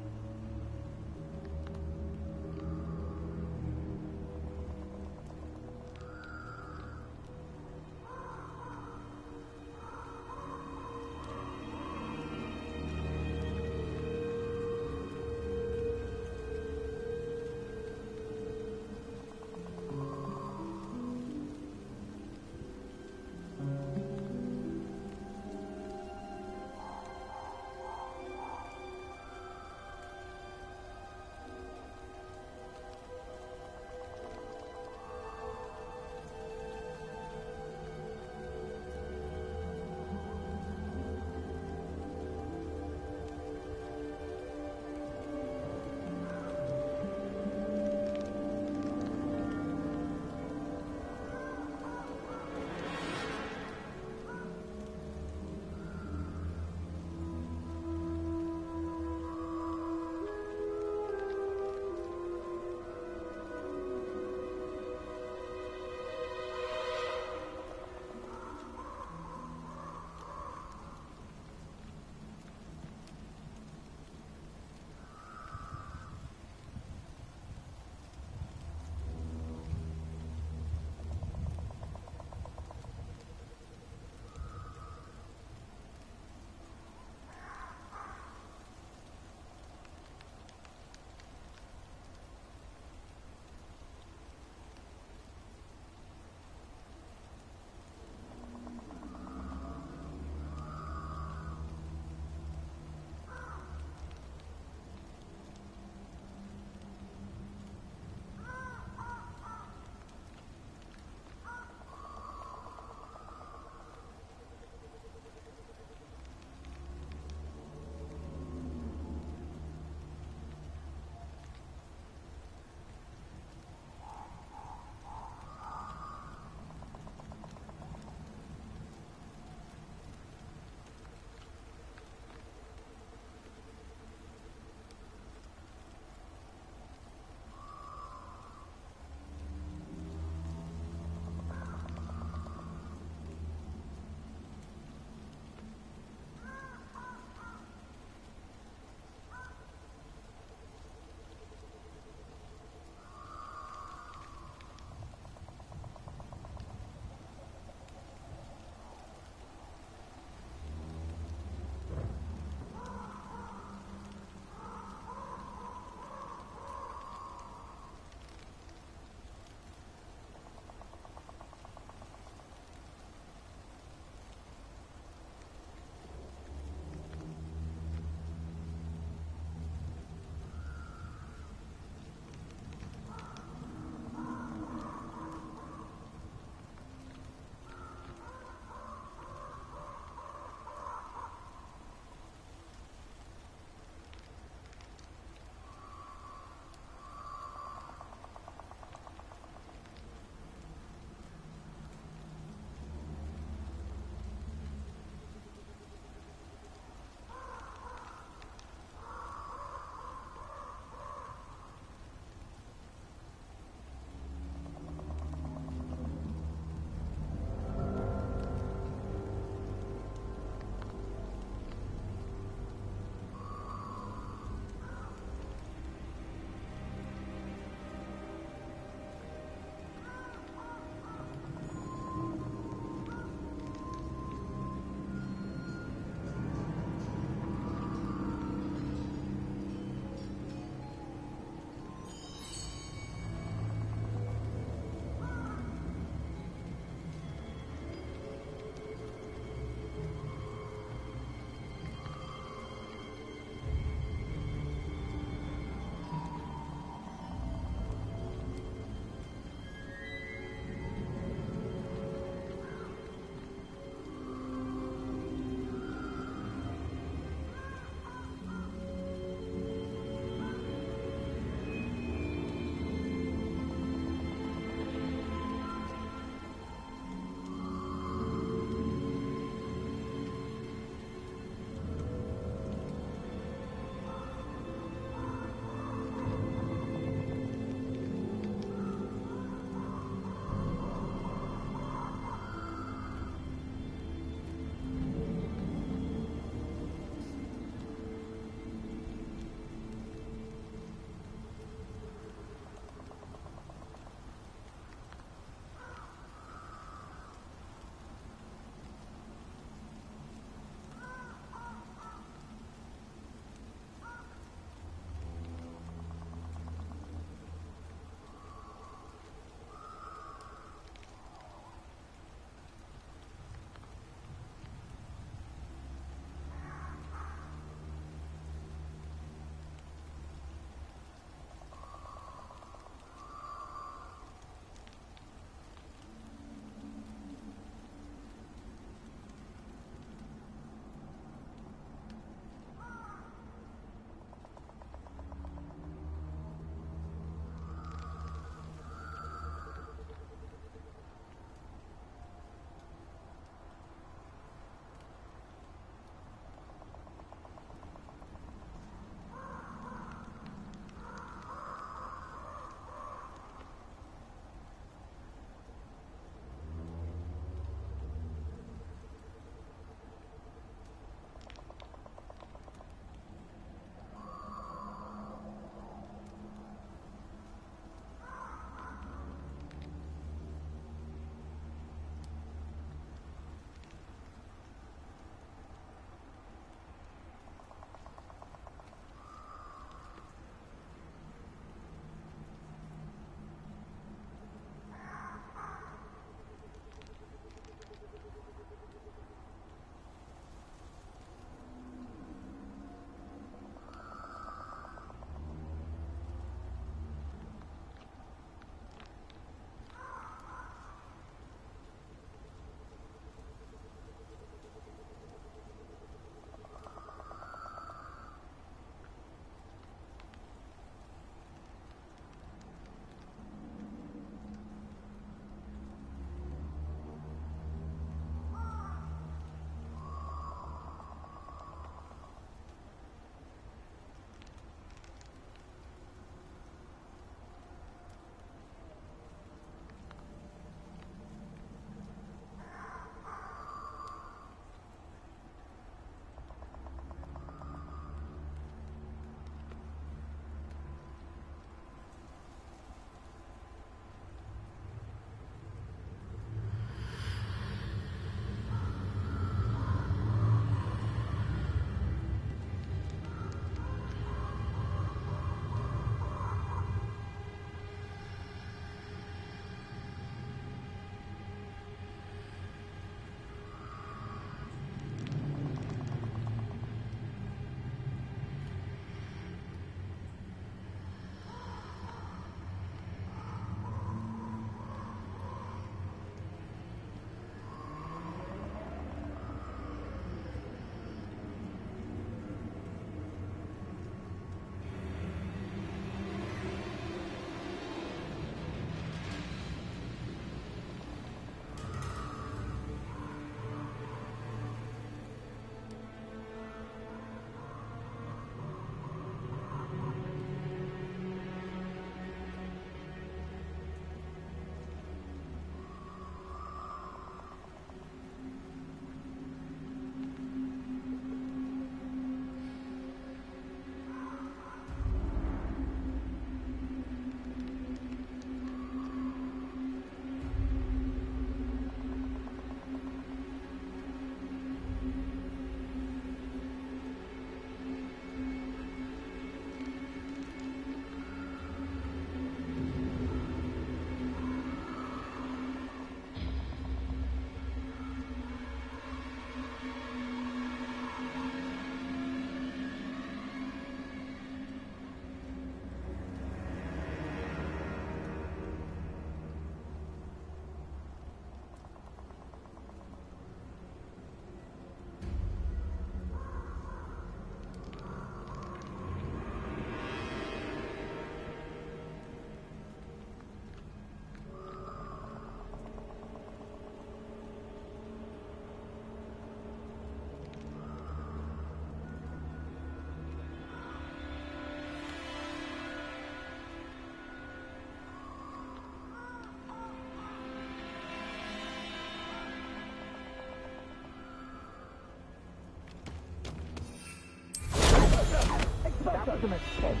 ultimate test.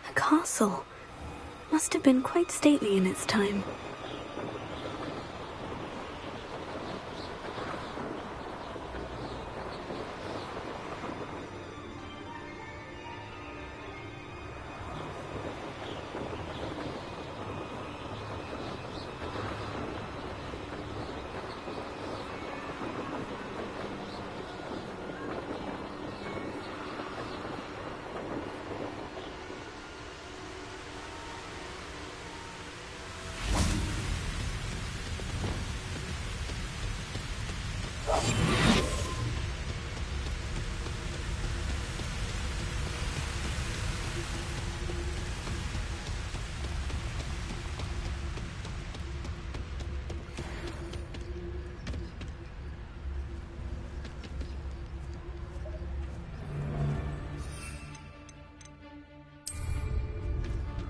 A castle. Must have been quite stately in its time.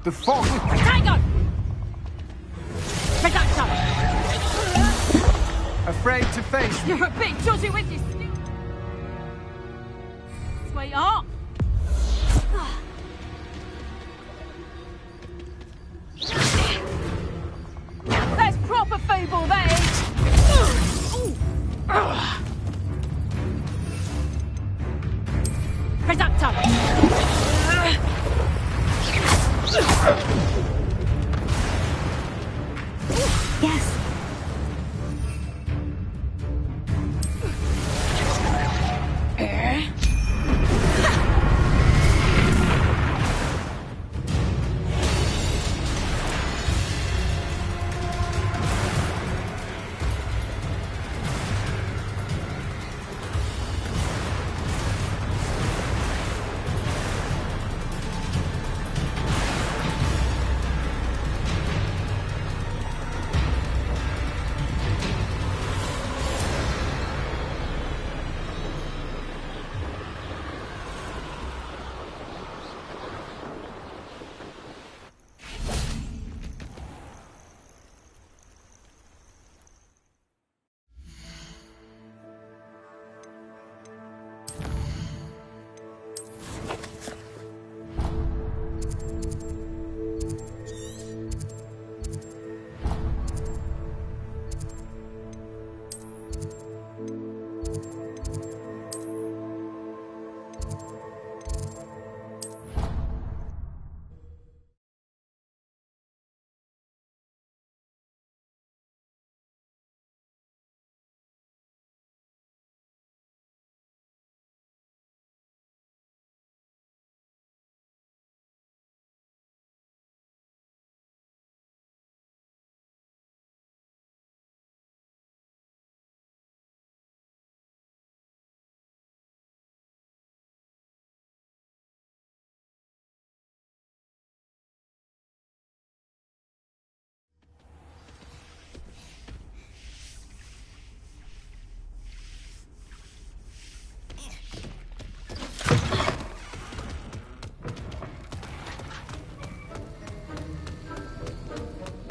The fog! Tango! Reducto! Afraid to face. You're a bit joshy with your skin. Sweetheart! That's proper feeble, that is! Reducto! Yes.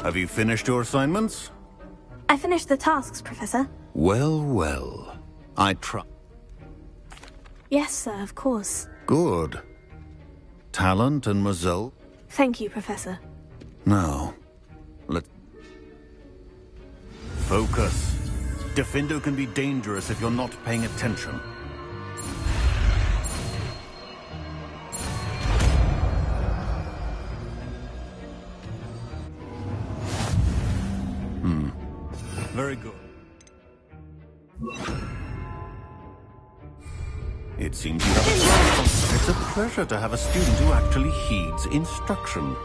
Have you finished your assignments? I finished the tasks, Professor. Well, well. I try. Yes, sir, of course. Good. Talent and result? Thank you, Professor. Now, let's... Focus. Defendo can be dangerous if you're not paying attention. Very good. It seems you have... It's a pleasure to have a student who actually heeds instruction.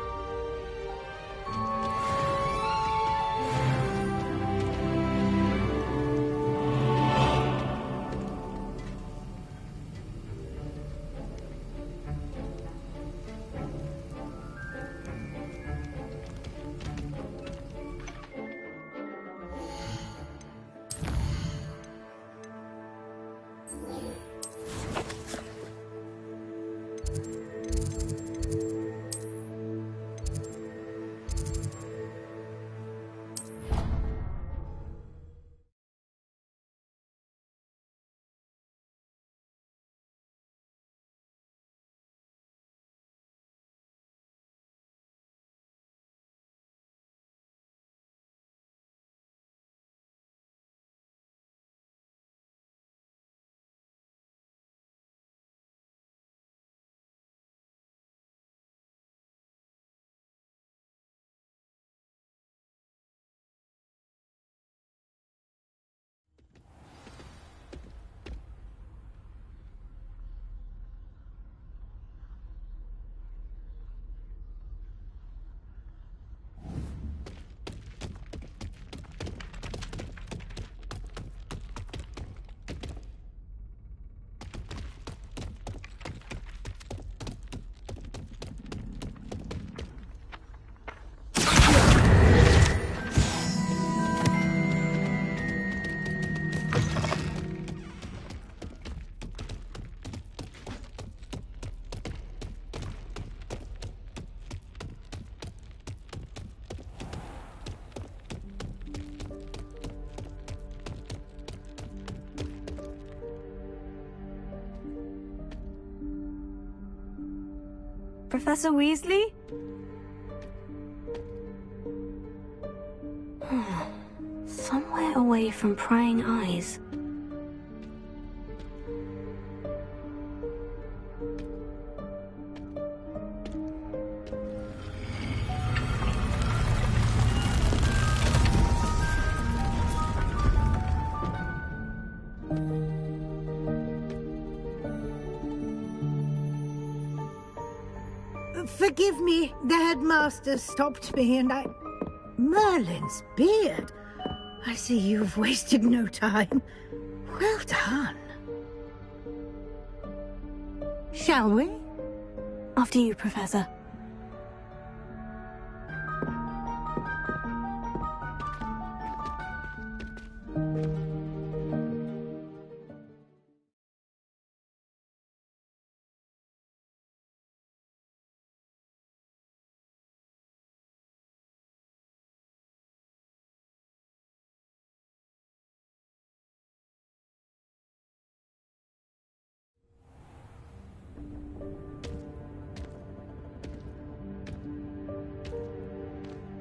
Professor Weasley? Somewhere away from prying eyes. Forgive me, the headmaster stopped me and I... Merlin's beard. I see you've wasted no time. Well done. Shall we? After you, Professor.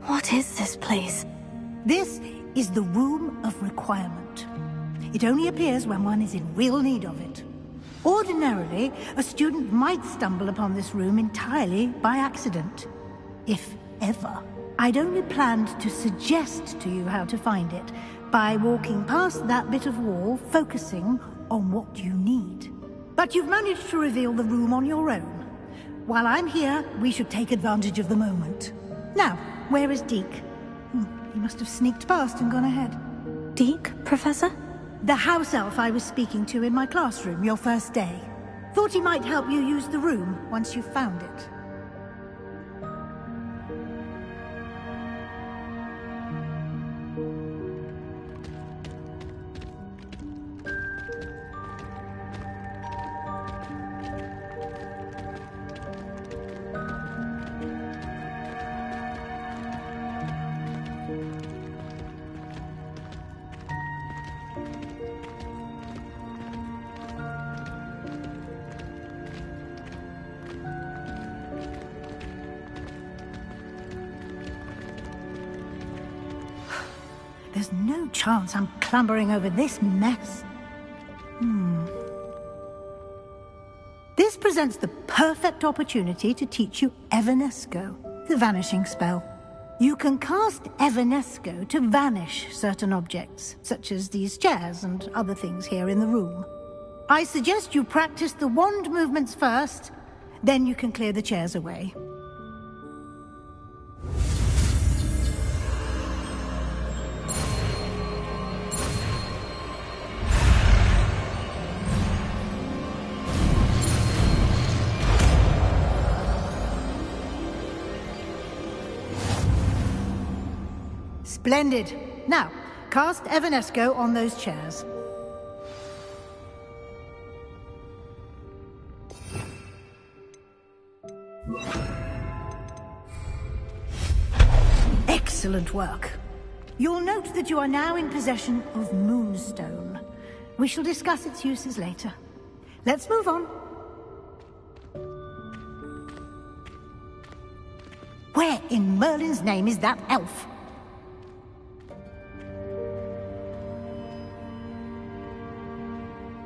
What is this place? This is the Room of Requirement. It only appears when one is in real need of it. Ordinarily, a student might stumble upon this room entirely by accident. If ever. I'd only planned to suggest to you how to find it by walking past that bit of wall, focusing on what you need. But you've managed to reveal the room on your own. While I'm here, we should take advantage of the moment. Now, where is Deke? He must have sneaked past and gone ahead. Deke, Professor? The house elf I was speaking to in my classroom your first day. Thought he might help you use the room once you found it. There's no chance I'm clambering over this mess. This presents the perfect opportunity to teach you Evanesco, the vanishing spell. You can cast Evanesco to vanish certain objects, such as these chairs and other things here in the room. I suggest you practice the wand movements first, then you can clear the chairs away. Splendid. Now, cast Evanesco on those chairs. Excellent work. You'll note that you are now in possession of Moonstone. We shall discuss its uses later. Let's move on. Where in Merlin's name is that elf?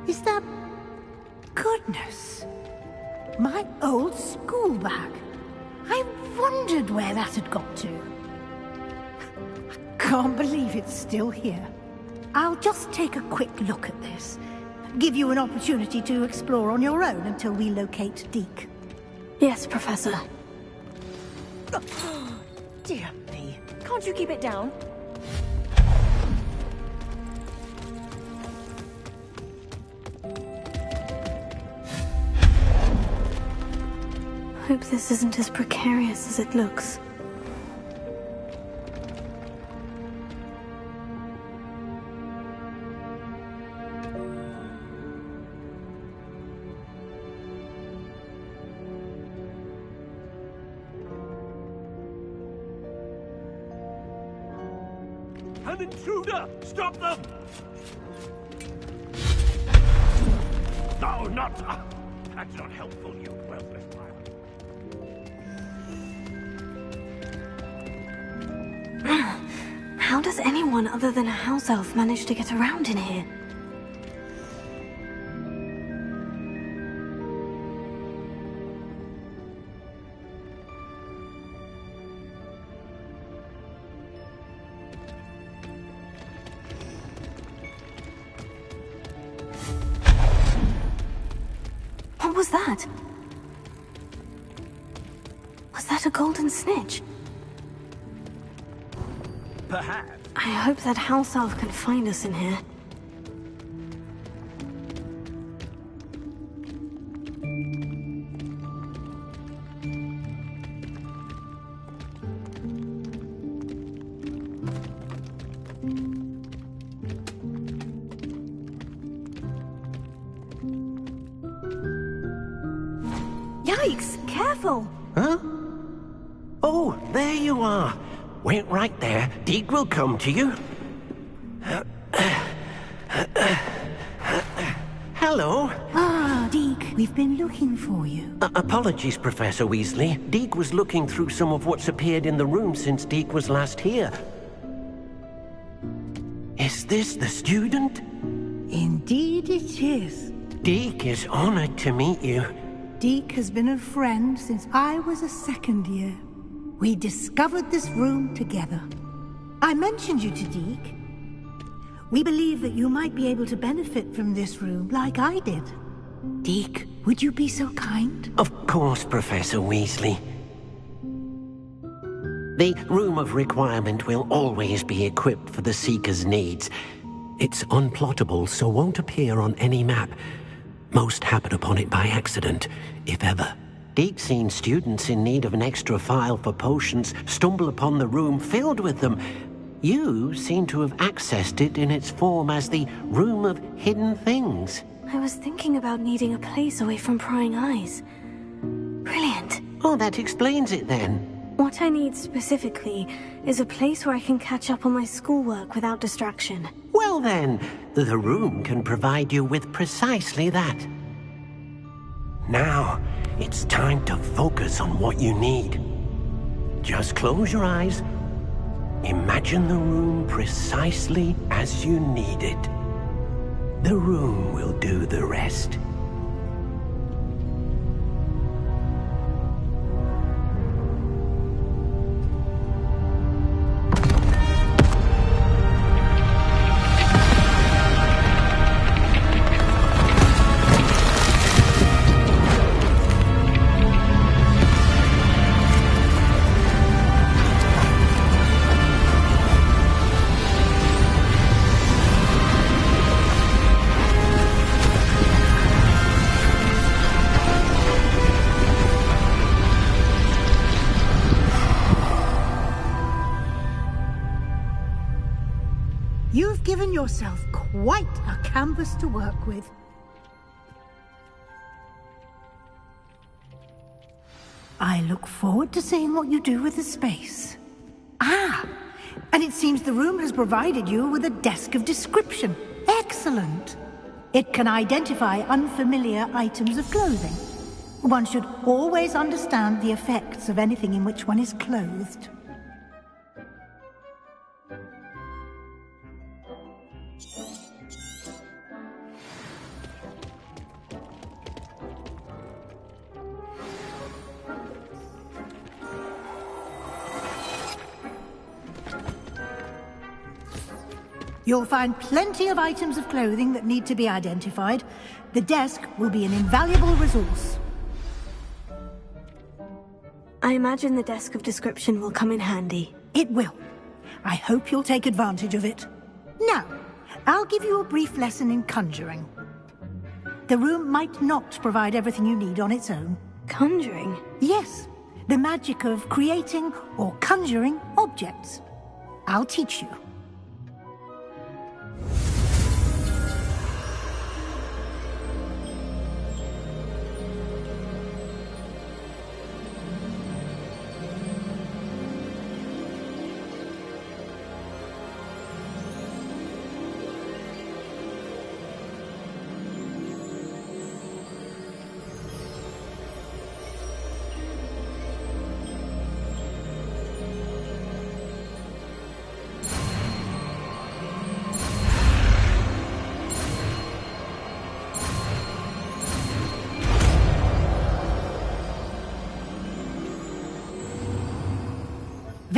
Is that... Goodness. My old school bag. I wondered where that had got to. I can't believe it's still here. I'll just take a quick look at this. Give you an opportunity to explore on your own until we locate Deke. Yes, Professor. Dear me. Can't you keep it down? Hope this isn't as precarious as it looks. An intruder! Stop them! No, not... That's not helpful, you worthless child. How does anyone other than a house elf manage to get around in here? What was that? Was that a golden snitch? Perhaps. I hope that house elf can find us in here. Yikes! Careful! Huh? Oh, there you are. Wait right there. Deek will come to you. Hello. Ah, Deek, we've been looking for you. Apologies, Professor Weasley. Deek was looking through some of what's appeared in the room since Deek was last here. Is this the student? Indeed it is. Deek is honored to meet you. Deek has been a friend since I was a second year. We discovered this room together. I mentioned you to Deek. We believe that you might be able to benefit from this room like I did. Deek, would you be so kind? Of course, Professor Weasley. The Room of Requirement will always be equipped for the Seeker's needs. It's unplottable, so won't appear on any map. Most happen upon it by accident, if ever. Deek's seen students in need of an extra file for potions stumble upon the room filled with them. You seem to have accessed it in its form as the Room of Hidden Things. I was thinking about needing a place away from prying eyes. Brilliant. Oh, that explains it then. What I need specifically is a place where I can catch up on my schoolwork without distraction. Well then, the room can provide you with precisely that. Now, it's time to focus on what you need. Just close your eyes. Imagine the room precisely as you need it. The room will do the rest. You've given yourself quite a canvas to work with. I look forward to seeing what you do with the space. Ah, and it seems the room has provided you with a desk of description. Excellent. It can identify unfamiliar items of clothing. One should always understand the effects of anything in which one is clothed. You'll find plenty of items of clothing that need to be identified. The desk will be an invaluable resource. I imagine the desk of description will come in handy. It will. I hope you'll take advantage of it. Now, I'll give you a brief lesson in conjuring. The room might not provide everything you need on its own. Conjuring? Yes, the magic of creating or conjuring objects. I'll teach you.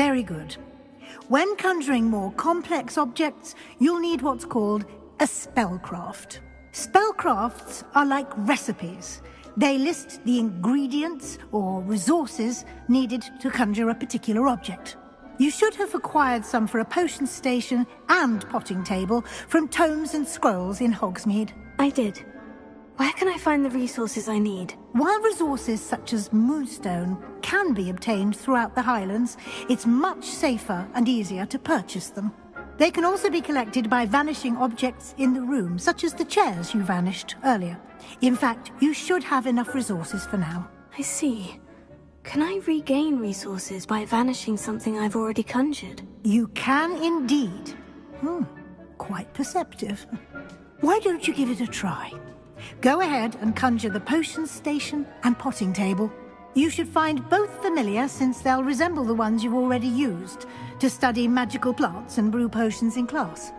Very good. When conjuring more complex objects, you'll need what's called a spellcraft. Spellcrafts are like recipes. They list the ingredients or resources needed to conjure a particular object. You should have acquired some for a potion station and potting table from tomes and scrolls in Hogsmeade. I did. Where can I find the resources I need? While resources such as moonstone can be obtained throughout the Highlands, it's much safer and easier to purchase them. They can also be collected by vanishing objects in the room, such as the chairs you vanished earlier. In fact, you should have enough resources for now. I see. Can I regain resources by vanishing something I've already conjured? You can indeed. Quite perceptive. Why don't you give it a try? Go ahead and conjure the potion station and potting table. You should find both familiar, since they'll resemble the ones you've already used to study magical plants and brew potions in class.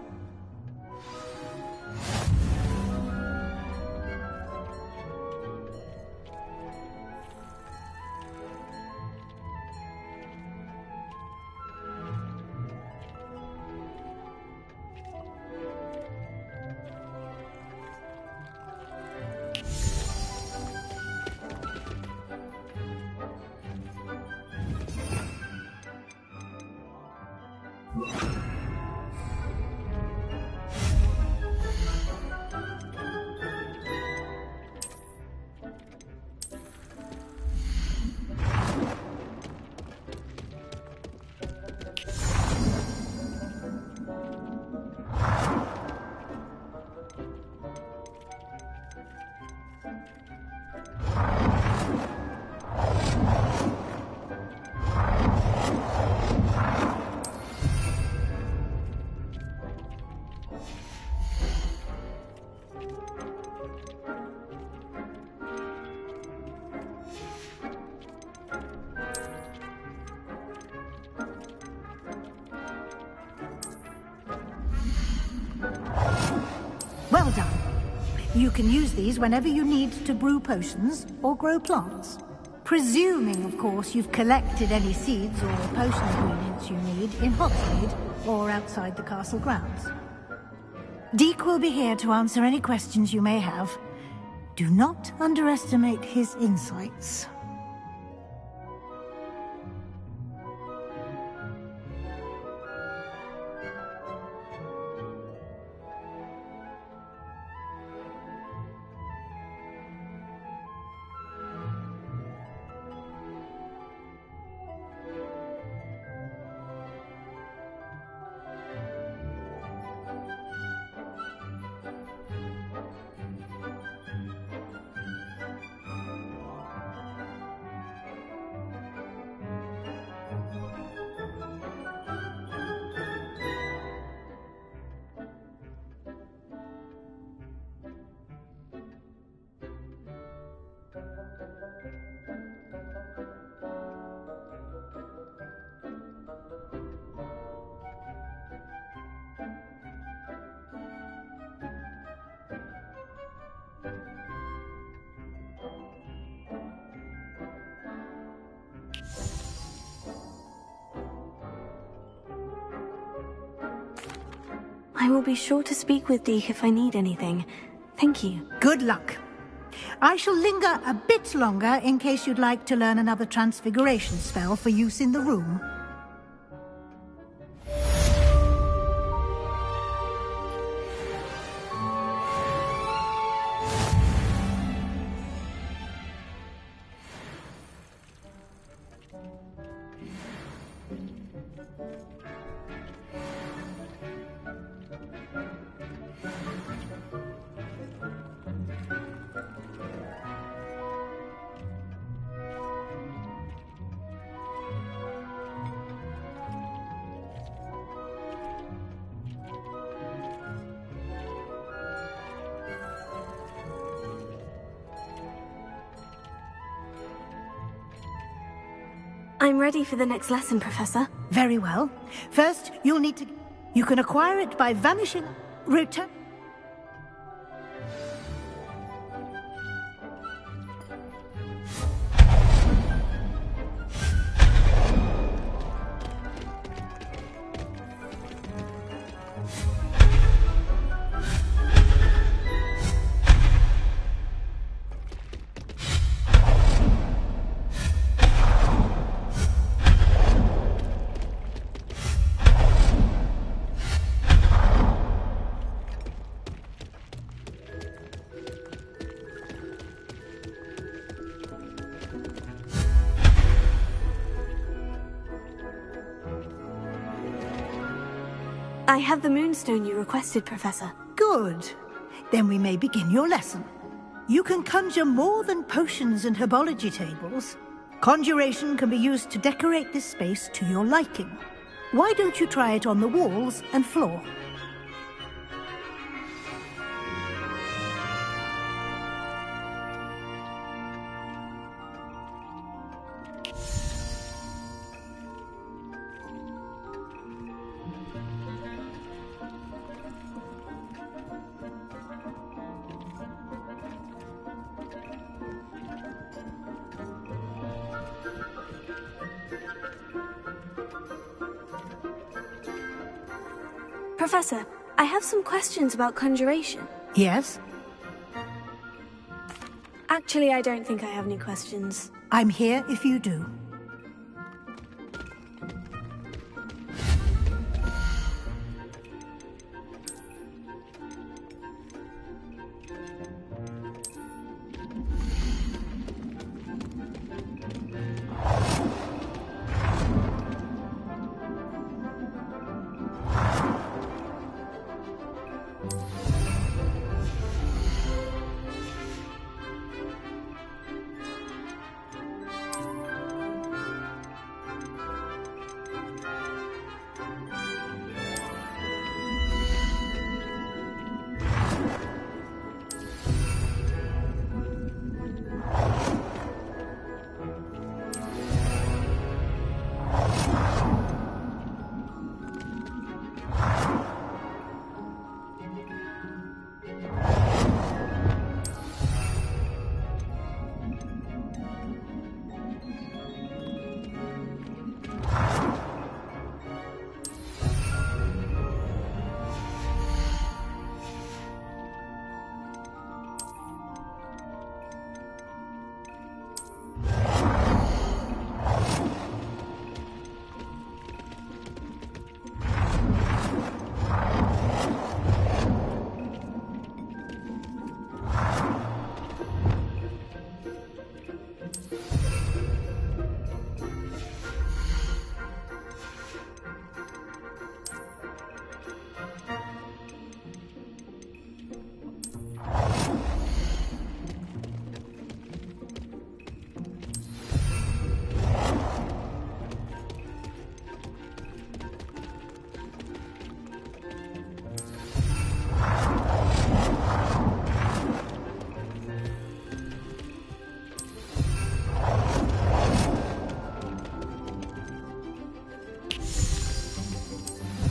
Well done. You can use these whenever you need to brew potions or grow plants. Presuming, of course, you've collected any seeds or potion ingredients you need in Hogsmeade or outside the castle grounds. Deke will be here to answer any questions you may have. Do not underestimate his insights. I will be sure to speak with Deke if I need anything. Thank you. Good luck. I shall linger a bit longer in case you'd like to learn another transfiguration spell for use in the room. I'm ready for the next lesson, Professor. Very well. First, you'll need to... You can acquire it by vanishing... Return... I have the moonstone you requested, Professor. Good. Then we may begin your lesson. You can conjure more than potions and herbology tables. Conjuration can be used to decorate this space to your liking. Why don't you try it on the walls and floor? Professor, I have some questions about conjuration. Yes? Actually, I don't think I have any questions. I'm here if you do.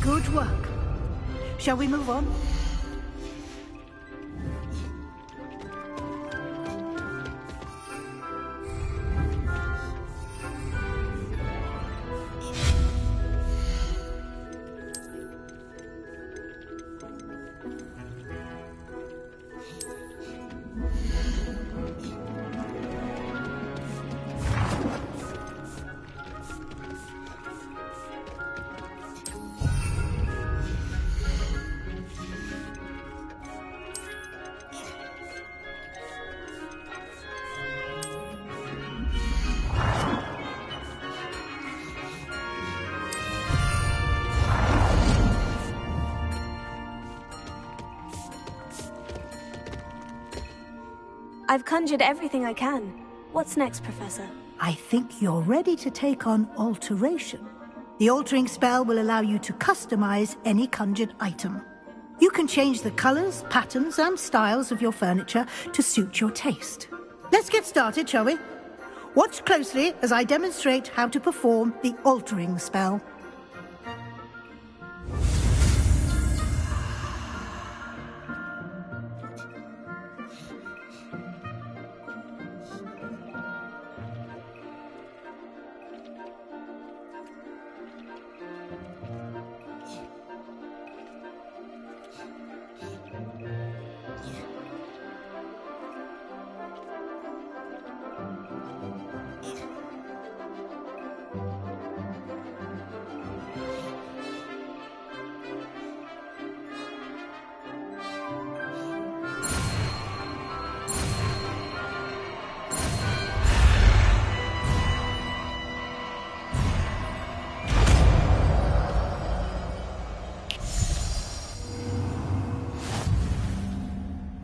Good work. Shall we move on? I've conjured everything I can. What's next, Professor? I think you're ready to take on alteration. The altering spell will allow you to customize any conjured item. You can change the colors, patterns, and styles of your furniture to suit your taste. Let's get started, shall we? Watch closely as I demonstrate how to perform the altering spell.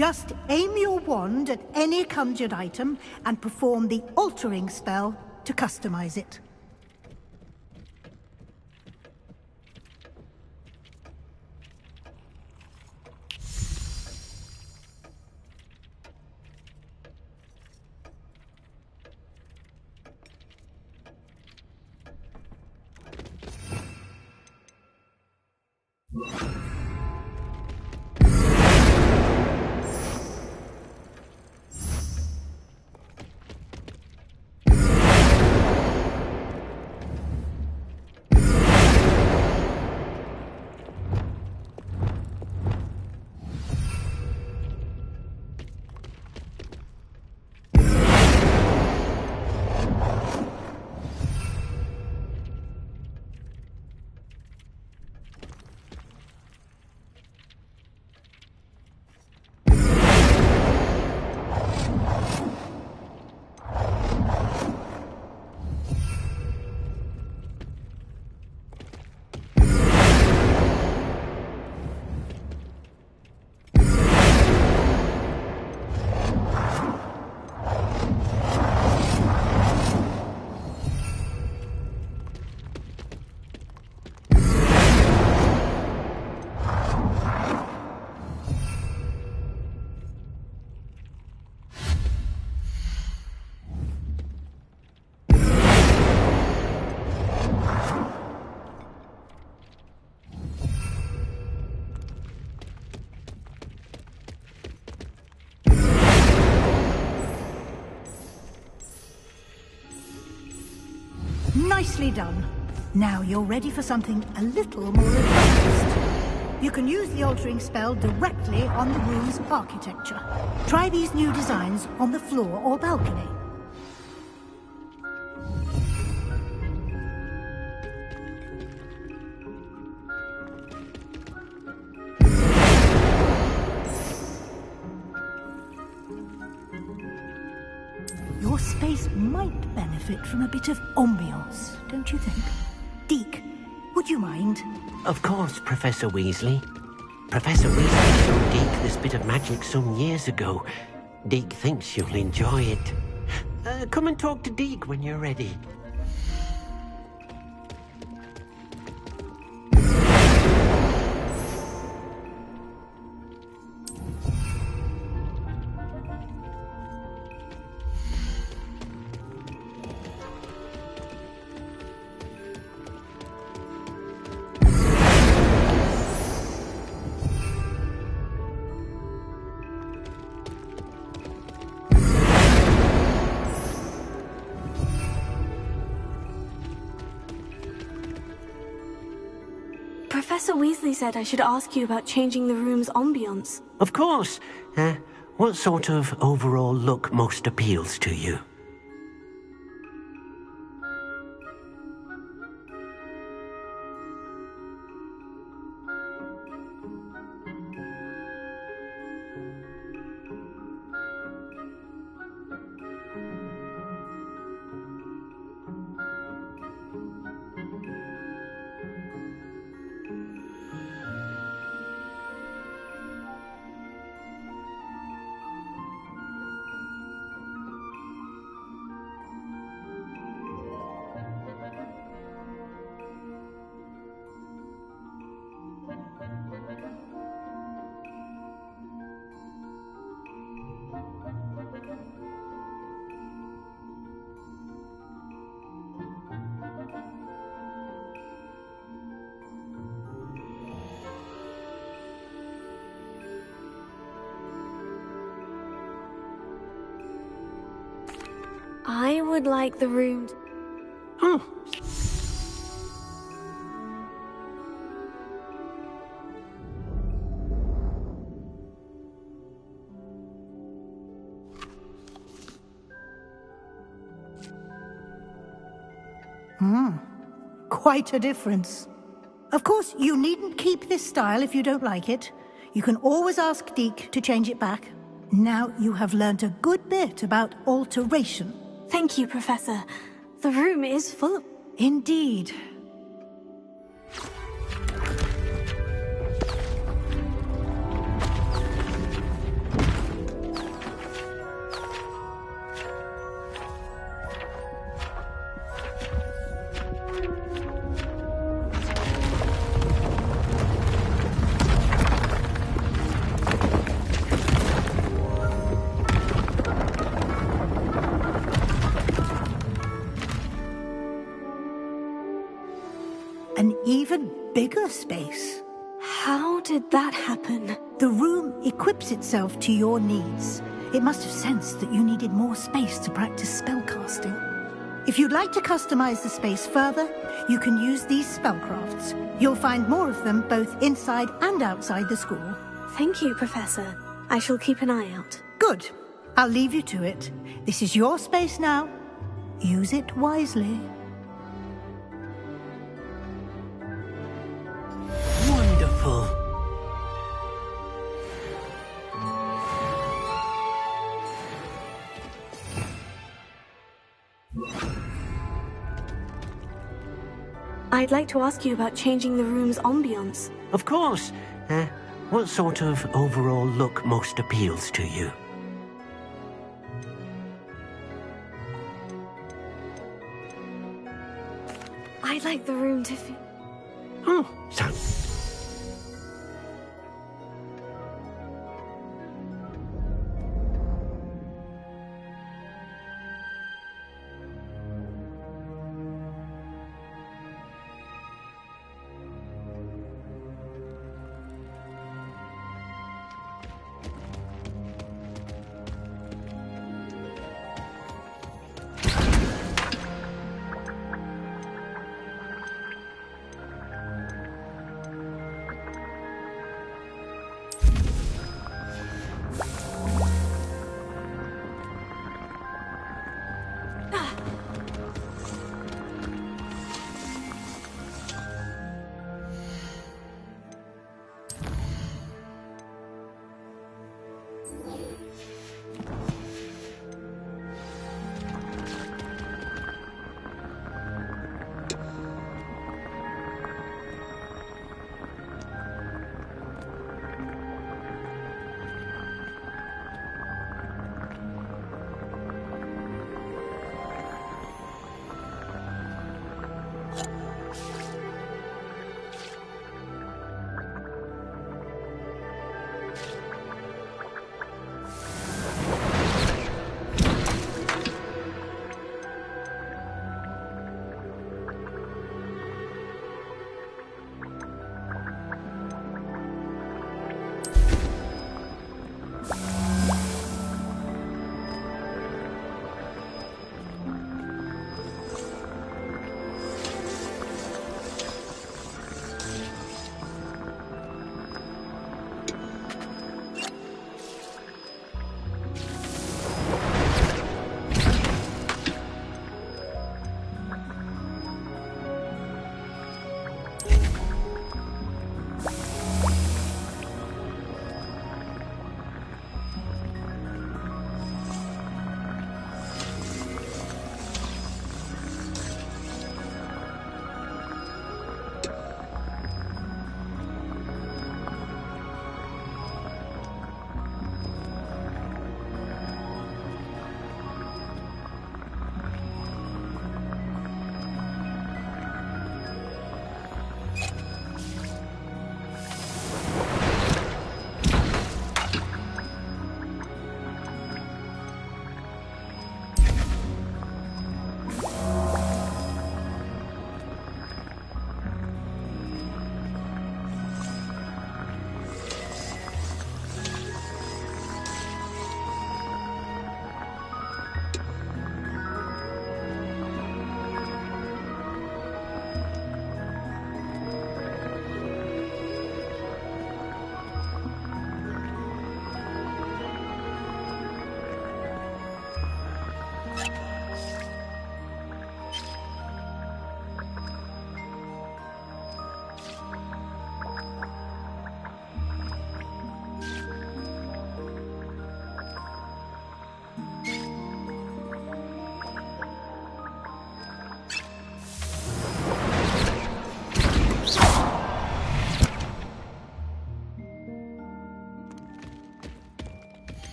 Just aim your wand at any conjured item and perform the altering spell to customize it. Nicely done. Now you're ready for something a little more advanced. You can use the altering spell directly on the room's architecture. Try these new designs on the floor or balcony. Your space might benefit from a bit of ambiance, don't you think? Deke, would you mind? Of course, Professor Weasley. Professor Weasley showed Deke this bit of magic some years ago. Deke thinks you'll enjoy it. Come and talk to Deke when you're ready. Professor Weasley said I should ask you about changing the room's ambiance. Of course. What sort of overall look most appeals to you? I would like the room... Quite a difference. Of course, you needn't keep this style if you don't like it. You can always ask Deke to change it back. Now you have learnt a good bit about alteration. Thank you, Professor. The room is full of... Indeed. bigger space. How did that happen? The room equips itself to your needs. It must have sensed that you needed more space to practice spellcasting. If you'd like to customize the space further, you can use these spellcrafts. You'll find more of them both inside and outside the school. Thank you, Professor. I shall keep an eye out. Good. I'll leave you to it. This is your space now. Use it wisely. Wonderful. I'd like to ask you about changing the room's ambience. Of course. What sort of overall look most appeals to you? I'd like the room to feel... Oh, so...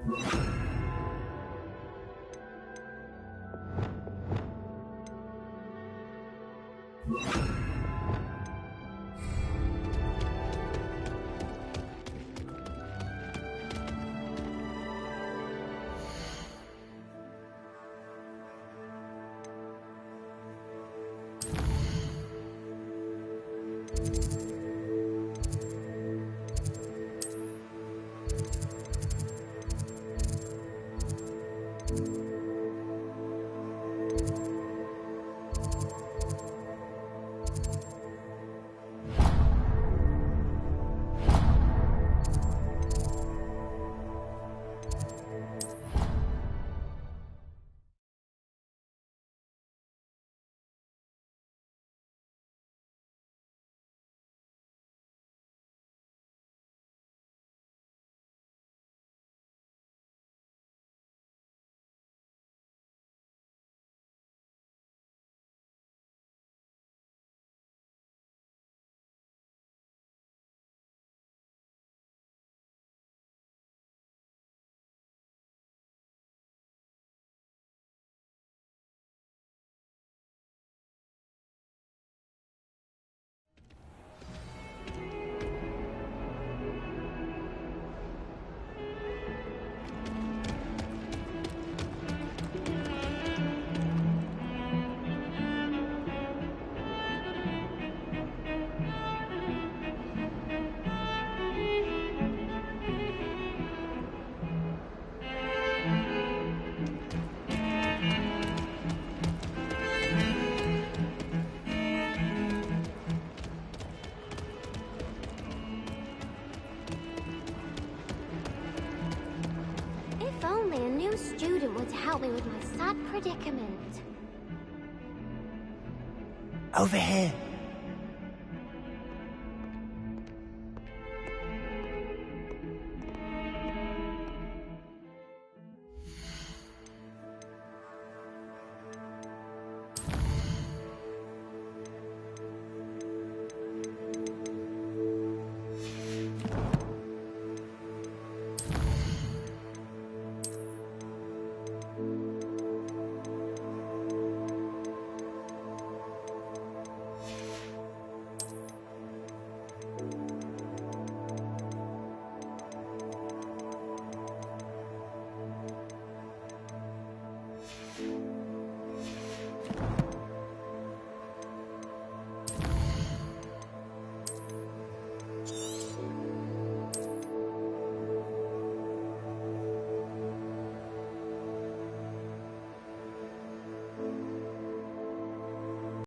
If only a new student were to help me with my sad predicament. Over here.